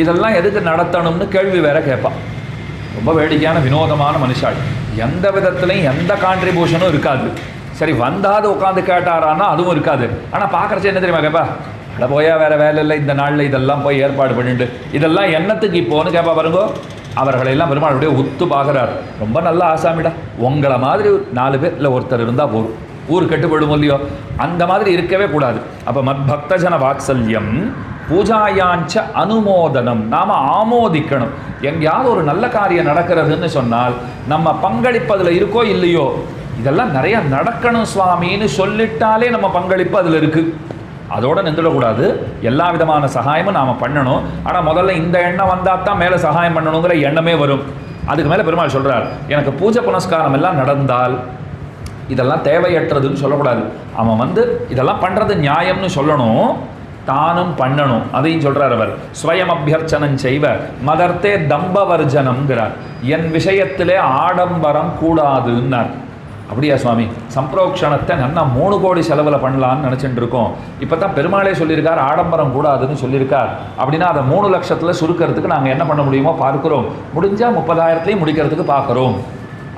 இதெல்லாம் எதுக்கு நடத்தணும்னு கேள்வி வேற கேட்பா. ரொம்ப வேடிக்கையான வினோதமான மனுஷாள். எந்த விதத்துலையும் எந்த கான்ட்ரிபியூஷனும் இருக்காது. சரி வந்தாது உட்காந்து கேட்டாரான்னா அதுவும் இருக்காது. ஆனால் பார்க்குறச்சு என்ன தெரியுமா கேட்பா, அட போயா வேற வேலை இல்லை, இந்த நாளில் இதெல்லாம் போய் ஏற்பாடு பண்ணிட்டு இதெல்லாம் என்னத்துக்கு இப்போன்னு கேட்பா பாருங்கோ. அவர்களெல்லாம் பெருமாள் அப்படியே உத்து பார்க்குறார். ரொம்ப நல்ல ஆசாமிடா, உங்களை மாதிரி 4 பேர் இல்லை ஒருத்தர் இருந்தால் போதும், ஊர் கெட்டு போயிடும் இல்லையோ, அந்த மாதிரி இருக்கவே கூடாது. அப்போ மத் பக்தஜன வாத்சல்யம் பூஜாயாஞ்ச அனுமோதனம். நாம் ஆமோதிக்கணும். எங்கேயாவது ஒரு நல்ல காரியம் நடக்கிறதுன்னு சொன்னால் நம்ம பங்களிப்பதில் இருக்கோ இல்லையோ, இதெல்லாம் நிறைய நடக்கணும் சுவாமின்னு சொல்லிட்டாலே நம்ம பங்களிப்பு அதில் இருக்குது. அதோடு நின்றுடக்கூடாது. எல்லா விதமான சகாயமும் நாம் பண்ணணும். ஆனால் முதல்ல இந்த எண்ணம் வந்தால் தான் மேலே சகாயம் பண்ணணுங்கிற எண்ணமே வரும். அதுக்கு மேலே பெருமாள் சொல்கிறார், எனக்கு பூஜை புனஸ்காரம் எல்லாம் நடந்தால் இதெல்லாம் தேவையற்றதுன்னு சொல்லக்கூடாது. அவன் இதெல்லாம் பண்ணுறது நியாயம்னு சொல்லணும், தானும் பண்ணணும். அதையும் சொல்கிறார் அவர். ஸ்வயம் அபியர்ச்சனம் செய்வ மதர்த்தே தம்பவர்ஜனம்ங்கிறார். என் விஷயத்திலே ஆடம்பரம் கூடாதுன்னார். அப்படியா சுவாமி, சம்பிரோக்ஷணத்தை நல்லா 3 கோடி செலவில் பண்ணலான்னு நினச்சிட்டு இருக்கோம். இப்போ தான் பெருமாளே சொல்லியிருக்கார் ஆடம்பரம் கூடாதுன்னு சொல்லியிருக்கார். அப்படின்னா அதை 3 லட்சத்தில் சுருக்கிறதுக்கு நாங்கள் என்ன பண்ண முடியுமோ பார்க்குறோம். முடிஞ்சால் 30,000லையும் முடிக்கிறதுக்கு பார்க்குறோம்.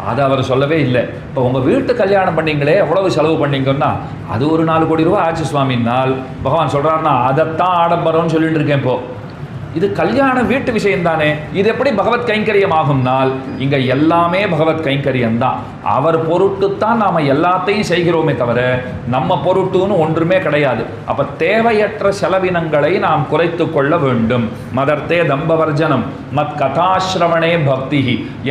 அதை அவர் சொல்லவே இல்லை. இப்போ உங்கள் வீட்டு கல்யாணம் பண்ணிங்களே எவ்வளவு செலவு பண்ணிங்கன்னா அது ஒரு 4 கோடி ரூபா ஆச்சு சுவாமினால் பகவான் சொல்கிறாருன்னா அதைத்தான் ஆடம்பரம்னு சொல்லிட்டு இருக்கேன். இப்போது இது கல்யாண வீட்டு விஷயம் தானே, இது எப்படி பகவத் கைங்கரியம் ஆகும்னால் இங்க எல்லாமே பகவத் கைங்கரியம் தான். அவர் பொருட்டுத்தான் நாம எல்லாத்தையும் செய்கிறோமே தவிர நம்ம பொருட்டுன்னு ஒன்றுமே கிடையாது. அப்ப தேவையற்ற செலவினங்களை நாம் குறைத்து கொள்ள வேண்டும். மதர்த்தே தம்பவர்ஜனம் மத் கதாசிரவணே பக்தி,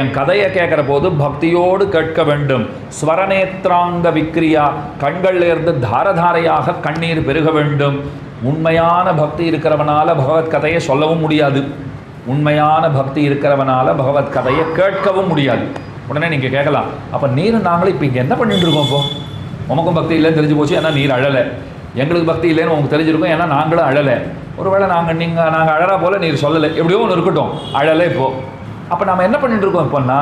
என் கதையை கேட்கிற போது பக்தியோடு கேட்க வேண்டும். ஸ்வரநேத்ராங்க விக்ரியா, கண்கள்ல இருந்து தாரதாரையாக கண்ணீர் பெருக வேண்டும். உண்மையான பக்தி இருக்கிறவனால பகவத் கதையை சொல்லவும் முடியாது, உண்மையான பக்தி இருக்கிறவனால பகவத் கதையை கேட்கவும் முடியாது. உடனே நீங்கள் கேட்கலாம், அப்போ நீரும் நாங்களும் இப்போ இங்கே என்ன பண்ணிட்டு இருக்கோம்? இப்போ உமக்கும் பக்தி இல்லைன்னு தெரிஞ்சு போச்சு, ஏன்னா நீர் அழலை. எங்களுக்கு பக்தி இல்லைன்னு உங்களுக்கு தெரிஞ்சிருக்கும், ஏன்னா நாங்களும் அழலை. ஒருவேளை நாங்கள் அழறா போல நீர் சொல்லலை, எப்படியோ ஒன்று இருக்கட்டும், அழலை. இப்போது அப்போ நம்ம என்ன பண்ணிட்டு இருக்கோம்? இப்போன்னா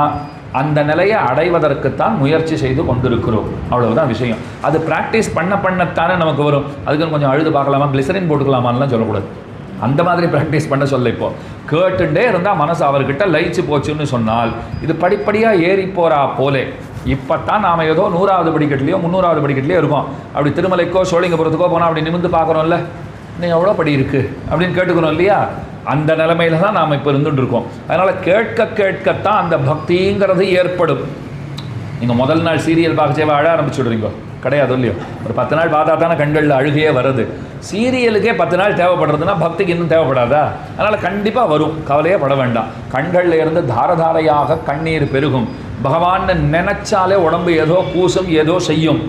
அந்த நிலையை அடைவதற்குத்தான் முயற்சி செய்து கொண்டிருக்கிறோம். அவ்வளவுதான் விஷயம். அது ப்ராக்டிஸ் பண்ணத்தானே நமக்கு வரும். அதுக்கு கொஞ்சம் அழுது பார்க்கலாமா, கிளிசரின் போட்டுக்கலாமான்லாம் சொல்லக்கூடாது. அந்த மாதிரி ப்ராக்டிஸ் பண்ண சொல்ல. இப்போ கேட்டுட்டே இருந்தால் மனசு அவர்கிட்ட லயிச்சு போச்சுன்னு சொன்னால் இது படிப்படியாக ஏறி போகிறா போலே. இப்போ தான் நாம் ஏதோ 100வது படிக்கட்டுலையோ 300வது படிக்கட்டுலையோ இருக்கோம். அப்படி திருமலைக்கோ சோழிங்கபுரத்துக்கோ போனால் அப்படி நிமிந்து பார்க்குறோம்ல, இன்னும் எவ்வளோ படி இருக்குது அப்படின்னு கேட்டுக்கணும் இல்லையா? அந்த நிலைமையில தான் நாம் இப்போ இருந்துட்டு இருக்கோம். அதனால் கேட்கத்தான் அந்த பக்திங்கிறது ஏற்படும். நீங்கள் முதல் நாள் சீரியல் பார்க்கச்சேவா அழ ஆரம்பிச்சுடுறீங்க கிடையாது இல்லையோ? ஒரு 10 நாள் பார்த்தா தானே கண்களில் அழுகையே வருது. சீரியலுக்கே 10 நாள் தேவைப்படுறதுன்னா பக்திக்கு இன்னும் தேவைப்படாதா? அதனால் கண்டிப்பாக வரும், கவலையே பட வேண்டாம். கண்களில் இருந்து தாரதாரையாக கண்ணீர் பெருகும். பகவான்னு நினைச்சாலே உடம்பு ஏதோ கூசும், ஏதோ செய்யும்.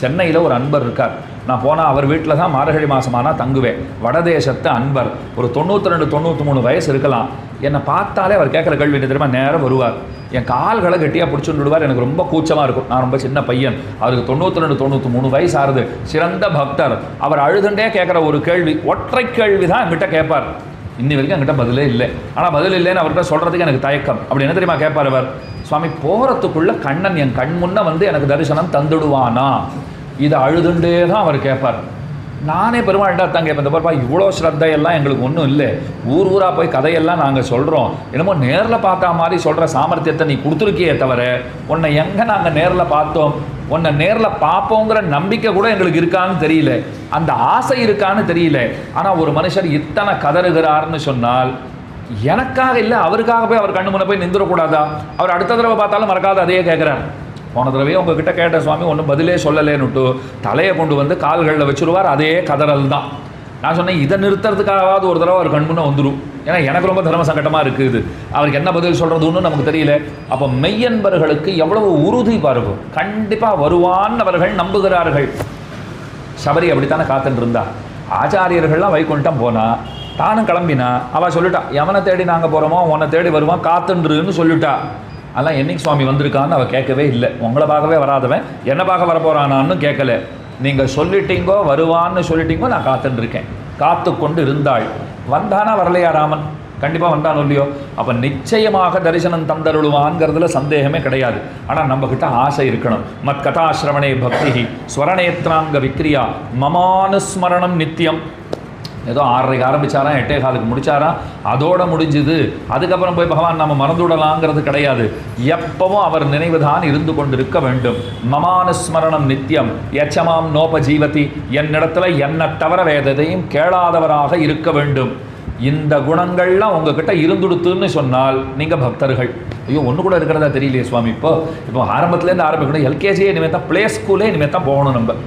சென்னையில் ஒரு அன்பர் இருக்கார். நான் போனால் அவர் வீட்டில் தான் மார்கழி மாதமானால் தங்குவேன். வடதேசத்து அன்பர், ஒரு 92 93 வயசு இருக்கலாம். என்னை பார்த்தாலே அவர் கேட்குற கேள்வி தெரியுமா? நேரம் வருவார், என் கால்களை கட்டியாக பிடிச்சுட்டு விடுவார். எனக்கு ரொம்ப கூச்சமாக இருக்கும், நான் ரொம்ப சின்ன பையன். அவருக்கு 92 93 வயசு ஆறுது. சிறந்த பக்தர். அவர் அழுதுண்டே கேட்குற ஒரு கேள்வி, ஒற்றை கேள்வி தான் என்கிட்ட கேட்பார். இன்னி வரைக்கும் என்கிட்ட பதிலே இல்லை. ஆனால் பதில் இல்லைன்னு அவர்கிட்ட சொல்கிறதுக்கு எனக்கு தயக்கம். அப்படி என்ன தெரியுமா கேட்பார் அவர்? சுவாமி, போகிறதுக்குள்ளே கண்ணன் என் கண் முன்ன வந்து எனக்கு தரிசனம் தந்துடுவானா? இதை அழுதுண்டே தான் அவர் கேட்பார். நானே பெருமாள்கிட்ட தான் கேட்பேன், இந்த பாருப்பா இவ்வளோ ஸ்ரத்தையெல்லாம் எங்களுக்கு ஒன்றும் இல்லை. ஊராக போய் கதையெல்லாம் நாங்கள் சொல்கிறோம், என்னமோ நேரில் பார்த்தா மாதிரி சொல்கிற சாமர்த்தியத்தை நீ கொடுத்துருக்கியே தவிர உன்னை எங்கே நாங்கள் நேரில் பார்த்தோம், உன்னை நேரில் பார்ப்போங்கிற நம்பிக்கை கூட எங்களுக்கு இருக்கான்னு தெரியல, அந்த ஆசை இருக்கான்னு தெரியல. ஆனால் ஒரு மனுஷர் இத்தனை கதறுகிறார்னு சொன்னால் எனக்காக இல்லை, அவருக்காக போய் அவர் கண்ணு முன்ன போய் நிந்துடக்கூடாதா? அவர் அடுத்த தடவை பார்த்தாலும் மறக்காத அதையே கேட்குறார். போன தடவையே உங்ககிட்ட கேட்ட சுவாமி ஒன்றும் பதிலே சொல்லலேன்னுட்டு தலையை கொண்டு வந்து கால்களில் வச்சுருவார். அதே கதறல் தான். நான் சொன்னேன், இதை நிறுத்துறதுக்காகவாவது ஒரு தடவை அவர் கண்முன்னே வந்துடும். ஏன்னா எனக்கு ரொம்ப தர்ம சங்கடமாக இருக்குது, அவருக்கு என்ன பதில் சொல்கிறதுன்னு நமக்கு தெரியல. அப்போ மெய்யன்பர்களுக்கு எவ்வளவு உறுதி பாருங்க, கண்டிப்பாக வருவான்னு அவர்கள் நம்புகிறார்கள். சபரி அப்படித்தானே காத்துட்டு இருந்தா. ஆச்சாரியர்கள்லாம் வைகுண்டம் போனா, தானும் கிளம்பினா, அவள் சொல்லிட்டா, எவனை தேடி நாங்கள் போகிறோமோ உன்னை தேடி வருவான் காத்துன்றுன்னு சொல்லிட்டா. அதெல்லாம் என்னைக்கு சுவாமி வந்திருக்கான்னு அவள் கேட்கவே இல்லை. உங்களை பார்க்கவே வராதவன் என்னை பார்க்க வரப்போகிறானான்னு கேட்கல. நீங்கள் சொல்லிட்டீங்கோ, வருவான்னு சொல்லிட்டீங்கோ, நான் காத்துருக்கேன். காத்து கொண்டு இருந்தாள். வந்தானா வரலையா ராமன்? கண்டிப்பாக வந்தானோ இல்லையோ? அப்போ நிச்சயமாக தரிசனம் தந்தருளுவான்ங்கிறதுல சந்தேகமே கிடையாது. ஆனால் நம்மக்கிட்ட ஆசை இருக்கணும். மத் கதாசிரவணே பக்தி ஸ்வரநேத்ராங்க விக்ரியா மமானுஸ்மரணம் நித்தியம். ஏதோ 6:30 ஆரம்பித்தாராம், 8:15 முடித்தாராம், அதோடு முடிஞ்சுது. அதுக்கப்புறம் போய் பகவான் நம்ம மறந்துவிடலாங்கிறது கிடையாது. எப்பவும் அவர் நினைவு தான் இருந்து கொண்டிருக்க வேண்டும். மமானுஸ்மரணம் நித்தியம் யச்சமாம் நோபஜீவதி, என்னிடத்துல என்னை தவிர வேதத்தையும் கேளாதவராக இருக்க வேண்டும். இந்த குணங்கள்லாம் உங்ககிட்ட இருந்துடுத்துன்னு சொன்னால் நீங்கள் பக்தர்கள். ஐயோ ஒன்று கூட இருக்கிறதா தெரியலையே சுவாமி. இப்போ ஆரம்பத்துலேருந்து ஆரம்பிக்கணும். எல்கேஜியே இனிமேல் தான், ப்ளே ஸ்கூலே இனிமேல் தான் போகணும். நம்ம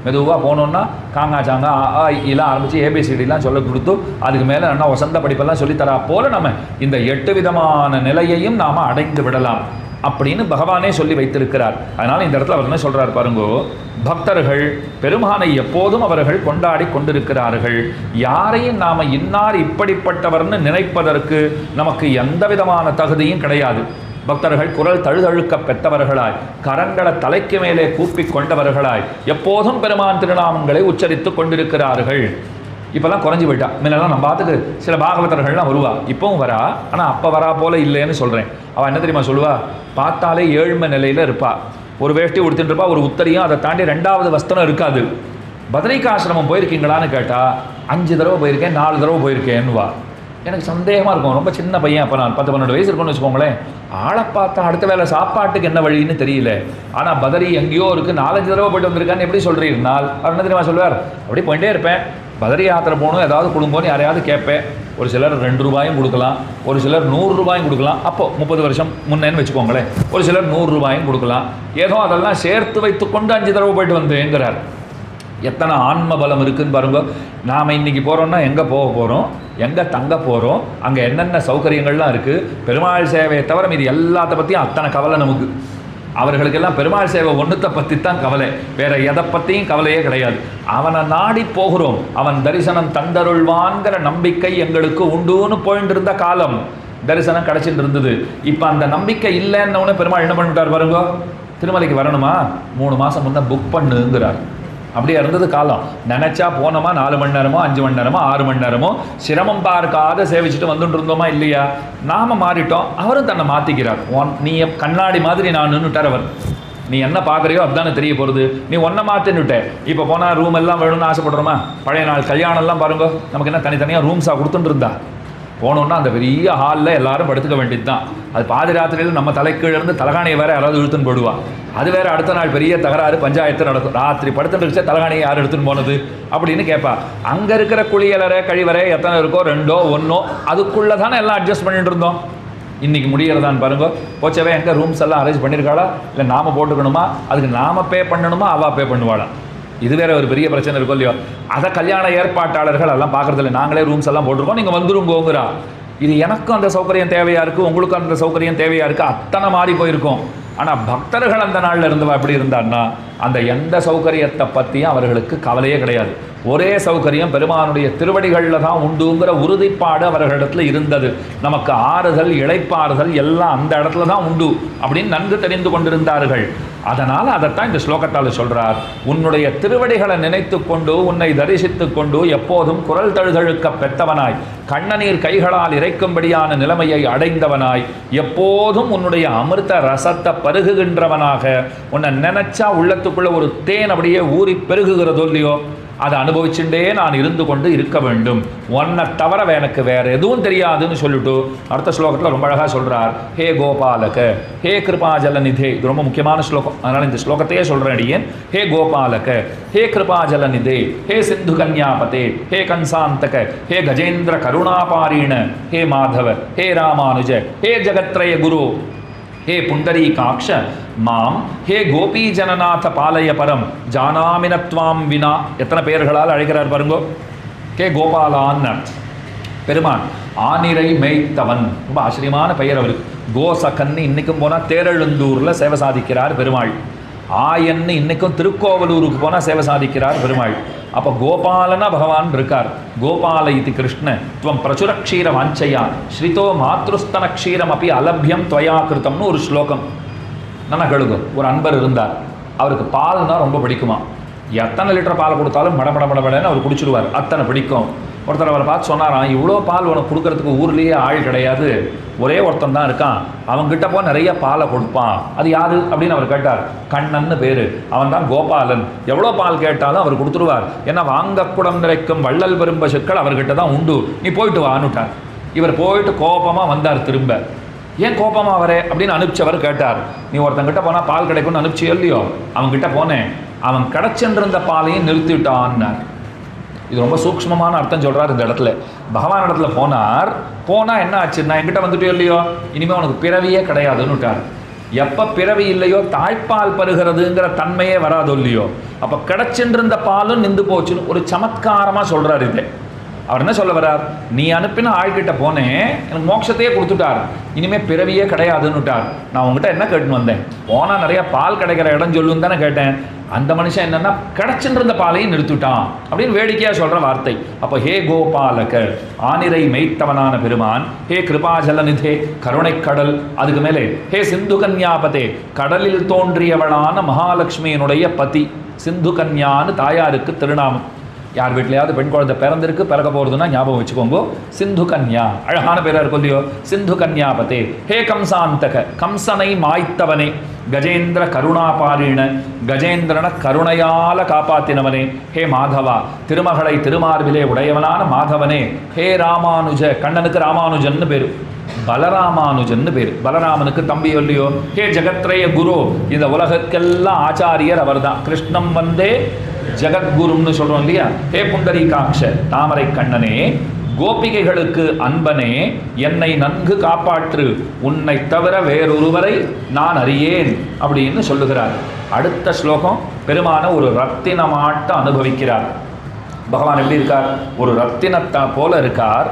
மெதுவாக போனோன்னா காங்கா சாங்கா இதெல்லாம் ஆரம்பித்து ஏபிசிடிலாம் சொல்ல கொடுத்து அதுக்கு மேலே நல்லா வசந்த படிப்பெல்லாம் சொல்லித்தரா போல் நம்ம இந்த 8 விதமான நிலையையும் நாம் அடைந்து விடலாம் அப்படின்னு பகவானே சொல்லி வைத்திருக்கிறார். அதனால் இந்த இடத்துல அவர் என்ன சொல்கிறார் பாருங்கோ, பக்தர்கள் பெருமானை எப்போதும் அவர்கள் கொண்டாடி கொண்டிருக்கிறார்கள். யாரையும் நாம் இன்னார் இப்படிப்பட்டவர்னு நினைப்பதற்கு நமக்கு எந்த விதமான தகுதியும் கிடையாது. பக்தர்கள் குரல் தழுதழுக்க பெற்றவர்களாய், கரங்களை தலைக்கு மேலே கூப்பி கொண்டவர்களாய் எப்போதும் பெருமான் திருநாமங்களை உச்சரித்து கொண்டிருக்கிறார்கள். இப்போல்லாம் குறைஞ்சி போயிட்டா. முன்னெல்லாம் நம்ம பார்த்துக்கு சில பாகவதர்கள்லாம் வருவா, இப்பவும் வரா. ஆனால் அப்போ வரா போல இல்லைன்னு சொல்கிறேன். அவள் என்ன தெரியுமா சொல்லுவா? பார்த்தாலே ஏழ்மை நிலையில் இருப்பா. ஒரு வேஷ்டி உடுத்திட்டு இருப்பா, ஒரு உத்தரியும், அதை தாண்டி 2வது வஸ்திரம் இருக்காது. பத்ரிகாசிரமம் போயிருக்கீங்களான்னு கேட்டால் 5 தடவை போயிருக்கேன், 4 தடவை போயிருக்கேன்னுவா. எனக்கு சந்தேகமாக இருக்கும். ரொம்ப சின்ன பையன், அப்போ நான் 10-12 வயசு இருக்குன்னு வச்சுக்கோங்களேன். ஆளை பார்த்தா அடுத்த வேலை சாப்பாட்டுக்கு என்ன வழின்னு தெரியல. ஆனால் பதரி எங்கேயோ இருக்குது, 4-5 தடவை போயிட்டு வந்திருக்கான்னு எப்படி சொல்கிறீங்கனால் அவர் என்ன தெரியுமா சொல்லுவார்? அப்படி போயிட்டே இருப்பேன், பதரி யாத்திரை போகணும் ஏதாவது கொடுங்கன்னு யாரையாவது கேட்பேன். ஒரு சிலர் 2 ரூபாயும் கொடுக்கலாம், ஒரு சிலர் 100 ரூபாயும் கொடுக்கலாம். அப்போது 30 வருஷம் முன்னேன்னு வச்சுக்கோங்களேன். ஒரு சிலர் 100 ரூபாயும் கொடுக்கலாம். ஏதோ அதெல்லாம் சேர்த்து வைத்து கொண்டு 5 தடவை போயிட்டு வந்தேங்கிறார். எத்தனை ஆன்ம பலம் இருக்குதுன்னு பாருங்க. நாம் இன்றைக்கி போகிறோம்னா எங்கே போக போகிறோம், எங்கே தங்க போகிறோம், அங்கே என்னென்ன சௌகரியங்கள்லாம் இருக்குது. பெருமாள் சேவையை தவிர இது எல்லாத்த பற்றியும் அத்தனை கவலை நமக்கு. அவர்களுக்கெல்லாம் பெருமாள் சேவை ஒன்றுத்தை பற்றி தான் கவலை, வேற எதை பற்றியும் கவலையே கிடையாது. அவனை நாடி போகிறோம், அவன் தரிசனம் தந்தருள்வான்கிற நம்பிக்கை எங்களுக்கு உண்டுன்னு போயிட்டு இருந்த காலம். தரிசனம் கிடச்சிட்டு இருந்தது. இப்போ அந்த நம்பிக்கை இல்லைன்னு பெருமாள் என்ன பண்ணிவிட்டார் பாருங்க. திருமலைக்கு வரணுமா 3 மாதம் முன்னே புக் பண்ணுங்கிறார். அப்படியே இருந்தது காலம். நினச்சா போனோமா 4 மணி நேரமோ 5 மணி நேரமோ 6 மணி நேரமோ சிரமம் பார்க்காத சேவிச்சுட்டு வந்துட்டு இருந்தோமா இல்லையா? நாம் மாறிட்டோம், அவரும் தன்னை மாற்றிக்கிறார். நீ கண்ணாடி மாதிரி நான் நின்றுட்டார் அவர். நீ என்ன பார்க்குறியோ அதுதானே தெரிய போகிறது. நீ ஒன்றை மாற்றின்னுட்ட. இப்போ போனால் ரூம் எல்லாம் வேணும்னு ஆசைப்படுறோமா? பழைய நாள் கல்யாணம்லாம் பாருங்க, நமக்கு என்ன தனித்தனியாக ரூம்ஸாக கொடுத்துட்டு இருந்தா. போனோன்னா அந்த பெரிய ஹாலில் எல்லாரும் படுத்துக்க வேண்டியது தான். அது பாதி ராத்திரியில் நம்ம தலைக்கீழிருந்து தலகாணியை வேறு யாராவது இழுத்துன்னு போடுவா. அது வேறு அடுத்த நாள் பெரிய தகராறு பஞ்சாயத்து நடக்கும். ராத்திரி படுத்துட்டு இருந்துச்சா தலகாணியை யார் எடுத்துன்னு போனது அப்படின்னு கேட்பா. அங்கே இருக்கிற குளியலறை கழிவறை எத்தனை இருக்கோ 2ஓ 1ஓ அதுக்குள்ளே தானே எல்லாம் அட்ஜஸ்ட் பண்ணிட்டு இருந்தோம். இன்றைக்கி முடிகிறதான்னு பாருங்க. போச்சவே எங்கே ரூம்ஸ் எல்லாம் அரேஞ்ச் பண்ணியிருக்காளா, இல்லை நாம் போட்டுக்கணுமா, அதுக்கு நாம் பே பண்ணணுமா, அவள் பே பண்ணுவாளா? இது வேற ஒரு பெரிய பிரச்சனை இருக்கும் இல்லையோ. அதை கல்யாண ஏற்பாட்டாளர்கள் எல்லாம் பார்க்குறதில்ல. நாங்களே ரூம்ஸ் எல்லாம் போட்டிருக்கோம், நீங்கள் வந்துருங்கோங்கிறா. இது எனக்கும் அந்த சௌகரியம் தேவையாக இருக்குது, உங்களுக்கும் அந்த சௌகரியம் தேவையாக இருக்குது. அத்தனை மாறி போயிருக்கும். ஆனால் பக்தர்கள் அந்த நாளில் இருந்தவா எப்படி இருந்தான்னா அந்த எந்த சௌகரியத்தை பற்றியும் அவர்களுக்கு கவலையே கிடையாது. ஒரே சௌகரியம் பெருமானுடைய திருவடிகளில் தான் உண்டுங்கிற உறுதிப்பாடு அவர்களிடத்துல இருந்தது. நமக்கு ஆறுதல் இளைப்பாறுதல் எல்லாம் அந்த இடத்துல தான் உண்டு அப்படின்னு நன்கு தெரிந்து கொண்டிருந்தார்கள். அதனால் அதைத்தான் இந்த ஸ்லோகத்தால் சொல்கிறார். உன்னுடைய திருவடிகளை நினைத்து கொண்டு உன்னை தரிசித்து கொண்டு எப்போதும் குரல் தழுதழுக்க பெற்றவனாய் கண்ணநீர் கைகளால் இறைக்கும்படியான நிலைமையை அடைந்தவனாய் எப்போதும் உன்னுடைய அமிர்த ரசத்தை பருகுகின்றவனாக உன்னை நினைச்சா உள்ளத்துக்குள்ள ஒரு தேன் அப்படியே ஊறி பெருகுகிறதோ இல்லையோ அதை அனுபவிச்சுட்டே நான் இருந்து கொண்டு இருக்க வேண்டும். ஒன்றை தவிர எனக்கு வேற எதுவும் தெரியாதுன்னு சொல்லிட்டு அடுத்த ஸ்லோகத்தில் ரொம்ப அழகாக சொல்கிறார். ஹே கோபாலக, ஹே கிருபாஜல நிதே. இது ரொம்ப முக்கியமான ஸ்லோகம், அதனால் இந்த ஸ்லோகத்தையே சொல்கிறேன் அடியேன். ஹே கோபாலக, ஹே கிருபாஜல நிதே, ஹே சிந்து கன்யாபதே, ஹே கன்சாந்தக, ஹே கஜேந்திர கருணாபாரீண, ஹே மாதவ, ஹே ராமானுஜ, ஹே ஜகத்ரய குரு, ஹே புண்டரீகாக்ஷ மாம், ஹே கோபி ஜனநாத பாலய பரம் ஜானாமினத்வாம் வினா. எத்தனை பெயர்களால் அழைக்கிறார் பாருங்கோ. ஹே கோபாலான்னு பெருமான் ஆனிரை மேய்த்தவன், ரொம்ப ஆச்சரியமான பெயர் அவருக்கு. கோசகன்னு இன்னைக்கும் போனால் தேரெழுந்தூரில் சேவை சாதிக்கிறார் பெருமாள். ஆயன்னு இன்னைக்கும் திருக்கோவலூருக்கு போனால் சேவை சாதிக்கிறார் பெருமாள். அப்போ கோபாலனா பகவான் இருக்கார். கோபால இது கிருஷ்ண துவம் பிரச்சுர க்ஷீர வாஞ்சையா ஸ்ரீதோ மாத்ருஸ்தன க்ஷீரம் அப்படி அலபியம் துவயா கிருத்தம்னு ஒரு ஸ்லோகம். நான் கழுகு ஒரு அன்பர் இருந்தார். அவருக்கு பால்னா ரொம்ப பிடிக்குமா. எத்தனை லிட்டர் பால் கொடுத்தாலும் மடமடமடன்னு அவர் குடிச்சிடுவார், அத்தனை பிடிக்கும். ஒருத்தர் அவரை பார்த்து சொன்னாராம், இவ்வளோ பால் உனக்கு கொடுக்கறதுக்கு ஊர்லேயே ஆள் கிடையாது, ஒரே ஒருத்தன் தான் இருக்கான், அவங்ககிட்ட போய் நிறைய பாலை கொடுப்பான், அது யாரு அப்படின்னு அவர் கேட்டார். கண்ணன்னு பேர், அவன் தான் கோபாலன். எவ்வளோ பால் கேட்டாலும் அவர் கொடுத்துருவார். ஏன்னா வாங்கக்குடம் நிறைக்கும் வள்ளல் பெரும் பசுக்கள் அவர்கிட்ட தான் உண்டு, நீ போயிட்டு வான்னுட்டார். இவர் போயிட்டு கோபமாக வந்தார். திரும்ப ஏன் கோபமாக வரே அப்படின்னு அனுப்பிச்சவர் கேட்டார். நீ ஒருத்தங்கிட்ட போனால் பால் கிடைக்கும்னு அனுப்பிச்சியோ இல்லையோ, அவங்ககிட்ட போனேன், அவன் கிடச்சென்றிருந்த பாலையும் நிறுத்திவிட்டான்னார். இது ரொம்ப சூக்ஷ்மமான அர்த்தம் சொல்கிறார் இந்த இடத்துல. பகவான் இடத்துல போனால் என்ன ஆச்சுன்னா, என்கிட்ட வந்துட்டோ இல்லையோ இனிமேல் உனக்கு பிறவியே கிடையாதுன்னு விட்டார். எப்போ பிறவி இல்லையோ தாய்ப்பால் பருகிறதுங்கிற தன்மையே வராதோ இல்லையோ, அப்போ கிடச்சென்றிருந்த பாலும் நின்று போச்சுன்னு ஒரு சமத்காரமாக சொல்கிறார் இதை. அவர் என்ன சொல்ல வர்றார், நீ அனுப்பின ஆள்கிட்ட போனேன், எனக்கு மோட்சத்தையே கொடுத்துட்டார், இனிமேல் பிறவியே கிடையாதுன்னுட்டார். நான் உங்ககிட்ட என்ன கேட்டுன்னு வந்தேன், போனால் நிறைய பால் கிடைக்கிற இடம் சொல்லுன்னு தானே கேட்டேன். அந்த மனுஷன் என்னன்னா கிடச்சின்றிருந்த பாலையும் நிறுத்திட்டான் அப்படின்னு வேடிக்கையாக சொல்கிற வார்த்தை. அப்போ ஹே கோபாலக ஆனிரை மெய்த்தவனான பெருமான், ஹே கிருபாஜலநிதே கருணை கடல், அதுக்கு மேலே ஹே சிந்து கன்யாபதே கடலில் தோன்றியவளான மகாலட்சுமியினுடைய பதி. சிந்து கன்யான்னு தாயாருக்கு திருநாமம். யார் வீட்லையாவது பெண் குழந்தை பிறந்திருக்கு பிறக்க போகிறதுனா ஞாபகம் வச்சுக்கோங்க, சிந்து கன்யா. அழகான பேராக இருக்கும் இல்லையோ, சிந்து கன்யாபதே. ஹே கம்சாந்தக கம்சனை மாய்த்தவனே, கஜேந்திர கருணாபாரீண கஜேந்திரனை கருணையால காப்பாத்தினவனே, ஹே மாதவா திருமகளை திருமார்பிலே உடையவனான மாதவனே, ஹே ராமானுஜ கண்ணனுக்கு ராமானுஜன்னு பேரு, பலராமானுஜன்னு பேர், பலராமனுக்கு தம்பி இல்லையோ. ஹே ஜகத்ரய குரு இந்த உலகத்துக்கெல்லாம் ஆச்சாரியர் அவர் தான். கிருஷ்ணம் வந்தே ஜெகத்குருன்னு சொல்றோம் இல்லையா, ஹே புண்டரீகாட்ச தாமரை கண்ணனே, கோபிகைகளுக்கு அன்பனே, என்னை நன்கு காப்பாற்று, உன்னை தவிர வேறொருவரை நான் அறியேன் அப்படின்னு சொல்லுகிறார். அடுத்த ஸ்லோகம் பெருமான ஒரு ரத்தினமாட்ட அனுபவிக்கிறார். பகவான் எப்படி இருக்கார்? ஒரு ரத்தினத்தை போல இருக்கார்.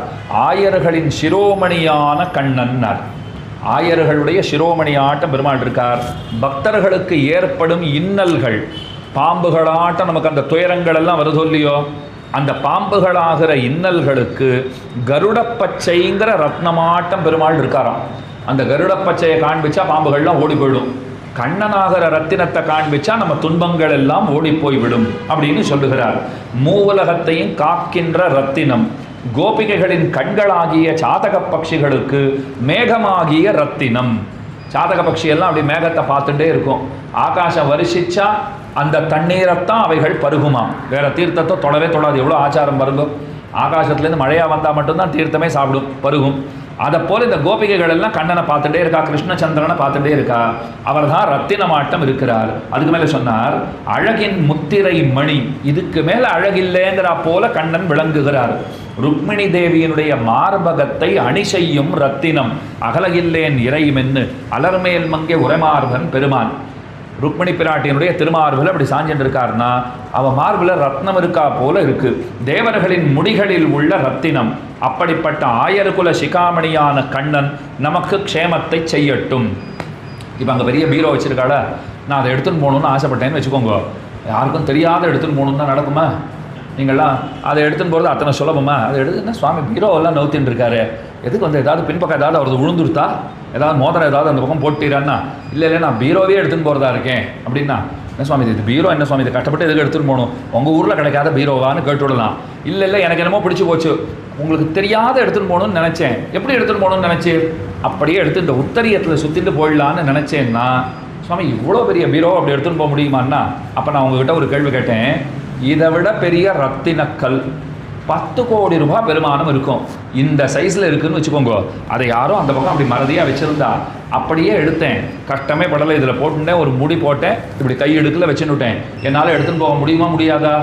ஆயர்களின் சிரோமணியான கண்ணன்னார். ஆயர்களுடைய சிரோமணியாட்டம் பெருமாள் இருக்கார். பக்தர்களுக்கு ஏற்படும் இன்னல்கள், பாம்புகளாட்டம் நமக்கு அந்த துயரங்கள் எல்லாம் வருதோ இல்லையோ, அந்த பாம்புகளாகிற இன்னல்களுக்கு கருடப்பச்சைங்கிற ரத்னமாட்டம் பெருமாள் இருக்காராம். அந்த கருடப்பச்சையை காண்பிச்சா பாம்புகள்லாம் ஓடி போயிடும். கண்ணனாகிற ரத்தினத்தை காண்பிச்சா நம்ம துன்பங்கள் எல்லாம் ஓடி போய்விடும் அப்படின்னு சொல்லுகிறார். மூவுலகத்தையும் காக்கின்ற ரத்தினம், கோபிகைகளின் கண்களாகிய சாதக பட்சிகளுக்கு மேகமாகிய ரத்தினம். சாதக பட்சி எல்லாம் அப்படி மேகத்தை பார்த்துட்டே இருக்கும். ஆகாசம் வருஷிச்சா அந்த தண்ணீரைத்தான் அவைகள் பருகுமாம். வேற தீர்த்தத்தை தொடவே தொடாது. எவ்வளோ ஆச்சாரம் பருங்க. ஆகாசத்துலேருந்து மழையாக வந்தால் மட்டும்தான் தீர்த்தமே சாப்பிடும், பருகும். அதை போல் இந்த கோபிகைகள் எல்லாம் கண்ணனை பார்த்துட்டே இருக்கா, கிருஷ்ணச்சந்திரனை பார்த்துட்டே இருக்கா. அவர் தான் ரத்தினமாட்டம் இருக்கிறார். அதுக்கு மேலே சொன்னார், அழகின் முத்திரை மணி, இதுக்கு மேலே அழகில்லைங்கிறா போல கண்ணன் விளங்குகிறார். ருக்மிணி தேவியினுடைய மார்பகத்தை அணி செய்யும் ரத்தினம், அகலகில்லேன் இறையுமென்னு அலர்மேல் மங்கே உரைமார்பன் பெருமான். ருக்மிணி பிராட்டியினுடைய திருமார்பில் அப்படி சாஞ்சின்னு இருக்காருன்னா அவன் மார்பில் ரத்னம் இருக்கா போல இருக்கு. தேவர்களின் முடிகளில் உள்ள ரத்தினம். அப்படிப்பட்ட ஆயர்குல சிகாமணியான கண்ணன் நமக்கு க்ஷேமத்தை செய்யட்டும். இப்போ அங்கே பெரிய பீரோ வச்சிருக்காள, நான் அதை எடுத்துன்னு போகணுன்னு ஆசைப்பட்டேன்னு வச்சுக்கோங்க. யாருக்கும் தெரியாத எடுத்துன்னு போகணுன்னு நடக்குமா? நீங்கள்லாம் அதை எடுத்துன்னு போகிறது அத்தனை சுலபமா? அதை எடுத்துன்னா சுவாமி பீரோவெல்லாம் நவுத்தின்னு இருக்காரு, எதுக்கு வந்து ஏதாவது பின்பக்கம் ஏதாவது அவரது விழுந்துருத்தா, ஏதாவது மோதிரம் ஏதாவது அந்த பக்கம் போட்டிறான்னா, இல்லை நான் பீரோவே எடுத்துன்னு போகிறதா இருக்கேன் அப்படின்னா, என்ன சுவாமி இது பீரோ, என்ன சுவாமி இது கஷ்டப்பட்டு எதுக்கு எடுத்துன்னு போகணும், உங்கள் ஊரில் கிடைக்காத பீரோவான்னு கேட்டு விடலாம். இல்லை எனக்கு என்னமோ பிடிச்சி போச்சு, உங்களுக்கு தெரியாத எடுத்துன்னு போகணும்னு நினச்சேன். எப்படி எடுத்துன்னு போகணும்னு நினச்சி அப்படியே எடுத்து இந்த உத்தரியத்தில் சுற்றிட்டு போயிடலான்னு நினச்சேன்னா, சுவாமி இவ்வளோ பெரிய பீரோ அப்படி எடுத்துன்னு போக முடியுமான்னா, அப்போ நான் உங்ககிட்ட ஒரு கேள்வி கேட்டேன். இதை விட பெரிய ரத்தினக்கல் 10 கோடி ரூபாய் பெருமானம் இருக்கும். இந்த சைஸில் இருக்குதுன்னு வச்சுக்கோங்க. அதை யாரும் அந்த பக்கம் அப்படி மறதியாக வச்சுருந்தா அப்படியே எடுத்தேன், கஷ்டமே படலை, இதில் போட்டுட்டேன், ஒரு முடி போட்டேன், இப்படி கை எடுக்கல வச்சுன்னுட்டேன். என்னால் எடுத்துன்னு போக முடியுமா முடியாதா?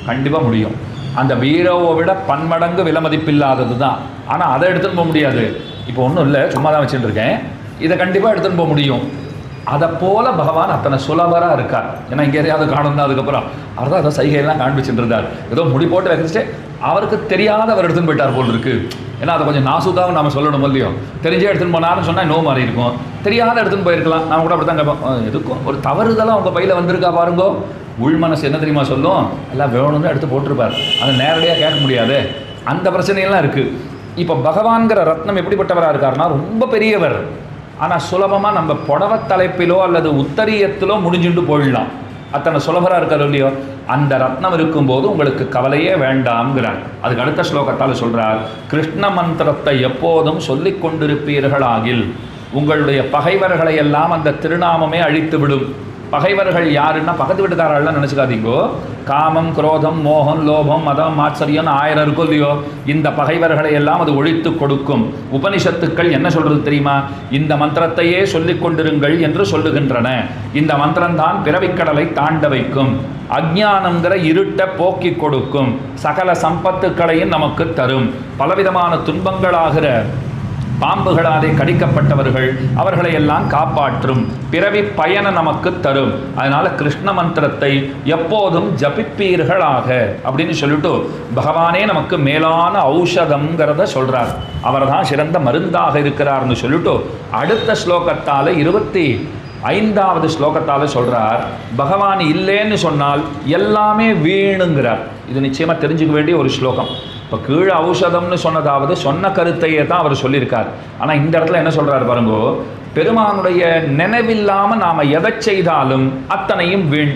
கண்டிப்பாக முடியும். அந்த பீரோவை விட பன்மடங்கு விலை மதிப்பில்லாதது தான். ஆனால் அதை எடுத்துன்னு போக முடியாது. இப்போ ஒன்றும் இல்லை, சும்மா தான் வச்சுட்டு இருக்கேன், இதை கண்டிப்பாக எடுத்துன்னு போக முடியும். அதை போல பகவான் அத்தனை சுலபராக இருக்கார். ஏன்னா இங்கே எதையாவது காணும் தான். அதுக்கப்புறம் அவர் தான் ஏதோ சைகையெல்லாம் காண்பிச்சுட்டு இருந்தார். ஏதோ முடி போட்டு வச்சுட்டு அவருக்கு தெரியாத அவர் எடுத்துன்னு போயிட்டார் போல் இருக்கு. ஏன்னா அதை கொஞ்சம் நாசுக்காக நம்ம சொல்லணும் இல்லையோ. தெரிஞ்சே எடுத்துன்னு போனார்னு சொன்னால் நோ மாதிரி இருக்கும். தெரியாத எடுத்துன்னு போயிருக்கலாம். நான் கூட அப்படி தான் கேட்போம், எதுக்கும் ஒரு தவறுதெல்லாம் உங்கள் பையில் வந்திருக்கா பாருங்கோ. உள் மனசு என்ன தெரியுமா சொல்லும், எல்லாம் வேணும்னு எடுத்து போட்டிருப்பார், அதை நேரடியாக கேட்க முடியாது. அந்த பிரச்சனையெல்லாம் இருக்குது. இப்போ பகவான்கிற ரத்னம் எப்படிப்பட்டவராக இருக்காருன்னா ரொம்ப பெரியவர். ஆனால் சுலபமாக நம்ம புடவை தலைப்பிலோ அல்லது உத்தரியத்திலோ முடிஞ்சுட்டு போயிடலாம். அத்தனை சுலபராக இருக்காரோ இல்லையோ. அந்த ரத்னம் இருக்கும்போது உங்களுக்கு கவலையே வேண்டாம்ங்கிறார். அதுக்கு அடுத்த ஸ்லோகத்தால் சொல்கிறார், கிருஷ்ண மந்திரத்தை எப்போதும் சொல்லிக் கொண்டிருப்பீர்களாகில் உங்களுடைய பகைவர்களை எல்லாம் அந்த திருநாமமே அழித்து விடும். பகைவர்கள் யாருன்னா பக்கத்து வீட்டுக்காரெல்லாம் நினச்சிக்காதீங்கோ. காமம், குரோதம், மோகம், லோபம், மதம், ஆச்சரியம் 1000 இருக்கும் இல்லையோ. இந்த பகைவர்களை எல்லாம் அது ஒழித்து கொடுக்கும். உபனிஷத்துக்கள் என்ன சொல்றது தெரியுமா? இந்த மந்திரத்தையே சொல்லிக் கொண்டிருங்கள் என்று சொல்லுகின்றன. இந்த மந்திரம்தான் பிறவிக்கடலை தாண்ட வைக்கும், அஜ்ஞானங்கிற இருட்டை போக்கி கொடுக்கும், சகல சம்பத்துக்களையும் நமக்கு தரும், பலவிதமான துன்பங்களாகிற பாம்புகளாலே கடிக்கப்பட்டவர்கள் அவர்களை எல்லாம் காப்பாற்றும், பிறவி பயனை நமக்கு தரும். அதனால கிருஷ்ண மந்திரத்தை எப்போதும் ஜபிப்பீர்களாக அப்படின்னு சொல்லிட்டு பகவானே நமக்கு மேலான ஔஷதம்ங்கிறத சொல்றார். அவர் தான் சிறந்த மருந்தாக இருக்கிறார்னு சொல்லிட்டு அடுத்த ஸ்லோகத்தால் 25வது ஸ்லோகத்தால் சொல்றார், பகவான் இல்லைன்னு சொன்னால் எல்லாமே வீணுங்கிறார். இது நிச்சயமாக தெரிஞ்சுக்க வேண்டிய ஒரு ஸ்லோகம். இப்போ கீழே ஔஷதம்னு சொன்னதாவது சொன்ன கருத்தையே தான் அவர் சொல்லியிருக்கார். ஆனால் இந்த இடத்துல என்ன சொல்கிறார் பாருங்கோ, பெருமானுடைய நினைவில்லாமல் நாம் எதை செய்தாலும் அத்தனையும் வீண்.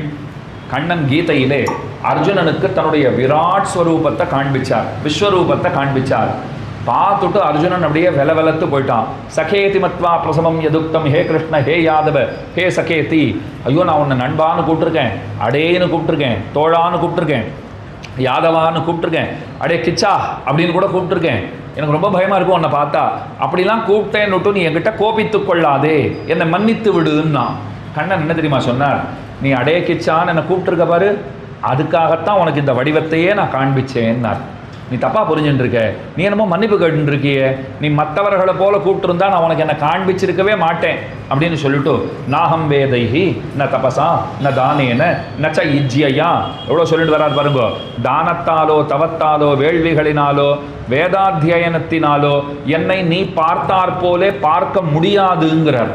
கண்ணன் கீதையிலே அர்ஜுனனுக்கு தன்னுடைய விராட் ஸ்வரூபத்தை காண்பிச்சார், விஸ்வரூபத்தை காண்பிச்சார். பார்த்துட்டு அர்ஜுனன் அப்படியே வெலவெலத்து போயிட்டான். சகேதி மத்வா பிரசமம் எதுக்தம், ஹே கிருஷ்ண, ஹே யாதவ, ஹே சகேதி. ஐயோ நான் உன்னை நண்பான்னு கூப்பிட்டுருக்கேன், அடேன்னு கூப்பிட்டுருக்கேன், தோழான்னு கூப்பிட்டுருக்கேன், யாதவான்னு கூப்பிட்டுருக்கேன், அடே கிச்சா அப்படின்னு கூட கூப்பிட்டுருக்கேன். எனக்கு ரொம்ப பயமாக இருக்கும் உன்னை பார்த்தா. அப்படிலாம் கூப்பிட்டேன்னுட்டு நீ என்கிட்ட கோபித்து கொள்ளாதே, என்னை மன்னித்து விடுன்னா. கண்ணன் என்ன தெரியுமா சொன்னார்? நீ அடே கிச்சான்னு என்னை கூப்பிட்டுருக்க பாரு, அதுக்காகத்தான் உனக்கு இந்த வடிவத்தையே நான் காண்பிச்சேன்னார். நீ தப்பாக புரிஞ்சுட்டு இருக்க, நீ என்னமோ மன்னிப்பு கேட்டு இருக்கியே, நீ மற்றவர்களை போல கூப்பிட்டுருந்தா நான் உனக்கு என்ன காண்பிச்சிருக்கவே மாட்டேன் அப்படின்னு சொல்லிட்டு, நாகம் வேதைஹி ந தபசா ந தானேன நச்ச இஜ்ஜியா, எவ்வளோ சொல்லிட்டு வராது பாருங்க. தானத்தாலோ தவத்தாலோ வேள்விகளினாலோ வேதாத்தியனத்தினாலோ என்னை நீ பார்த்தாற் போலே பார்க்க முடியாதுங்கிறார்.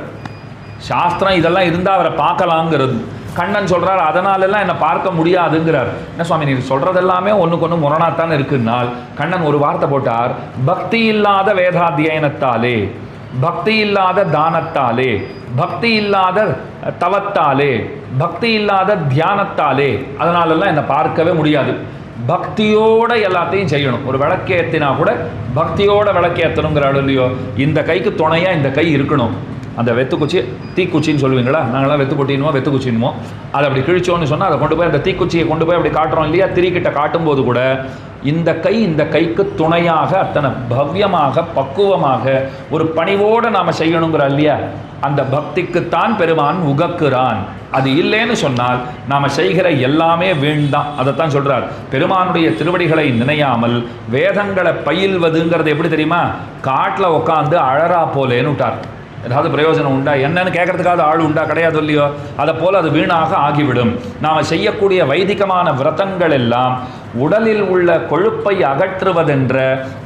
சாஸ்திரம் இதெல்லாம் இருந்தால் அவரை பார்க்கலாங்கிறது. கண்ணன் சொல்கிறார் அதனாலெல்லாம் என்னை பார்க்க முடியாதுங்கிறார். என்ன சுவாமி நீ சொல்கிறதெல்லாமே ஒன்றுக்கு ஒன்று முரணாத்தான் இருக்குன்னால் கண்ணன் ஒரு வார்த்தை போட்டார், பக்தி இல்லாத வேதாத்தியனத்தாலே, பக்தி இல்லாத தானத்தாலே, பக்தி இல்லாத தவத்தாலே, பக்தி இல்லாத தியானத்தாலே அதனாலெல்லாம் என்னை பார்க்கவே முடியாது. பக்தியோட எல்லாத்தையும் செய்யணும். ஒரு விளக்கேற்றினா கூட பக்தியோட விளக்கேற்றணுங்கிறாள் இல்லையோ, இந்த கைக்கு துணையாக இந்த கை இருக்கணும். அந்த வெத்துக்குச்சி தீக்குச்சின்னு சொல்லுவீங்களா, நாங்களாம் வெத்து கொட்டினுமோ வெத்துக்குச்சினுமோ, அதை அப்படி கிழிச்சோன்னு சொன்னால் அதை கொண்டு போய் அந்த தீக்குச்சியை கொண்டு போய் அப்படி காட்டுறோம் இல்லையா, திரிக்கிட்ட காட்டும்போது கூட இந்த கை இந்த கைக்கு துணையாக அத்தனை பவ்யமாக பக்குவமாக ஒரு பணிவோடு நாம் செய்யணுங்கிற இல்லையா, அந்த பக்திக்குத்தான் பெருமான் உகக்குறான். அது இல்லைன்னு சொன்னால் நாம் செய்கிற எல்லாமே வீண்தான். அதைத்தான் சொல்கிறார், பெருமானுடைய திருவடிகளை நினையாமல் வேதங்களை பயில்வதுங்கிறது எப்படி தெரியுமா, காட்டில் உட்காந்து அழறா போலேன்னு விட்டார். ஏதாவது பிரயோஜனம் உண்டா, என்னன்னு கேட்கறதுக்காக ஆள் உண்டா, கிடையாது இல்லையோ. அதை போல் அது வீணாக ஆகிவிடும். நாம் செய்யக்கூடிய வைதிகமான விரதங்கள் எல்லாம் உடலில் உள்ள கொழுப்பை அகற்றுவதென்ற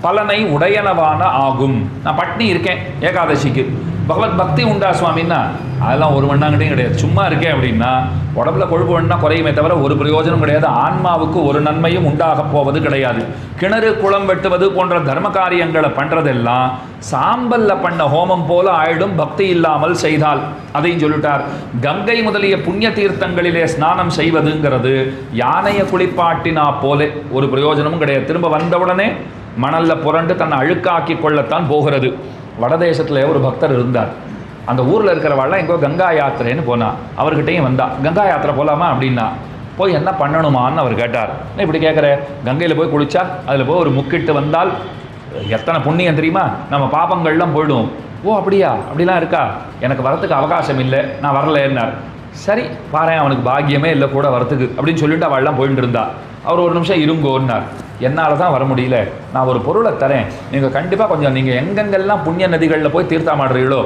பலனை உடையனவான ஆகும். நான் பட்னி இருக்கேன் ஏகாதசிக்கு, பகவத் பக்தி உண்டா சுவாமின்னா அதெல்லாம் ஒரு மண்ணாங்கட்டையும் கிடையாது. சும்மா இருக்கேன் அப்படின்னா உடம்புல கொழுப்பு வேணும்னா குறையுமே தவிர ஒரு பிரயோஜனம் கிடையாது. ஆன்மாவுக்கு ஒரு நன்மையும் உண்டாக போவது கிடையாது. கிணறு குளம் வெட்டுவது போன்ற தர்ம காரியங்களை பண்ணுறதெல்லாம் சாம்பல்ல பண்ண ஹோமம் போல ஆயிடும் பக்தி இல்லாமல் செய்தால். அதையும் சொல்லிட்டார். கங்கை முதலிய புண்ணிய தீர்த்தங்களிலே ஸ்நானம் செய்வதுங்கிறது யானையை குளிப்பாட்டினா போலே ஒரு பிரயோஜனமும் கிடையாது. திரும்ப வந்தவுடனே மணல்ல புரண்டு தன்னை அழுக்காக்கி கொள்ளத்தான் போகிறது. வடதேசத்தில் ஒரு பக்தர் இருந்தார். அந்த ஊரில் இருக்கிறவாள்லாம் எங்கோ கங்கா யாத்திரைன்னு போனா. அவர்கிட்டையும் வந்தா, கங்கா யாத்திரை போகலாமா அப்படின்னா. போய் என்ன பண்ணணுமான்னு அவர் கேட்டார். இப்படி கேட்குற, கங்கையில் போய் குளிச்சா அதில் போய் ஒரு முக்கிட்டு வந்தால் எத்தனை புண்ணியம் தெரியுமா, நம்ம பாப்பங்கள்லாம் போயிடும். ஓ அப்படியா, அப்படிலாம் இருக்கா, எனக்கு வரத்துக்கு அவகாசம் இல்லை, நான் வரலன்னார். சரி பாரேன், அவனுக்கு பாக்கியமே இல்லை கூட வரத்துக்கு அப்படின்னு சொல்லிட்டு அவள்லாம் போயிட்டு இருந்தா. அவர் ஒரு நிமிஷம் இருங்கோன்னார். என்னால் தான் வர முடியல, நான் ஒரு பொருளை தரேன், நீங்கள் கண்டிப்பாக கொஞ்சம் நீங்கள் எங்கெங்கெல்லாம் புண்ணிய நதிகளில் போய் தீர்த்தமாடுறீங்களோ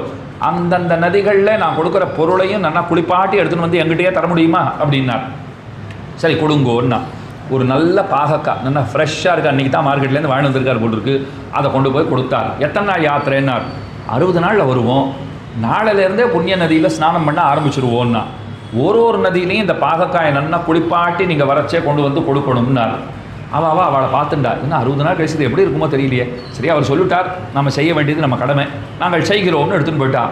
அந்தந்த நதிகளில் நான் கொடுக்குற பொருளையும் நல்லா குளிப்பாட்டி எடுத்துன்னு வந்து எங்கிட்டயே தர முடியுமா அப்படின்னார். சரி கொடுங்கோன்னா ஒரு நல்ல பாகக்காய் நல்லா ஃப்ரெஷ்ஷாக இருக்கா, அன்றைக்கி தான் மார்க்கெட்லேருந்து வாங்கி வந்திருக்கார் போல் இருக்குது. அதை கொண்டு போய் கொடுத்தார். எத்தனை நாள் யாத்திரைன்னார். 60 நாளில் வருவோம், நாளிலேருந்தே புண்ணிய நதியில் ஸ்நானம் பண்ண ஆரம்பிச்சிருவோன்னா. ஒரு நதியிலையும் இந்த பாகக்காயை நல்லா குளிப்பாட்டி நீங்கள் வரச்சே கொண்டு வந்து கொடுக்கணும்னார். அவளை பார்த்துட்டா. இன்னும் 60 நாள் கழிச்சது எப்படி இருக்குமோ தெரியலையே. சரி அவர் சொல்லிட்டார், நம்ம செய்ய வேண்டியது நம்ம கடமை, நாங்கள் செய்கிறோம்னு எடுத்துன்னு போயிட்டா.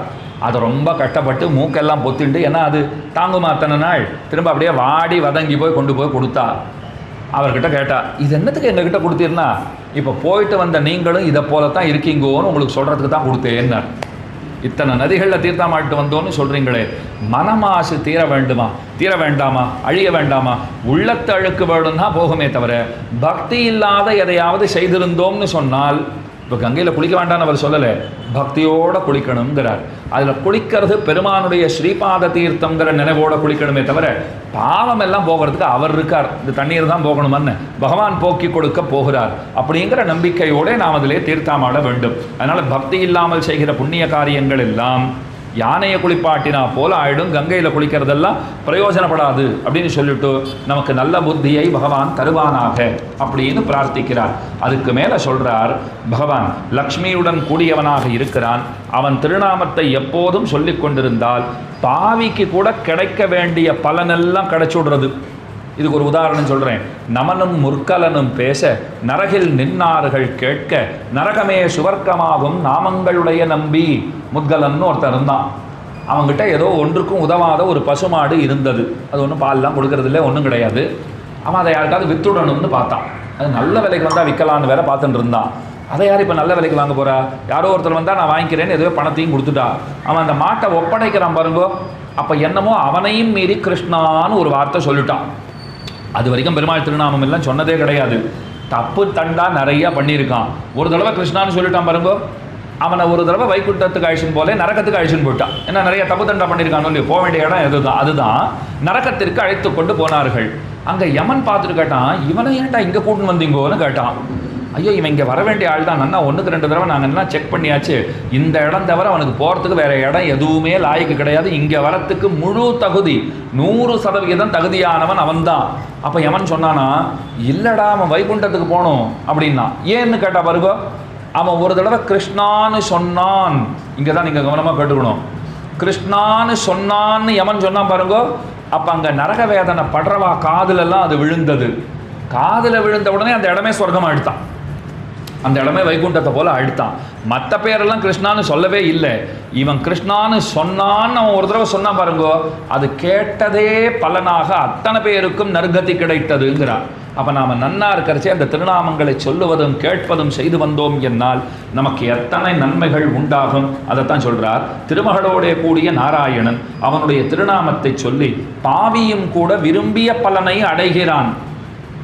அதை ரொம்ப கஷ்டப்பட்டு மூக்கெல்லாம் பொத்திட்டு, ஏன்னா அது தாங்குமா அத்தனை நாள், திரும்ப அப்படியே வாடி வதங்கி போய் கொண்டு போய் கொடுத்தா. அவர்கிட்ட கேட்டா, இது என்னத்துக்கு எங்ககிட்ட கொடுத்தீர்னா, இப்போ போயிட்டு வந்த நீங்களும் இதை போலத்தான் இருக்கீங்கோன்னு உங்களுக்கு சொல்கிறதுக்கு தான் கொடுத்தேன்னார். இத்தனை நதிகளில் தீர்த்தமாட்டு வந்தோன்னு சொல்கிறீங்களே, மனமாசு தீர வேண்டுமா, தீர வேண்டாமா, அழிய வேண்டாமா, உள்ளத்து அழுக்கு வேணும்னா போகுமே தவிர பக்தி இல்லாத எதையாவது செய்திருந்தோம்னு சொன்னால், இப்போ கங்கையில் குளிக்க வேண்டாம்னு அவர் சொல்லலை, பக்தியோடு குளிக்கணுங்கிறார். அதில் குளிக்கிறது பெருமானுடைய ஸ்ரீபாத தீர்த்தங்கிற நினைவோடு குளிக்கணுமே தவிர பாவம் எல்லாம் போகிறதுக்கு அவர் இருக்கார், இந்த தண்ணீர் தான் போகணுமன்னு பகவான் போக்கி கொடுக்க போகிறார் அப்படிங்கிற நம்பிக்கையோடு நாம் அதிலே தீர்த்தமாட வேண்டும். அதனால் பக்தி இல்லாமல் செய்கிற புண்ணிய காரியங்கள் எல்லாம் யானையை குளிப்பாட்டினா போல ஆயிடும், கங்கையில் குளிக்கிறதெல்லாம் பிரயோஜனப்படாது அப்படின்னு சொல்லிட்டு நமக்கு நல்ல புத்தியை பகவான் தருவானாக அப்படின்னு பிரார்த்திக்கிறார். அதுக்கு மேலே சொல்கிறார், பகவான் லக்ஷ்மியுடன் கூடியவனாக இருக்கிறான், அவன் திருநாமத்தை எப்போதும் சொல்லி கொண்டிருந்தால் பாவிக்கு கூட கிடைக்க வேண்டிய பலனெல்லாம் கிடைச்சுடுறது. இதுக்கு ஒரு உதாரணம் சொல்கிறேன். நமனும் முற்கலனும் பேச நரகில் நின்னார்கள் கேட்க நரகமே சுவர்க்கமாகும் நாமங்களுடைய நம்பி. முத்கலன்னு ஒருத்தர் இருந்தான். அவங்ககிட்ட ஏதோ ஒன்றுக்கும் உதவாத ஒரு பசுமாடு இருந்தது. அது ஒன்றும் பால்லாம் கொடுக்கறதில்ல, ஒன்றும் கிடையாது. அவன் அதை யாருக்காவது வித்துடணும்னு பார்த்தான். அது நல்ல விலைக்கு வந்தால் விற்கலான்னு வேற பார்த்துட்டு இருந்தான். அதை யார் இப்போ நல்ல விலைக்கு வாங்க போகிறா, யாரோ ஒருத்தர் வந்தால் நான் வாங்கிக்கிறேன்னு ஏதோ பணத்தையும் கொடுத்துட்டா. அவன் அந்த மாட்டை ஒப்படைக்கிறான் பாருங்கோ. அப்போ என்னமோ அவனையும் மீறி கிருஷ்ணான்னு ஒரு வார்த்தை சொல்லிட்டான். அது வரைக்கும் பெருமாள் திருநாமம் எல்லாம் சொன்னதே கிடையாது. தப்பு தண்டா நிறையா பண்ணியிருக்கான். ஒரு தடவை கிருஷ்ணான்னு சொல்லிட்டான் பாருங்கோ, அவனை ஒரு தடவை வைகுண்டத்துக்கு அழிச்சின்னு போல நரக்கத்துக்கு அழிச்சின்னு போயிட்டான். ஏன்னா நிறைய தப்பு தண்டா பண்ணியிருக்கானோ இல்லையோ, போக வேண்டிய இடம் அதுதான் நரக்கத்திற்கு அழைத்து கொண்டு போனார்கள். அங்கே யமன் பார்த்துட்டு கேட்டான், இவனை ஏன்டா இங்கே கூட்டின்னு வந்தீங்கோன்னு கேட்டான். ஐயோ, இவன் இங்கே வர வேண்டிய ஆள் தான், நன்னா 1க்கு 2 தடவை நாங்கள் என்ன செக் பண்ணியாச்சு, இந்த இடம் தவிர அவனுக்கு போகிறதுக்கு வேறு இடம் எதுவுமே லாய்க்கு கிடையாது, இங்கே வரத்துக்கு முழு தகுதி 100% தகுதியானவன் அவன்தான். அப்போ யமன் சொன்னானா, இல்லைடா அவன் வைகுண்டத்துக்கு போகணும் அப்படின்னா. ஏன்னு கேட்டா பாருங்க, அவன் ஒரு தடவை கிருஷ்ணான்னு சொன்னான். இங்கே தான் நீங்கள் கவனமாக கேட்டுக்கணும். கிருஷ்ணான்னு சொன்னான்னு யமன் சொன்னான் பாருங்க. அப்போ அங்கே நரக வேதனை படுறவா காதுலெல்லாம் அது விழுந்தது. காதில் விழுந்த உடனே அந்த இடமே சொர்க்கமாக அழுத்தான், அந்த இடமே வைகுண்டத்தை போல அழுத்தான். மற்ற பேரெல்லாம் கிருஷ்ணான்னு சொல்லவே இல்லை. இவன் கிருஷ்ணான்னு சொன்னான்னு அவன் ஒரு தடவை சொன்னான் பாருங்கோ, அது கேட்டதே பலனாக அத்தனை பேருக்கும் நற்கதி கிடைத்ததுங்கிறான். அப்போ நாம் நன்னா இருக்கிறச்சே அந்த திருநாமங்களை சொல்லுவதும் கேட்பதும் செய்து வந்தோம் என்னால் நமக்கு எத்தனை நன்மைகள் உண்டாகும். அதைத்தான் சொல்கிறார். திருமகளோடைய கூடிய நாராயணன் அவனுடைய திருநாமத்தை சொல்லி பாவியும் கூட விரும்பிய பலனை அடைகிறான்.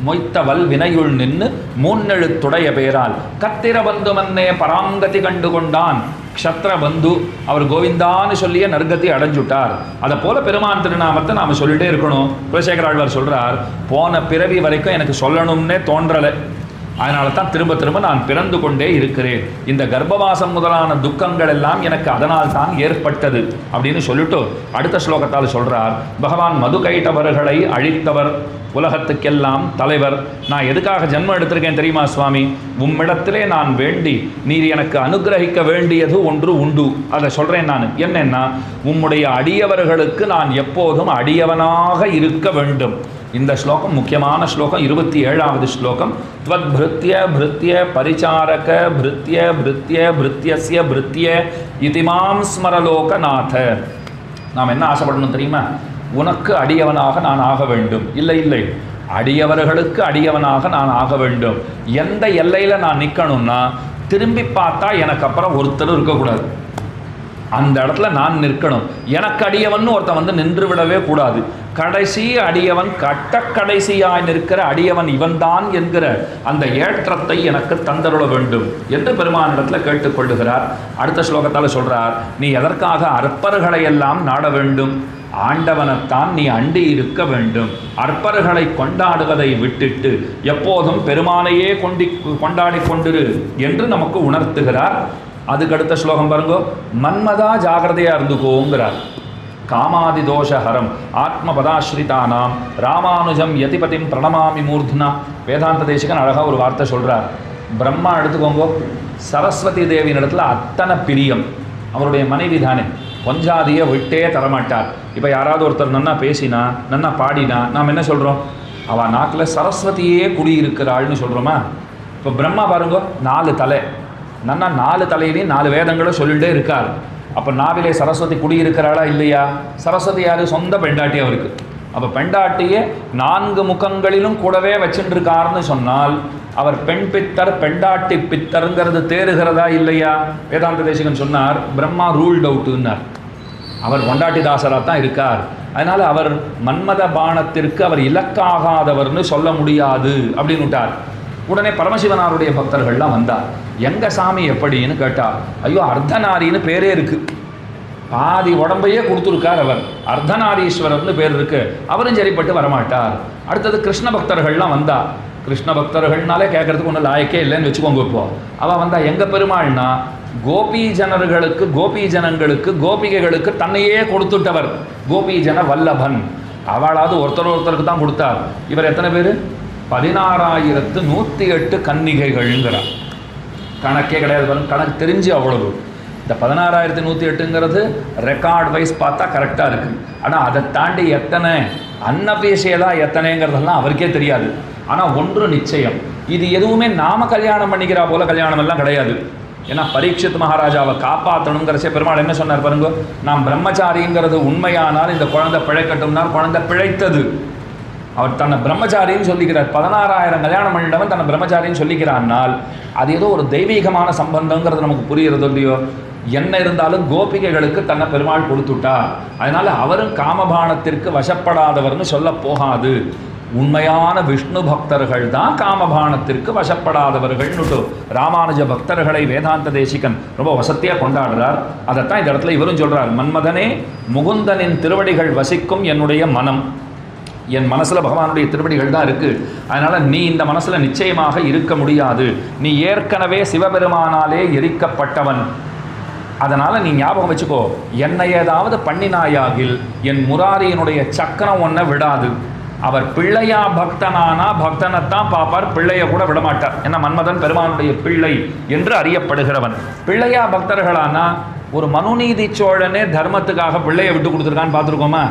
மொய்த்தவல் வினையுள் நின்று 3 எழுத்துடைய பேரால் கத்திர பந்து மன்னே பராங்கதி கண்டு கொண்டான். க்ஷத்ர பந்து அவர் கோவிந்தான்னு சொல்லிய நற்கதி அடைஞ்சுட்டார். அதை போல பெருமான் திருநாமத்தை நாம் சொல்லிட்டே இருக்கணும். குலசேகர ஆழ்வார் சொல்கிறார், போன பிறவி வரைக்கும் எனக்கு சொல்லணும்னே தோன்றலை, அதனால தான் திரும்ப திரும்ப நான் பிறந்து கொண்டே இருக்கிறேன். இந்த கர்ப்பவாசம் முதலான துக்கங்கள் எல்லாம் எனக்கு அதனால் தான் ஏற்பட்டது அப்படின்னு சொல்லிட்டு அடுத்த ஸ்லோகத்தால் சொல்கிறார், பகவான் மதுகைட்டவர்களை அழித்தவர், உலகத்துக்கெல்லாம் தலைவர். நான் எதுக்காக ஜென்மம் எடுத்திருக்கேன் தெரியுமா சுவாமி? உம்மிடத்திலே நான் வேண்டி நீர் எனக்கு அனுகிரகிக்க வேண்டியது ஒன்று உண்டு. அதை சொல்கிறேன் நான். என்னன்னா, உம்முடைய அடியவர்களுக்கு நான் எப்போதும் அடியவனாக இருக்க வேண்டும். இந்த ஸ்லோகம் முக்கியமான ஸ்லோகம், 27வது ஸ்லோகம். த்வத் பிருத்ய பிருத்ய பரிச்சாரக பிருத்ய பிருத்ய பிருத்யஸ்ய பிருத்ய இதிமாம் ஸ்மரலோகநாத. நாம் என்ன ஆசைப்படணும் தெரியுமா? உனக்கு அடியவனாக நான் ஆக வேண்டும். இல்லை இல்லை, அடியவர்களுக்கு அடியவனாக நான் ஆக வேண்டும். எந்த எல்லையில் நான் நிற்கணும்னா, திரும்பி பார்த்தா எனக்கு அப்புறம் ஒருத்தர் இருக்கக்கூடாது, அந்த இடத்துல நான் நிற்கணும். எனக்கு அடியவன் ஒருத்தன் வந்து நின்று விடவே கூடாது. கடைசி அடியவன், கடைசியாய் நிற்கிற அடியவன் இவன்தான் என்கிற அந்த ஏற்றத்தை எனக்கு தந்தருள வேண்டும் என்று பெருமானிடத்தில் கேட்டுக்கொள்ளுகிறார். அடுத்த ஸ்லோகத்தால் சொல்றார், நீ எதற்காக அற்பர்களை எல்லாம் நாட வேண்டும்? ஆண்டவனைத்தான் நீ அண்டி இருக்க வேண்டும். அற்பர்களை கொண்டாடுவதை விட்டுட்டு எப்போதும் பெருமானையே கொண்டாடி கொண்டிரு என்று நமக்கு உணர்த்துகிறார். அதுக்கு அடுத்த ஸ்லோகம் பாருங்க, மன்மதா ஜாகிரதையா இருந்துக்கோங்கிறார். காமாதி தோஷஹரம் ஆத்மபதாஸ்ரிதானாம் ராமானுஜம் யதிபதிம் பிரணமாமி மூர்த்னா. வேதாந்த தேசிகன் அழகாக ஒரு வார்த்தை சொல்கிறார். பிரம்மா எடுத்துக்கோங்க, சரஸ்வதி தேவியின் இடத்துல அத்தனை பிரியம். அவருடைய மனைவி தானே, கொஞ்சாதியை விட்டே தரமாட்டார். இப்போ யாராவது ஒருத்தர் நன்னா பேசினா, நன்னா பாடினா, நாம் என்ன சொல்கிறோம்? அவள் நாக்கில் சரஸ்வதியே குடியிருக்கிறாள்னு சொல்கிறோமா? இப்போ பிரம்மா பாருங்க, 4 தலை, நன்னா 4 தலையிலையும் 4 வேதங்களும் சொல்லிகிட்டே இருக்கார். அப்போ நாவிலே சரஸ்வதி குடியிருக்கிறாளா இல்லையா? சரஸ்வதி யார்? சொந்த பெண்டாட்டி அவருக்கு. அப்போ பெண்டாட்டியே 4 முகங்களிலும் கூடவே வச்சுட்டுருக்காருன்னு சொன்னால் அவர் பெண் பித்தர், பெண்டாட்டி பித்தருங்கிறது தேறுகிறதா இல்லையா? வேதாந்த தேசிகன் சொன்னார், பிரம்மா ரூல்ட் அவுட்டுன்னார். அவர் கொண்டாட்டிதாசராக தான் இருக்கார். அதனால் அவர் மன்மத பானத்திற்கு அவர் இலக்காகாதவர்னு சொல்ல முடியாது அப்படின்னு விட்டார். உடனே பரமசிவனாருடைய பக்தர்கள்லாம் வந்தார். எங்க சாமி எப்படின்னு கேட்டார். ஐயோ, அர்த்தநாரின்னு பேரே இருக்கு, பாதி உடம்பையே கொடுத்துருக்கார் அவர், அர்த்தநாரீஸ்வரர்னு பேர் இருக்கு, அவரும் சரிப்பட்டு வரமாட்டார். அடுத்தது கிருஷ்ண பக்தர்கள்லாம் வந்தா. கிருஷ்ண பக்தர்கள்னாலே கேட்கறதுக்கு ஒன்றும் லாயக்கே இல்லைன்னு வச்சுக்கோங்க. இப்போ அவள் வந்தா, எங்க பெருமாள்னா கோபி ஜனங்களுக்கு கோபிகைகளுக்கு தன்னையே கொடுத்துட்டவர், கோபீஜன வல்லபன். அவளாவது ஒருத்தருக்கு தான் கொடுத்தார். இவர் எத்தனை பேர்? 16,108 கன்னிகைகள்ங்கிறார். கணக்கே கிடையாது பாருங்க, கணக்கு தெரிஞ்சு அவ்வளவு. இந்த 16,108ங்கிறது ரெக்கார்ட் வைஸ் பார்த்தா கரெக்டாக இருக்குது. ஆனால் அதை தாண்டி எத்தனை அன்னபேசியலாக எத்தனைங்கிறதெல்லாம் அவருக்கே தெரியாது. ஆனால் ஒன்று நிச்சயம், இது எதுவுமே நாம கல்யாணம் பண்ணிக்கிறா போல கல்யாணம் எல்லாம் கிடையாது. ஏன்னா பரீட்சித் மகாராஜாவை காப்பாற்றணுங்கிறச்சே பெருமாள் என்ன சொன்னார் பாருங்க, நாம் பிரம்மச்சாரிங்கிறது உண்மையானால் இந்த குழந்தை பிழைக்கட்டும்னால் குழந்தை பிழைத்தது. அவர் தன்னை பிரம்மச்சாரின்னு சொல்லிக்கிறார். 16,000 கல்யாணம் பண்ணிட்டவன் தன்னை பிரம்மச்சாரின்னு சொல்லிக்கிறான்னால் அது ஏதோ ஒரு தெய்வீகமான சம்பந்தங்கிறது நமக்கு புரிகிறது இல்லையோ? என்ன இருந்தாலும் கோபிகைகளுக்கு தன்னை பெருமாள் கொடுத்துட்டார். அதனால அவரும் காமபானத்திற்கு வசப்படாதவர்னு சொல்ல போகாது. உண்மையான விஷ்ணு பக்தர்கள் தான் காமபானத்திற்கு வசப்படாதவர்கள்னுட்டு ராமானுஜ பக்தர்களை வேதாந்த தேசிகன் ரொம்ப வசத்தியாக கொண்டாடுறார். அதைத்தான் இந்த இடத்துல இவரும் சொல்றார். மன்மதனே, முகுந்தனின் திருவடிகள் வசிக்கும் என்னுடைய மனம். என் மனசில் பகவானுடைய திருவடிகள் தான் இருக்குது, அதனால் நீ இந்த மனசில் நிச்சயமாக இருக்க முடியாது, நீ ஏற்கனவே சிவபெருமானாலே எரிக்கப்பட்டவன், அதனால் நீ ஞாபகம் வச்சுக்கோ, என்னை ஏதாவது பண்ணினாயாகில் என் முராரியினுடைய சக்கரம் ஒன்றை விடாது. அவர் பிள்ளையா பக்தனானா பக்தனைத்தான் பார்ப்பார், பிள்ளைய கூட விடமாட்டார். ஏன்னா மன்மதன் பெருமானுடைய பிள்ளை என்று அறியப்படுகிறவன். பிள்ளையா பக்தர்களானா ஒரு மனுநீதி சோழனே தர்மத்துக்காக பிள்ளையை விட்டு கொடுத்துருக்கான்னு பார்த்துருக்கோமா?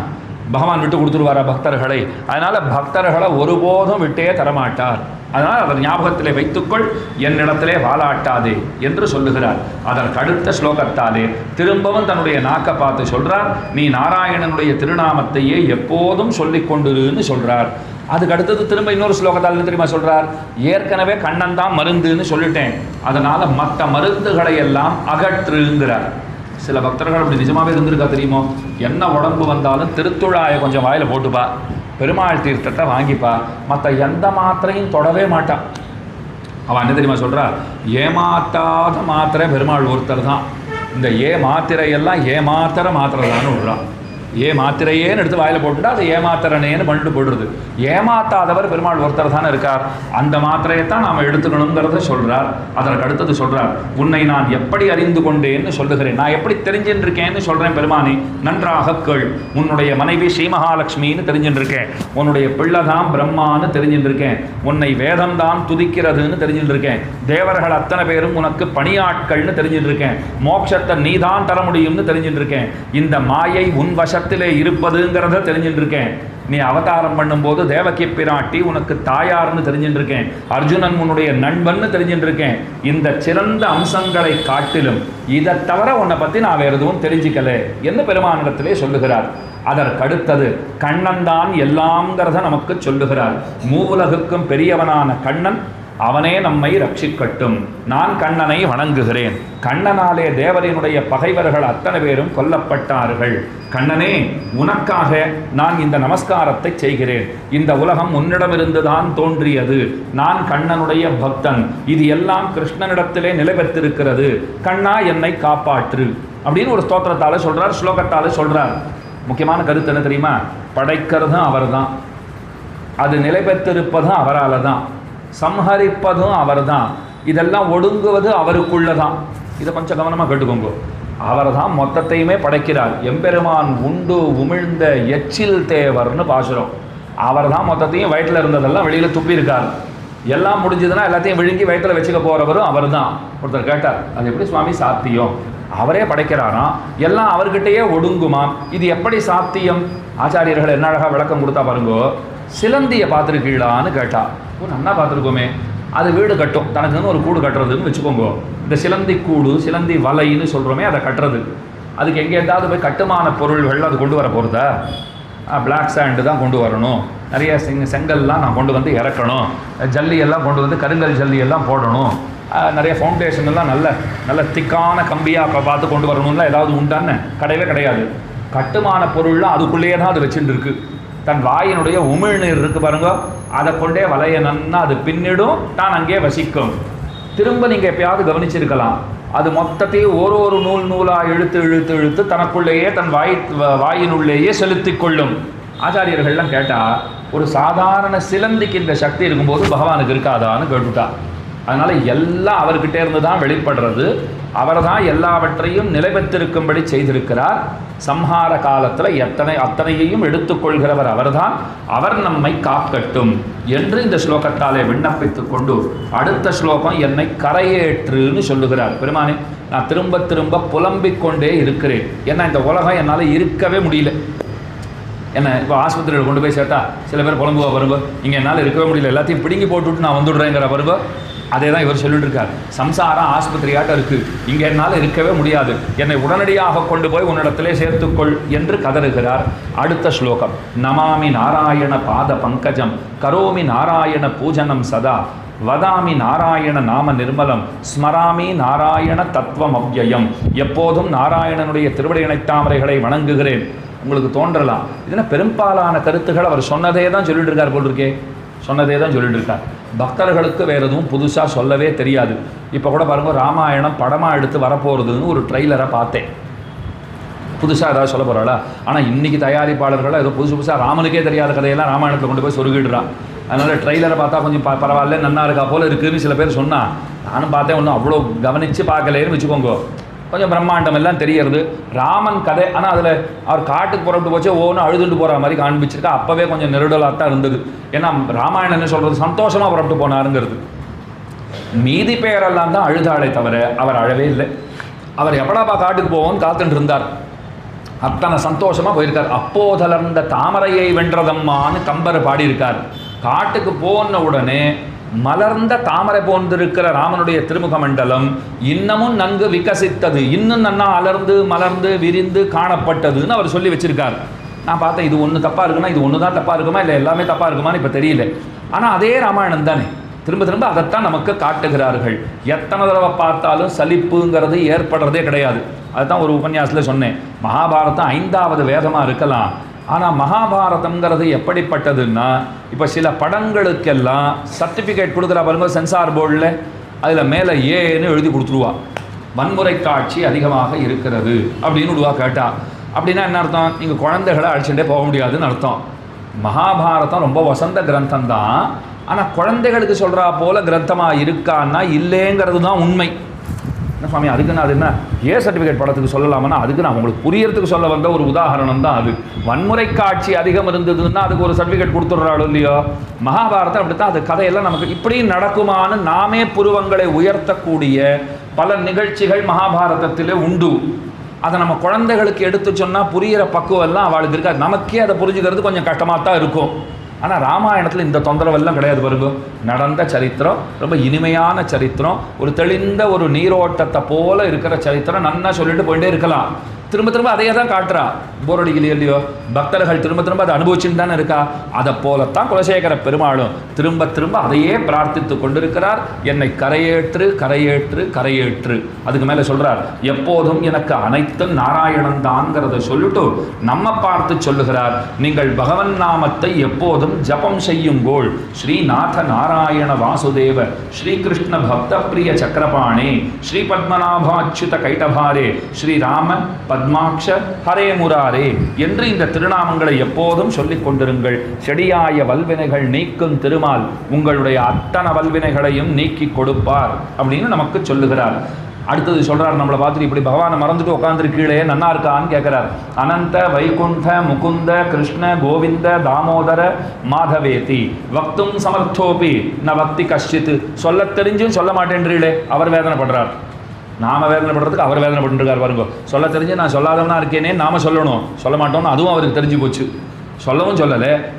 பகவான் விட்டு கொடுத்துருவாரா பக்தர்களை? அதனால் பக்தர்களை ஒருபோதும் விட்டே தரமாட்டார். அதனால் அவர் ஞாபகத்திலே வைத்துக்கொள், என்னிடத்திலே வாலாட்டாதே என்று சொல்லுகிறார். அதற்கு அடுத்த ஸ்லோகத்தாலே திரும்பவும் தன்னுடைய நாக்கை பார்த்து சொல்றார், நீ நாராயணனுடைய திருநாமத்தையே எப்போதும் சொல்லிக் கொண்டிருன்னு சொல்றார். அதுக்கு அடுத்தது திரும்ப இன்னொரு ஸ்லோகத்தால் தெரியுமா சொல்றார், ஏற்கனவே கண்ணன் தான் மருந்துன்னு சொல்லிட்டேன், அதனால மற்ற மருந்துகளை எல்லாம் அகற்றுங்கிறார். சில பக்தர்கள் அப்படி நிஜமாவே இருந்திருக்கா தெரியுமோ? என்ன உடம்பு வந்தாலும் திருத்துழாயை கொஞ்சம் வாயில் போட்டுப்பா, பெருமாள் தீர்த்தத்தை வாங்கிப்பா, மற்ற எந்த மாத்திரையும் தொடவே மாட்டான். அவன் என்ன தெரியுமா சொல்கிறா, ஏமாத்தாத மாத்திரை பெருமாள் ஒருத்தர் தான், இந்த மாத்திரையெல்லாம் ஏமாத்திரை தான்னு விடுறான். மாத்திரையேன்னு எடுத்து வாயில் போட்டுட்டா அது ஏமாத்திரனேன்னு பண்ணிட்டு போடுறது. ஏமாத்தாதவர் பெருமாள் ஒருத்தர் தானே இருக்கார், அந்த மாத்திரையைத்தான் நாம் எடுத்துக்கணுங்கிறத சொல்கிறார். அதற்கு அடுத்தது சொல்கிறார், உன்னை நான் எப்படி அறிந்து கொண்டேன்னு சொல்லுகிறேன், நான் எப்படி தெரிஞ்சுருக்கேன்னு சொல்கிறேன் பெருமானே, நன்றாக கேள். உன்னுடைய மனைவி ஸ்ரீ மகாலட்சுமின்னு தெரிஞ்சுருக்கேன், உன்னுடைய பிள்ளைதான் பிரம்மான்னு தெரிஞ்சுருக்கேன், உன்னை வேதம்தான் துதிக்கிறதுன்னு தெரிஞ்சுருக்கேன், தேவர்கள் அத்தனை பேரும் உனக்கு பணியாட்கள்னு தெரிஞ்சுருக்கேன், மோட்சத்தை நீதான் தர முடியும்னு தெரிஞ்சுருக்கேன், இந்த மாயை உன் வச இருப்பதுங்கிறத தெரிஞ்சுருக்கேன், நீ அவதாரம் பண்ணும்போது தேவகி பிராட்டி உனக்கு தாயார்னு தெரிஞ்சுருக்கேன், அர்ஜுனன் உன்னுடைய நண்பன்னு தெரிஞ்சுருக்கேன். இந்த சிறந்த அம்சங்களை காட்டிலும் இதை தவிர உன்னை பற்றி நான் வேறு எதுவும் தெரிஞ்சிக்கல என்று பெருமானிடத்திலே சொல்லுகிறார். அதற்கடுத்தது கண்ணன் தான் எல்லாம்ங்கிறத நமக்கு சொல்லுகிறார். மூவுலகுக்கும் பெரியவனான கண்ணன், அவனே நம்மை ரட்சிக்கட்டும், நான் கண்ணனை வணங்குகிறேன். கண்ணனாலே தேவரினுடைய பகைவர்கள் அத்தனை பேரும் கொல்லப்பட்டார்கள். கண்ணனே, உனக்காக நான் இந்த நமஸ்காரத்தை செய்கிறேன். இந்த உலகம் உன்னிடமிருந்து தான் தோன்றியது, நான் கண்ணனுடைய பக்தன், இது எல்லாம் கிருஷ்ணனிடத்திலே நிலை பெற்றிருக்கிறது, கண்ணா என்னை காப்பாற்று அப்படின்னு ஒரு ஸ்தோத்திரத்தால் சொல்றார், ஸ்லோகத்தால் சொல்றார். முக்கியமான கருத்து என்ன தெரியுமா? படைக்கிறதும் அவர் தான், அது நிலை பெற்றிருப்பதும் அவரால் தான், சம்ஹரிப்பதும் அவர் தான், இதெல்லாம் ஒடுங்குவது அவருக்குள்ளதான். இதை கொஞ்சம் கவனமாக கேட்டுக்கோங்க. அவர் தான் மொத்தத்தையுமே படைக்கிறார். எம்பெருமான் உண்டு உமிழ்ந்த எச்சில் தேவர்னு பாசுறோம். அவர் தான் மொத்தத்தையும் வயிற்றில் இருந்ததெல்லாம் வெளியில் துப்பி இருக்கார். எல்லாம் முடிஞ்சதுன்னா எல்லாத்தையும் விழுங்கி வயிற்றில் வச்சுக்க போகிறவரும் அவர் தான். ஒருத்தர் கேட்டார், அது எப்படி சுவாமி சாத்தியம்? அவரே படைக்கிறாராம், எல்லாம் அவர்கிட்டயே ஒடுங்குமாம், இது எப்படி சாத்தியம்? ஆச்சாரியர்கள் என்ன அழகாக விளக்கம் கொடுத்தா பாருங்கோ. சிலந்தியை பார்த்துருக்கீங்களான்னு கேட்டா, நன்னா பார்த்துருக்கோமே, அது வீடு கட்டும், தனக்குன்னு ஒரு கூடு கட்டுறதுன்னு வச்சுக்கோங்க. இந்த சிலந்தி கூடு, சிலந்தி வலைன்னு சொல்கிறோமே, அதை கட்டுறது. அதுக்கு எங்கே ஏதாவது போய் கட்டுமான பொருள்கள் அது கொண்டு வர போகிறதா? பிளாக் சாண்டு தான் கொண்டு வரணும், நிறைய செங்கல்லாம் நான் கொண்டு வந்து இறக்கணும், ஜல்லியெல்லாம் கொண்டு வந்து கருங்கல் ஜல்லியெல்லாம் போடணும், நிறைய ஃபவுண்டேஷன் எல்லாம் நல்ல நல்ல திக்கான கம்பியாக பார்த்து கொண்டு வரணும்லாம் ஏதாவது உண்டான்னு கிடையவே கிடையாது. கட்டுமான பொருள்லாம் அதுக்குள்ளேயே தான் அது வச்சுட்டு இருக்கு. தன் வாயினுடைய உமிழ்நீர் இருக்கு பாருங்க, அதை கொண்டே வலைய நன்னா அது பின்னிடும், தான் அங்கே வசிக்கும். திரும்ப நீங்கள் எப்பயாவது கவனிச்சிருக்கலாம், அது மொத்தத்தையும் ஒரு நூலாக இழுத்து இழுத்து இழுத்து தனக்குள்ளேயே தன் வாயினுள்ளேயே செலுத்தி கொள்ளும். ஆச்சாரியர்கள்லாம் கேட்டால், ஒரு சாதாரண சிலந்திக்கு இந்த சக்தி இருக்கும்போது பகவானுக்கு இருக்காதான்னு கேட்டுட்டா. அதனால் எல்லாம் அவர்கிட்ட இருந்து தான் வெளிப்படுறது. அவர் தான் எல்லாவற்றையும் நிலைபெற்றிருக்கும்படி செய்திருக்கிறார். சம்ஹார காலத்தில் அத்தனையையும் எடுத்துக்கொள்கிறவர் அவர்தான். அவர் நம்மை காக்கட்டும் என்று இந்த ஸ்லோகத்தாலே விண்ணப்பித்து கொண்டு அடுத்த ஸ்லோகம் என்னை கரையேற்றுன்னு சொல்லுகிறார். பெருமானே, நான் திரும்ப திரும்ப புலம்பிக் கொண்டே இருக்கிறேன். ஏன்னா இந்த உலகம் என்னால் இருக்கவே முடியல. என்ன இப்போ ஆஸ்பத்திரியில் கொண்டு போய் சேர்த்தா சில பேர் புலம்புவா வருங்க, இங்கே என்னால் இருக்கவே முடியல, எல்லாத்தையும் பிடுங்கி போட்டுவிட்டு நான் வந்துடுறேங்கிற வருங்க. அதே தான் இவர் சொல்லிட்டு இருக்கார். சம்சாரம் ஆஸ்பத்திரியாட்டம் இருக்குது, இங்கே என்னால் இருக்கவே முடியாது, என்னை உடனடியாக கொண்டு போய் உன்னிடத்திலே சேர்த்துக்கொள் என்று கதறுகிறார். அடுத்த ஸ்லோகம், நமாமி நாராயண பாத பங்கஜம் கரோமி நாராயண பூஜனம் சதா வதாமி நாராயண நாம நிர்மலம் ஸ்மராமி நாராயண தத்துவம் அவ்யயம். எப்போதும் நாராயணனுடைய திருவடி இணைத்தாமரைகளை வணங்குகிறேன். உங்களுக்கு தோன்றலாம், இதெல்லாம் பெரும்பாலான கருத்துக்கள் அவர் சொன்னதே தான் சொல்லிட்டு இருக்கார் போல் இருக்கே. சொன்னதே தான் சொல்லிட்டு இருக்கார். பக்தர்களுக்கு வேறு எதுவும் புதுசாக சொல்லவே தெரியாது. இப்போ கூட பாருங்கள், ராமாயணம் படமாக எடுத்து வரப்போகிறதுன்னு ஒரு ட்ரெய்லரை பார்த்தேன். புதுசாக ஏதாவது சொல்ல போகிறாளா? ஆனால் இன்றைக்கி தயாரிப்பாளர்களாக ஏதோ புதுசாக ராமனுக்கே தெரியாத கதையெல்லாம் ராமாயணத்தில் கொண்டு போய் சொருகிடுறான். அதனால் ட்ரெய்லரை பார்த்தா கொஞ்சம் பரவாயில்ல, நன்னா இருக்கா போல் இருக்குதுன்னு சில பேர் சொன்னால், நானும் பார்த்தேன், ஒன்றும் அவ்வளோ கவனித்து பார்க்கலேன்னு வச்சுக்கோங்க. கொஞ்சம் பிரம்மாண்டம் எல்லாம் தெரியறது ராமன் கதை. ஆனால் அதில் அவர் காட்டுக்கு புறப்பட்டு போச்சு ஒவ்வொன்று அழுதுட்டு போகிற மாதிரி காண்பிச்சிருக்கா. அப்போவே கொஞ்சம் நெருடலாக தான் இருந்தது. ஏன்னா ராமாயணம் என்ன சொல்கிறது, சந்தோஷமாக புறப்பட்டு போனாருங்கிறது. மீதி பேரெல்லாம் தான் அழுதாளே தவிர அவர் அழவே இல்லை. அவர் எப்படாப்பா காட்டுக்கு போவோன்னு காத்துட்டு இருந்தார். அத்தனை சந்தோஷமாக போயிருக்கார். அப்போதலர்ந்த தாமரையை வென்றதம்மான்னு கம்பர் பாடியிருக்கார். காட்டுக்கு போன உடனே மலர்ந்த தாமரை போன்றிருக்கிற ராமனுடைய திருமுக மண்டலம் இன்னமும் நன்கு விகசித்தது, இன்னும் நன்னா அலர்ந்து மலர்ந்து விரிந்து காணப்பட்டதுன்னு அவர் சொல்லி வச்சிருக்கார். நான் பார்த்தேன், இது ஒன்று தப்பாக இருக்குன்னா இது ஒன்று தான் தப்பாக இருக்குமா, இல்லை எல்லாமே தப்பாக இருக்குமான்னு இப்போ தெரியல. ஆனால் அதே ராமாயணம் தானே, திரும்ப திரும்ப அதைத்தான் நமக்கு காட்டுகிறார்கள். எத்தனை தடவை பார்த்தாலும் சலிப்புங்கிறது ஏற்படுறதே கிடையாது. அதுதான் ஒரு உபன்யாசத்தில் சொன்னேன். மகாபாரதம் 5வது வேதமாக இருக்கலாம், ஆனால் மகாபாரதம்ங்கிறது எப்படிப்பட்டதுன்னா, இப்போ சில படங்களுக்கெல்லாம் சர்டிஃபிகேட் கொடுக்குறா பாருங்க சென்சார் போர்டில், அதில் மேலே ஏன்னு எழுதி கொடுத்துருவா. வன்முறை காட்சி அதிகமாக இருக்கிறது அப்படின்னு விடுவா. கேட்டா அப்படின்னா என்ன அர்த்தம்? நீங்கள் குழந்தைகளை அழைச்சிட்டே போக முடியாதுன்னு அர்த்தம். மகாபாரதம் ரொம்ப வசந்த கிரந்தம் தான், ஆனால் குழந்தைகளுக்கு சொல்கிறா போல கிரந்தமாக இருக்கான்னா இல்லைங்கிறது தான் உண்மை. என்ன சுவாமி அதுக்கு நான் அது என்ன ஏ சர்டிஃபிகேட் படத்துக்கு சொல்லலாமன்னா, அதுக்கு நான் உங்களுக்கு புரியறதுக்கு சொல்ல வந்த ஒரு உதாரணம் தான் அது. வன்முறை காட்சி அதிகம் இருந்ததுன்னா அதுக்கு ஒரு சர்டிஃபிகேட் கொடுத்துட்றாளோ இல்லையோ. மகாபாரதம் அப்படித்தான். அது கதையெல்லாம் நமக்கு இப்படி நடக்குமான்னு நாமே புருவங்களை உயர்த்தக்கூடிய பல நிகழ்ச்சிகள் மகாபாரதத்திலே உண்டு. அதை நம்ம குழந்தைகளுக்கு எடுத்து சொன்னால் புரிகிற பக்குவெல்லாம் அவளுக்கு இருக்காது. நமக்கே அதை புரிஞ்சுக்கிறது கொஞ்சம் கஷ்டமாக தான் இருக்கும். ஆனால் ராமாயணத்தில் இந்த தொந்தரவெல்லாம் கிடையாது. பாருங்க, நடந்த சரித்திரம், ரொம்ப இனிமையான சரித்திரம், ஒரு தெளிந்த ஒரு நீரோட்டத்தை போல இருக்கிற சரித்திரம். நன்னா சொல்லிட்டு போயிட்டே இருக்கலாம். திரும்ப திரும்ப அதையே தான் காட்டுறா. போர் அடிக்கலையோ இல்லையோ, பக்தர்கள் திரும்ப திரும்ப அதை அனுபவிச்சுன்னு தானே இருக்கா. அதை போலத்தான் குலசேகர பெருமாளும் திரும்ப திரும்ப அதையே பிரார்த்தித்து கொண்டிருக்கிறார். என்னை கரையேற்று கரையேற்று கரையேற்று. அதுக்கு மேலே சொல்றார், எப்போதும் எனக்கு அனைத்தும் நாராயணன் தான்ங்கிறத சொல்லிட்டு நம்ம பார்த்து சொல்லுகிறார், நீங்கள் பகவன் நாமத்தை எப்போதும் ஜபம் செய்யுங்கோள். ஸ்ரீநாத நாராயண வாசுதேவ ஸ்ரீகிருஷ்ண பக்த பிரிய சக்கரபாணே ஸ்ரீ பத்மநாபாச்சுத கைட்டபாரே ஸ்ரீராம பத்மாட்ச ஹரே முராரே என்று இந்த திருநாமங்களை எப்போதும் சொல்லிக் கொண்டிருங்கள். செடியாய வல்வினைகள் நீக்கும் திருமால் உங்களுடைய அத்தனை வல்வினைகளையும் நீக்கி கொடுப்பார் அப்படின்னு நமக்கு சொல்லுகிறார். அடுத்தது சொல்றார், நம்மளை பார்த்துட்டு இப்படி பகவானை மறந்துட்டு உட்காந்துருக்கீழே நன்னா இருக்கான்னு கேட்கிறார். அனந்த வைகுண்ட முகுந்த கிருஷ்ண கோவிந்த தாமோதர மாதவேதி வக்தும் சமர்த்தோபி ந வக்தி கஷ்டித். சொல்ல தெரிஞ்சும் சொல்ல மாட்டேன்றீங்களே. அவர் வேதனைப்படுறார். நாம வேதனைப்படுறதுக்கு அவர் வேதனைப்பட்டுருக்கார் பாருங்க. சொல்ல தெரிஞ்சு நான் சொல்லாதவனா இருக்கேனே நாம சொல்லணும், சொல்ல மாட்டோம்னு அதுவும் அவருக்கு தெரிஞ்சு போச்சு. சொல்லவும்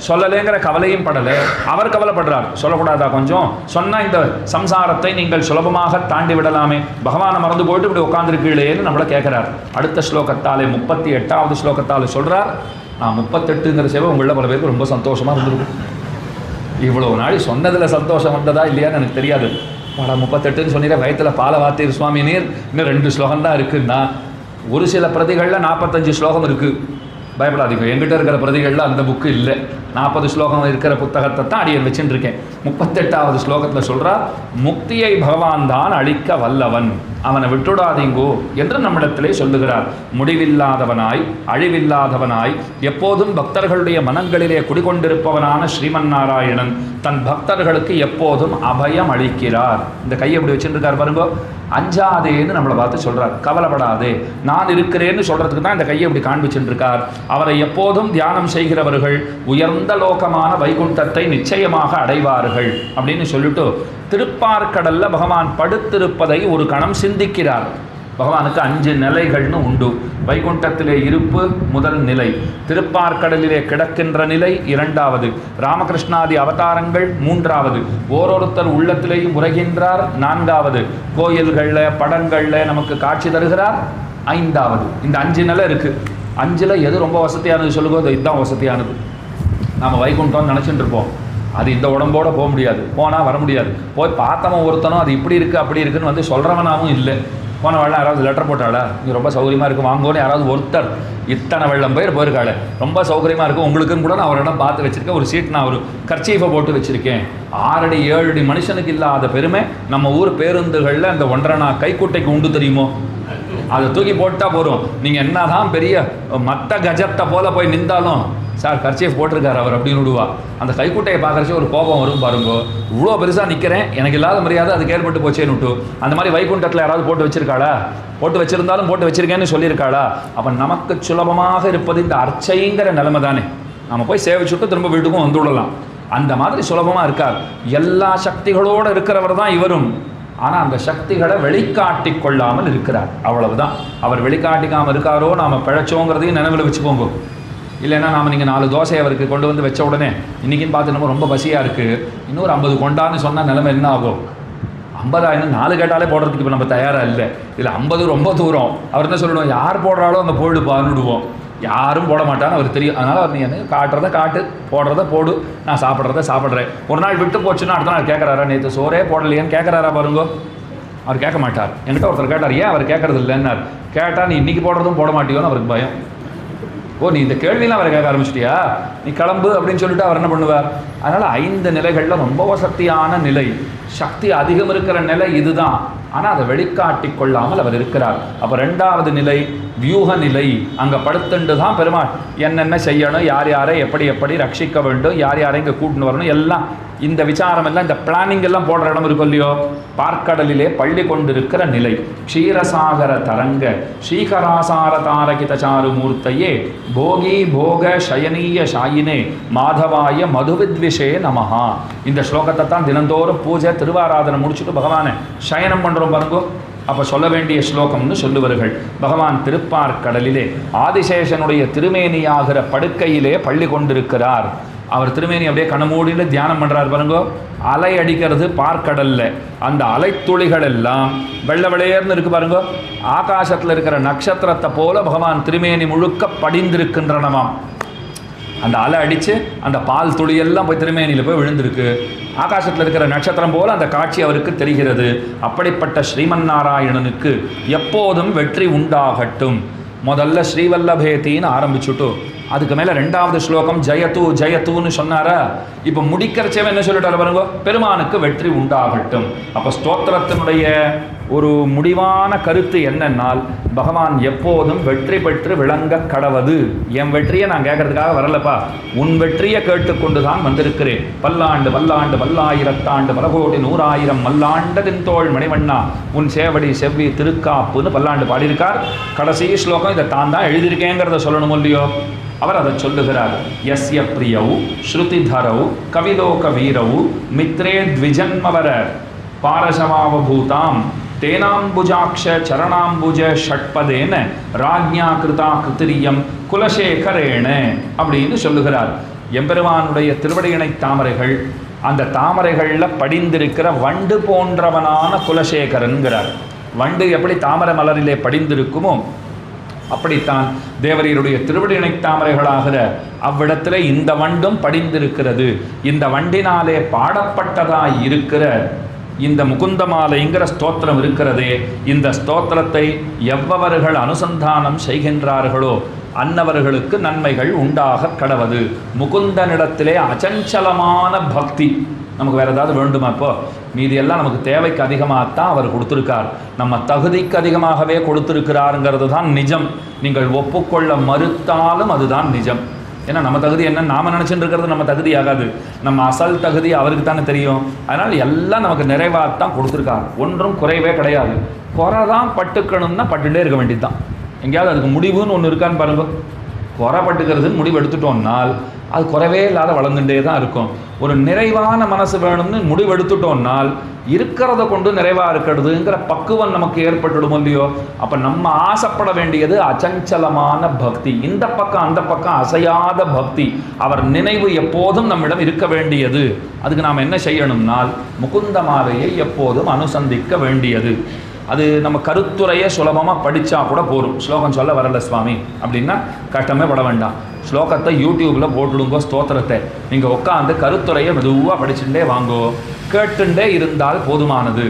சொல்லலைங்கிற கவலையும் படலை. அவர் கவலைப்படுறார், சொல்லக்கூடாதா கொஞ்சம்? சொன்னால் இந்த சம்சாரத்தை நீங்கள் சுலபமாக தாண்டி விடலாமே, பகவானை மறந்து போயிட்டு இப்படி உட்காந்துருக்கீங்களேன்னு நம்மளை கேட்குறார். அடுத்த ஸ்லோகத்தாலே 38வது ஸ்லோகத்தால் சொல்கிறார், நான் 38ங்கிற சேவை உங்களில் பல பேருக்கு ரொம்ப சந்தோஷமாக இருந்திருக்கும். இவ்வளோ நாள் சொன்னதில் சந்தோஷம் வந்ததா இல்லையான்னு எனக்கு தெரியாது. பல 38ன்னு சொன்னீங்க, வயத்தில் பாலை வார்த்தீர் சுவாமி நீர், இன்னும் 2 ஸ்லோகம் தான் இருக்குன்னா. ஒரு சில பிரதிகளில் 45 ஸ்லோகம் இருக்குது. பயப்படாதீங்க, எங்கிட்ட இருக்கிற பிரதிகளில் அந்த புக்கு இல்லை. 40 ஸ்லோகம் இருக்கிற புத்தகத்தை தான் அடியன் வச்சுட்டு இருக்கேன். 38வது ஸ்லோகத்தில் சொல்கிறார், முக்தியை பகவான் தான் அளிக்க வல்லவன், அவனை விட்டுடாதீங்கோ என்று நம்மிடத்திலே சொல்லுகிறார். முடிவில்லாதவனாய் அழிவில்லாதவனாய் எப்போதும் பக்தர்களுடைய மனங்களிலே குடிகொண்டிருப்பவனான ஸ்ரீமன் நாராயணன் தன் பக்தர்களுக்கு எப்போதும் அபயம் அளிக்கிறார். இந்த கையை எப்படி வச்சுருக்கார் பாருங்க. அஞ்சாதேன்னு நம்மளை பார்த்து சொல்கிறார், கவலைப்படாதே நான் இருக்கிறேன்னு சொல்கிறதுக்கு தான் இந்த கையை இப்படி காண்பிச்சுருக்கார். அவரை எப்போதும் தியானம் செய்கிறவர்கள் உயர்ந்த லோகமான வைகுண்டத்தை நிச்சயமாக அடைவார்கள் அப்படின்னு சொல்லிட்டு திருப்பார்கடல்ல பகவான் படுத்திருப்பதை ஒரு கணம் சிந்திக்கிறார். பகவானுக்கு 5 நிலைகள்னு உண்டு. வைகுண்டத்திலே இருப்பு முதல் நிலை, திருப்பார்கடலிலே கிடக்கின்ற நிலை 2வது, ராமகிருஷ்ணாதி அவதாரங்கள் 3வது, ஓரொருத்தர் உள்ளத்திலேயும் உரைகின்றார் 4வது, கோயில்களில் படங்களில் நமக்கு காட்சி தருகிறார் 5வது. இந்த 5 நிலை இருக்குது. 5ல் எது ரொம்ப வசதியானது சொல்லுங்க? இதுதான் வசதியானது. நாம் வைகுண்டம்னு நினச்சிட்டு இருப்போம். அது இந்த உடம்போடு போக முடியாது, போனால் வர முடியாது. போய் பார்த்தவன் ஒருத்தனும் அது இப்படி இருக்குது அப்படி இருக்குன்னு வந்து சொல்கிறவனாவும் இல்லை. போன வெள்ளம் யாராவது லெட்டர் போட்டாளா, இங்கே ரொம்ப சௌகரியமாக இருக்கும் வாங்கோன்னு யாராவது ஒருத்தர் இத்தனை வெள்ளம் போயிருக்காள், ரொம்ப சௌகரியமாக இருக்கும் உங்களுக்குன்னு கூட நான் அவரிடம் பார்த்து வச்சுருக்கேன். ஒரு சீட் நான் ஒரு கர்ச்சீஃபை போட்டு வச்சுருக்கேன். 6 அடி 7 அடி மனுஷனுக்கு இல்லாத பெருமை நம்ம ஊர் பேருந்துகளில் அந்த 1.5 கைக்குட்டைக்கு உண்டு தெரியுமோ? அதை தூக்கி போட்டால் போதும். நீங்கள் என்ன தான் பெரிய மற்ற கஜத்தை போல் போய் நின்றாலும், சார் கர்ச்சீஃப் போட்டிருக்காரு அவர் அப்படின்னு விடுவா. அந்த கைக்குட்டையை பார்க்குறச்சு ஒரு கோபம் வரும் பாருங்க. இவ்வளோ பெருசாக நிற்கிறேன், எனக்கு இல்லாத மரியாதை அதுக்கு ஏற்பட்டு போச்சேன்னு விட்டு. அந்த மாதிரி வைகுண்டத்தில் யாராவது போட்டு வச்சிருக்காளா? போட்டு வச்சிருந்தாலும் போட்டு வச்சிருக்கேன்னு சொல்லியிருக்காளா? அப்போ நமக்கு சுலபமாக இருப்பது இந்த அர்ச்சைங்கிற நிலைமை தானே. நம்ம போய் சேவிச்சுட்டு திரும்ப வீட்டுக்கும் வந்துவிடலாம். அந்த மாதிரி சுலபமாக இருக்கார். எல்லா சக்திகளோடு இருக்கிறவர் தான் இவரும். ஆனால் அந்த சக்திகளை வெளிக்காட்டி கொள்ளாமல் இருக்கிறார், அவ்வளவுதான். அவர் வெளிக்காட்டிக்காமல் இருக்காரோ நாம் பிழைச்சோங்கிறதையும் நினைவில் வச்சுக்கோங்க. இல்லைன்னா நாம் நீங்கள் 4 தோசை அவருக்கு கொண்டு வந்து வச்ச உடனே இன்றைக்கின்னு பார்த்து நம்ம ரொம்ப பசியாக இருக்குது, இன்னொரு 50 கொண்டான்னு சொன்னால் நிலைமை என்ன ஆகும்? 50 4 கேட்டாலே போடுறதுக்கு இப்போ நம்ம தயாராக இல்லை. இதில் 50 ரொம்ப தூரம். அவர் என்ன சொல்லணும்? யார் போடுறாலோ அந்த போடு பான்னுடுவோம். யாரும் போட மாட்டான்னு அவர் தெரியும். அதனால் அவர் நீ என்ன காட்டுறதை காட்டு, போடுறத போடு, நான் சாப்பிட்றத சாப்பிட்றேன். ஒரு நாள் விட்டு போச்சுன்னா அடுத்த நாள் கேட்குறாரா, நேற்று சோறே போடலையேன்னு கேட்குறாரா பாருங்க. அவர் கேட்க மாட்டார். என்கிட்ட ஒருத்தர் கேட்டார், ஏன் அவர் கேட்கறது இல்லைன்னார். கேட்டால் நீ இன்றைக்கி போடுறதும் போட மாட்டியோன்னு அவருக்கு பயம். ஓ, நீ இந்த கேள்வியெலாம் அவரை கேட்க ஆரம்பிச்சிட்டியா, நீ கிளம்பு அப்படின்னு சொல்லிட்டு அவர் என்ன பண்ணுவார்? அதனால் 5 நிலைகளில் ரொம்ப வசதியான நிலை, சக்தி அதிகம் இருக்கிற நிலை இதுதான். ஆனால் அதை வெளிக்காட்டி கொள்ளாமல் அவர் இருக்கிறார். அப்போ 2வது நிலை வியூக நிலை. அங்கே படுத்துண்டு தான் பெருமாள் என்னென்ன செய்யணும், யார் யாரை எப்படி எப்படி ரட்சிக்க வேண்டும், யார் யாரை இங்கே கூட்டின்னு வரணும், எல்லாம் இந்த விசாரம் எல்லாம், இந்த பிளானிங் எல்லாம் போடுற இடம் இருக்கும் இல்லையோ. பார்க்கடலிலே பள்ளி கொண்டிருக்கிற நிலை. க்ஷீரசாகர தரங்க ஸ்ரீகராசார தாரகித சாரு மூர்த்தையே போகி போக சயனீய ஷாயினே மாதவாய மதுவித்விஷே நமஹா. இந்த ஸ்லோகத்தை தான் தினந்தோறும் பூஜை திருவாராதனை முடிச்சுட்டு பகவானை சயனம் பண்ணுறோம் பாருங்கோ. அப்போ சொல்ல வேண்டிய ஸ்லோகம்னு சொல்லுவார்கள். பகவான் திருப்பார்க்கடலிலே ஆதிசேஷனுடைய திருமேனியாகிற படுக்கையிலே பள்ளி கொண்டிருக்கிறார். அவர் திருமேனி அப்படியே கண்ணமூடின்னு தியானம் பண்ணுறார் பாருங்கோ. அலை அடிக்கிறது பார்க்கடல்ல. அந்த அலைத்துளிகள் எல்லாம் வெள்ளை வெளையர்னு இருக்கு பாருங்கோ. ஆகாசத்தில் இருக்கிற நட்சத்திரத்தை போல பகவான் திருமேனி முழுக்க படிந்திருக்கின்றனவாம். அந்த அலை அடித்து அந்த பால் துளியெல்லாம் போய் திருமேனியில் போய் விழுந்திருக்கு. ஆகாசத்தில் இருக்கிற நட்சத்திரம் போல அந்த காட்சி அவருக்கு தெரிகிறது. அப்படிப்பட்ட ஸ்ரீமன் நாராயணனுக்கு எப்போதும் வெற்றி உண்டாகட்டும். முதல்ல ஸ்ரீவல்லபேத்தின்னு ஆரம்பிச்சுட்டு அதுக்கு மேலே 2வது ஸ்லோகம் ஜெயத்து ஜெயத்துன்னு சொன்னாரா. இப்போ முடிக்கிறச்சேவன் என்ன சொல்லிட்டாரு பாருங்க, பெருமானுக்கு வெற்றி உண்டாகட்டும். அப்போ ஸ்தோத்திரத்தினுடைய ஒரு முடிவான கருத்து என்னன்னால், பகவான் எப்போதும் வெற்றி பெற்று விளங்க கடவது. என் வெற்றியை நான் கேட்கறதுக்காக வரலப்பா, உன் வெற்றியை கேட்டுக்கொண்டு தான் வந்திருக்கிறேன். பல்லாண்டு பல்லாண்டு பல்லாயிரத்தாண்டு பலகோடி 100,000 மல்லாண்டதின் தோள் மணிவண்ணா உன் சேவடி செவ்வி திருக்காப்புன்னு பல்லாண்டு பாடியிருக்கார். கடைசி ஸ்லோகம் இதை தான் எழுதியிருக்கேங்கிறத சொல்லணும் இல்லையோ. அவர் அதை சொல்லுகிறார். யஸ்ய பிரியௌ ஸ்ருதிதரௌ கவிலோக வீரௌ மித்ரே த்விஜன்மவர பாரசமாவபூதாம் தேனாம்புஜாட்ச சரணாம்புஜ ஷட்பதேன ராஜ்ஞா கிருதா கிருத்திரியம் குலசேகரேன அப்படின்னு சொல்லுகிறார். எம்பெருமானுடைய திருவடியிணை தாமரைகள், அந்த தாமரைகளில் படிந்திருக்கிற வண்டு போன்றவனான குலசேகரன்கிறார். வண்டு எப்படி தாமரை மலரிலே படிந்திருக்குமோ அப்படித்தான் தேவரீருடைய திருவடியிணை தாமரைகளாகிற அவ்விடத்தில் இந்த வண்டும் படிந்திருக்கிறது. இந்த வண்டினாலே பாடப்பட்டதாய் இருக்கிற இந்த முகுந்தமாலைங்கிற ஸ்தோத்திரம் இருக்கிறதே, இந்த ஸ்தோத்திரத்தை எவ்வவர்கள் அனுசந்தானம் செய்கின்றார்களோ அன்னவர்களுக்கு நன்மைகள் உண்டாக கடவது. முகுந்தனிடத்திலே அச்சஞ்சலமான பக்தி. நமக்கு வேறு ஏதாவது வேண்டுமா? இப்போ மீதி எல்லாம் நமக்கு தேவைக்கு அதிகமாகத்தான் அவர் கொடுத்துருக்கார். நம்ம தகுதிக்கு அதிகமாகவே கொடுத்துருக்கிறாருங்கிறது தான் நிஜம். நீங்கள் ஒப்புக்கொள்ள மறுத்தாலும் அதுதான் நிஜம். ஏன்னா நம்ம தகுதி என்ன நாம் நினச்சிட்டு இருக்கிறது நம்ம தகுதி ஆகாது. நம்ம அசல் தகுதி அவருக்கு தானே தெரியும். அதனால் எல்லாம் நமக்கு நிறைவாகத்தான் கொடுத்துருக்காரு. ஒன்றும் குறைவே கிடையாது. குறை தான் பட்டுக்கணும்னா பட்டுட்டே இருக்க வேண்டியது தான். எங்கேயாவது அதுக்கு முடிவுன்னு ஒன்று இருக்கான்னு பாருங்க. குறை பட்டுக்கிறதுன்னு முடிவு எடுத்துட்டோம்னால் அது குறைவே இல்லாத வளர்ந்துட்டே தான் இருக்கும். ஒரு நிறைவான மனசு வேணும்னு முடிவு எடுத்துட்டோம்னால் இருக்கிறத கொண்டு நிறைவாக இருக்கிறதுங்கிற பக்குவம் நமக்கு ஏற்பட்டுடும் இல்லையோ. அப்போ நம்ம ஆசைப்பட வேண்டியது அச்சஞ்சலமான பக்தி. இந்த பக்கம் அந்த பக்கம் அசையாத பக்தி. அவர் நினைவு எப்போதும் நம்மிடம் இருக்க வேண்டியது. அதுக்கு நாம் என்ன செய்யணும்னால் முகுந்த மாலையை எப்போதும் அனுசந்திக்க வேண்டியது. அது நம்ம கருத்துரையை சுலபமாக படித்தா கூட போகும். ஸ்லோகம் சொல்ல வரல சுவாமி அப்படின்னா கஷ்டமே பட வேண்டாம். ஸ்லோகத்தை யூடியூப்பில் போட்டுடுங்கோ. ஸ்தோத்திரத்தை நீங்கள் உட்காந்து கருத்துரையை மெதுவாக படிச்சுட்டே வாங்கோ. கேட்டுண்டே இருந்தால் போதுமானது.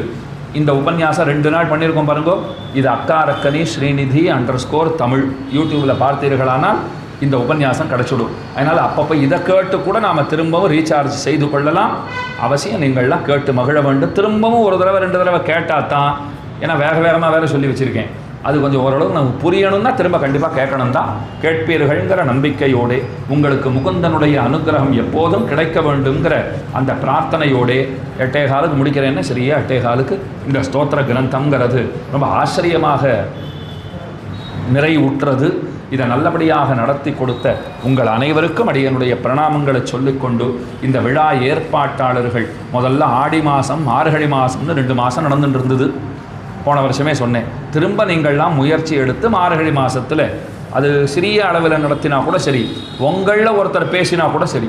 இந்த உபன்யாசம் 2 நாள் பண்ணியிருக்கோம் பாருங்கோ. இது அக்காரக்கனி ஸ்ரீநிதி _ தமிழ் யூடியூப்பில் பார்த்தீர்களானால் இந்த உபன்யாசம் கிடச்சிடும். அதனால் அப்பப்போ இதை கேட்டு கூட நாம் திரும்பவும் ரீசார்ஜ் செய்து கொள்ளலாம். அவசியம் நீங்கள்லாம் கேட்டு மகிழ வேண்டும். திரும்பவும் 1 தடவை 2 தடவை கேட்டால் தான், ஏன்னா வேகமாக வேறு சொல்லி வச்சுருக்கேன். அது கொஞ்சம் ஓரளவு நமக்கு புரியணும்னா திரும்ப கண்டிப்பாக கேட்கணும் தான். கேட்பீர்கள்ங்கிற நம்பிக்கையோடு உங்களுக்கு முகுந்தனுடைய அனுகிரகம் எப்போதும் கிடைக்க வேண்டுங்கிற அந்த பிரார்த்தனையோடு 8:15 முடிக்கிறேன்னு சரியா 8:15 இந்த ஸ்தோத்திர கிரந்தம்ங்கிறது ரொம்ப ஆச்சரியமாக நிறைவுற்றது. இதை நல்லபடியாக நடத்தி கொடுத்த உங்கள் அனைவருக்கும் அடியனுடைய பிரணாமங்களை சொல்லிக்கொண்டு, இந்த விழா ஏற்பாட்டாளர்கள் முதல்ல ஆடி மாதம் மார்கழி மாதம்னு 2 மாதம் நடந்துட்டு இருந்தது. போன வருஷமே சொன்னேன், திரும்ப நீங்கள்லாம் முயற்சி எடுத்து மார்கழி மாதத்தில் அது சிறிய அளவில் நடத்தினா கூட சரி, உங்களில் ஒருத்தர் பேசினா கூட சரி,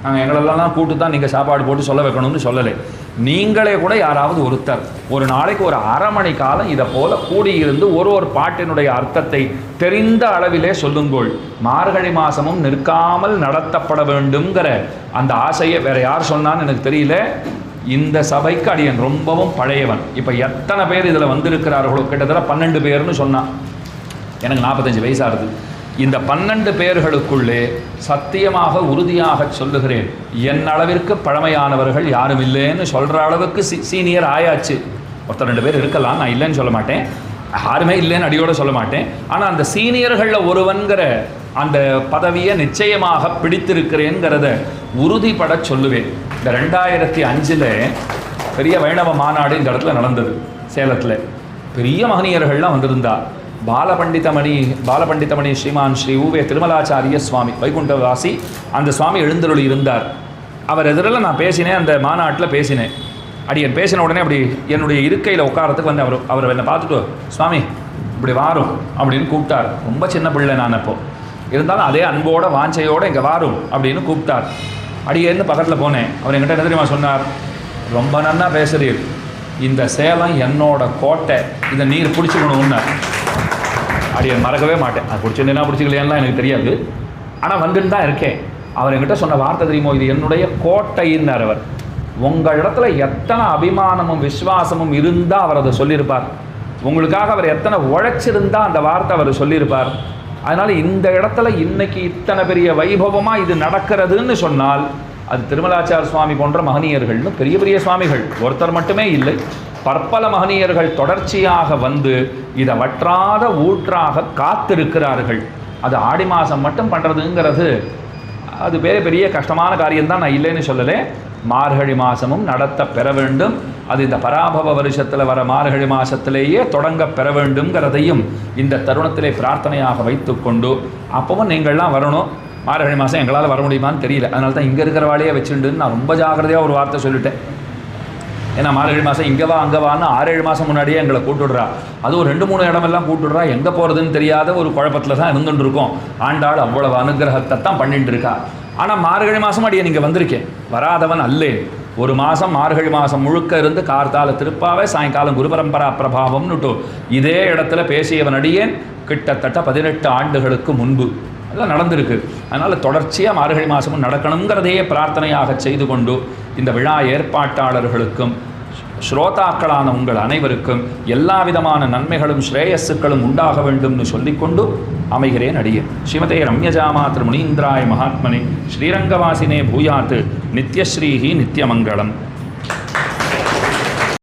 நாங்கள் எங்களெல்லாம் கூட்டு தான் நீங்கள் சாப்பாடு போட்டு சொல்ல வைக்கணும்னு சொல்லலை. நீங்களே கூட யாராவது ஒருத்தர் ஒரு நாளைக்கு ஒரு அரை மணி காலம் இதை போல கூடியிருந்து ஒரு பாட்டினுடைய அர்த்தத்தை தெரிந்த அளவிலே சொல்லுங்கள். மார்கழி மாதமும் நிற்காமல் நடத்தப்பட வேண்டும்ங்கிற அந்த ஆசையை வேற யார் சொன்னான்னு எனக்கு தெரியல. இந்த சபைக்கு அடியன் ரொம்பவும் பழையவன். இப்போ எத்தனை பேர் இதில் வந்திருக்கிறார்களோ, கிட்டத்தட்ட 12 பேர்னு சொன்னான். எனக்கு 45 வயசாகுது. இந்த 12 பேர்களுக்குள்ளே சத்தியமாக உறுதியாக சொல்லுகிறேன், என் அளவிற்கு பழமையானவர்கள் யாரும் இல்லைன்னு சொல்கிற அளவுக்கு சீனியர் ஆயாச்சு. ஒருத்தர் 2 பேர் இருக்கலாம், நான் இல்லைன்னு சொல்ல மாட்டேன், யாருமே இல்லைன்னு அடியோடு சொல்ல மாட்டேன். ஆனால் அந்த சீனியர்களில் ஒருவன்கிற அந்த பதவியை நிச்சயமாக பிடித்திருக்கிறேங்கிறத உறுதிப்பட சொல்லுவேன். இந்த 2005 பெரிய வைணவ மாநாடு இந்த இடத்துல நடந்தது, சேலத்தில். பெரிய மகனியர்கள்லாம் வந்திருந்தா. பாலபண்டிதமணி ஸ்ரீமான் ஸ்ரீ ஊவே திருமலாச்சாரிய சுவாமி வைகுண்டவாசி, அந்த சுவாமி எழுந்தருளி இருந்தார். அவர் எதிரில் நான் பேசினேன், அந்த மாநாட்டில் பேசினேன். அடியன் பேசின உடனே அப்படி என்னுடைய இருக்கையில் உட்காரத்துக்கு வந்து அவர் என்னை பார்த்துட்டு, சுவாமி இப்படி வாரும் அப்படின்னு கூப்பிட்டார். ரொம்ப சின்ன பிள்ளை நான் அப்போ இருந்தாலும் அதே அன்போட வாஞ்சையோடு இங்கே வாரும் அப்படின்னு கூப்பிட்டார். அடியேன்னு பக்கத்தில் போனேன். அவர் என்கிட்ட என்ன தெரியுமா சொன்னார், ரொம்ப நன்னா பேசுகிறீர், இந்த சேலம் என்னோட கோட்டை, இதை நீர் பிடிச்சிக்கணும்னு. அடியன் மறக்கவே மாட்டேன். அது பிடிச்சிருந்தேன்னா பிடிச்சிக்கலையான்லாம் எனக்கு தெரியாது, ஆனால் வந்துட்டு தான் இருக்கேன். அவர் என்கிட்ட சொன்ன வார்த்தை தெரியுமோ, இது என்னுடைய கோட்டைன்னார். அவர் உங்கள் இடத்துல எத்தனை அபிமானமும் விசுவாசமும் இருந்தால் அவர் அதை சொல்லியிருப்பார். உங்களுக்காக அவர் எத்தனை உழைச்சிருந்தால் அந்த வார்த்தை அவர் சொல்லியிருப்பார். அதனால் இந்த இடத்துல இன்னைக்கு இத்தனை பெரிய வைபவமாக இது நடக்கிறதுன்னு சொன்னால் அது திருமலாச்சார சுவாமி போன்ற மகனியர்கள்னு பெரிய பெரிய சுவாமிகள் ஒருத்தர் மட்டுமே இல்லை, பற்பல மகனியர்கள் தொடர்ச்சியாக வந்து இதை வற்றாத ஊற்றாக காத்திருக்கிறார்கள். அது ஆடி மாதம் மட்டும் பண்ணுறதுங்கிறது அது பெரிய கஷ்டமான காரியம்தான், நான் இல்லைன்னு சொல்லலை. மார்கழி மாதமும் நடத்த பெற வேண்டும். அது இந்த பராபவ வருஷத்தில் வர மார்கழி மாதத்திலேயே தொடங்க பெற வேண்டும்ங்கிறதையும் இந்த தருணத்திலே பிரார்த்தனையாக வைத்துக்கொண்டு, அப்பவும் நீங்கள்லாம் வரணும். மார்கழி மாதம் எங்களால் வர முடியுமான்னு தெரியல, அதனால தான் இங்கே இருக்கிறவாளையே வச்சுட்டுன்னு நான் ரொம்ப ஜாக்கிரதையாக ஒரு வார்த்தை சொல்லிட்டேன். ஏன்னா மார்கழி மாதம் இங்கே வா அங்கே வான்னு 6-7 மாதம் முன்னாடியே எங்களை கூட்டுடுறா. அதுவும் 2-3 இடமெல்லாம் கூட்டுடுறா. எங்கே போகிறதுன்னு தெரியாத ஒரு குழப்பத்தில் தான் இருந்துட்டு இருக்கோம். ஆண்டாள் அவ்வளவு அனுகிரகத்தை தான் பண்ணிட்டு இருக்கா. ஆனால் மார்கழி மாதம் அடியே நீங்கள் வந்திருக்கேன், வராதவன் அல்லே. ஒரு மாதம் மார்கழி மாதம் முழுக்க இருந்து கார்த்தால திருப்பாவே, சாயங்காலம் குரு பரம்பரா பிரபாவம்னுட்டு இதே இடத்துல பேசியவன் அடியேன் கிட்டத்தட்ட 18 ஆண்டுகளுக்கு முன்பு. அதெல்லாம் நடந்திருக்கு. அதனால் தொடர்ச்சியாக மார்கழி மாதமும் நடக்கணுங்கிறதையே பிரார்த்தனையாக செய்து கொண்டு இந்த விழா ஏற்பாட்டாளர்களுக்கும் ஸ்ரோதாக்களான உங்கள் அனைவருக்கும் எல்லா விதமான நன்மைகளும் ஸ்ரேயஸுக்களும் உண்டாக வேண்டும்னு சொல்லிக்கொண்டு அமைகிறேன் அடியேன். ஸ்ரீமதே ரம்யஜாமாத்ரு முனீந்திராய மகாத்மனே ஸ்ரீரங்கவாசினே பூயாத் நித்யஸ்ரீஹி நித்யமங்கலம்.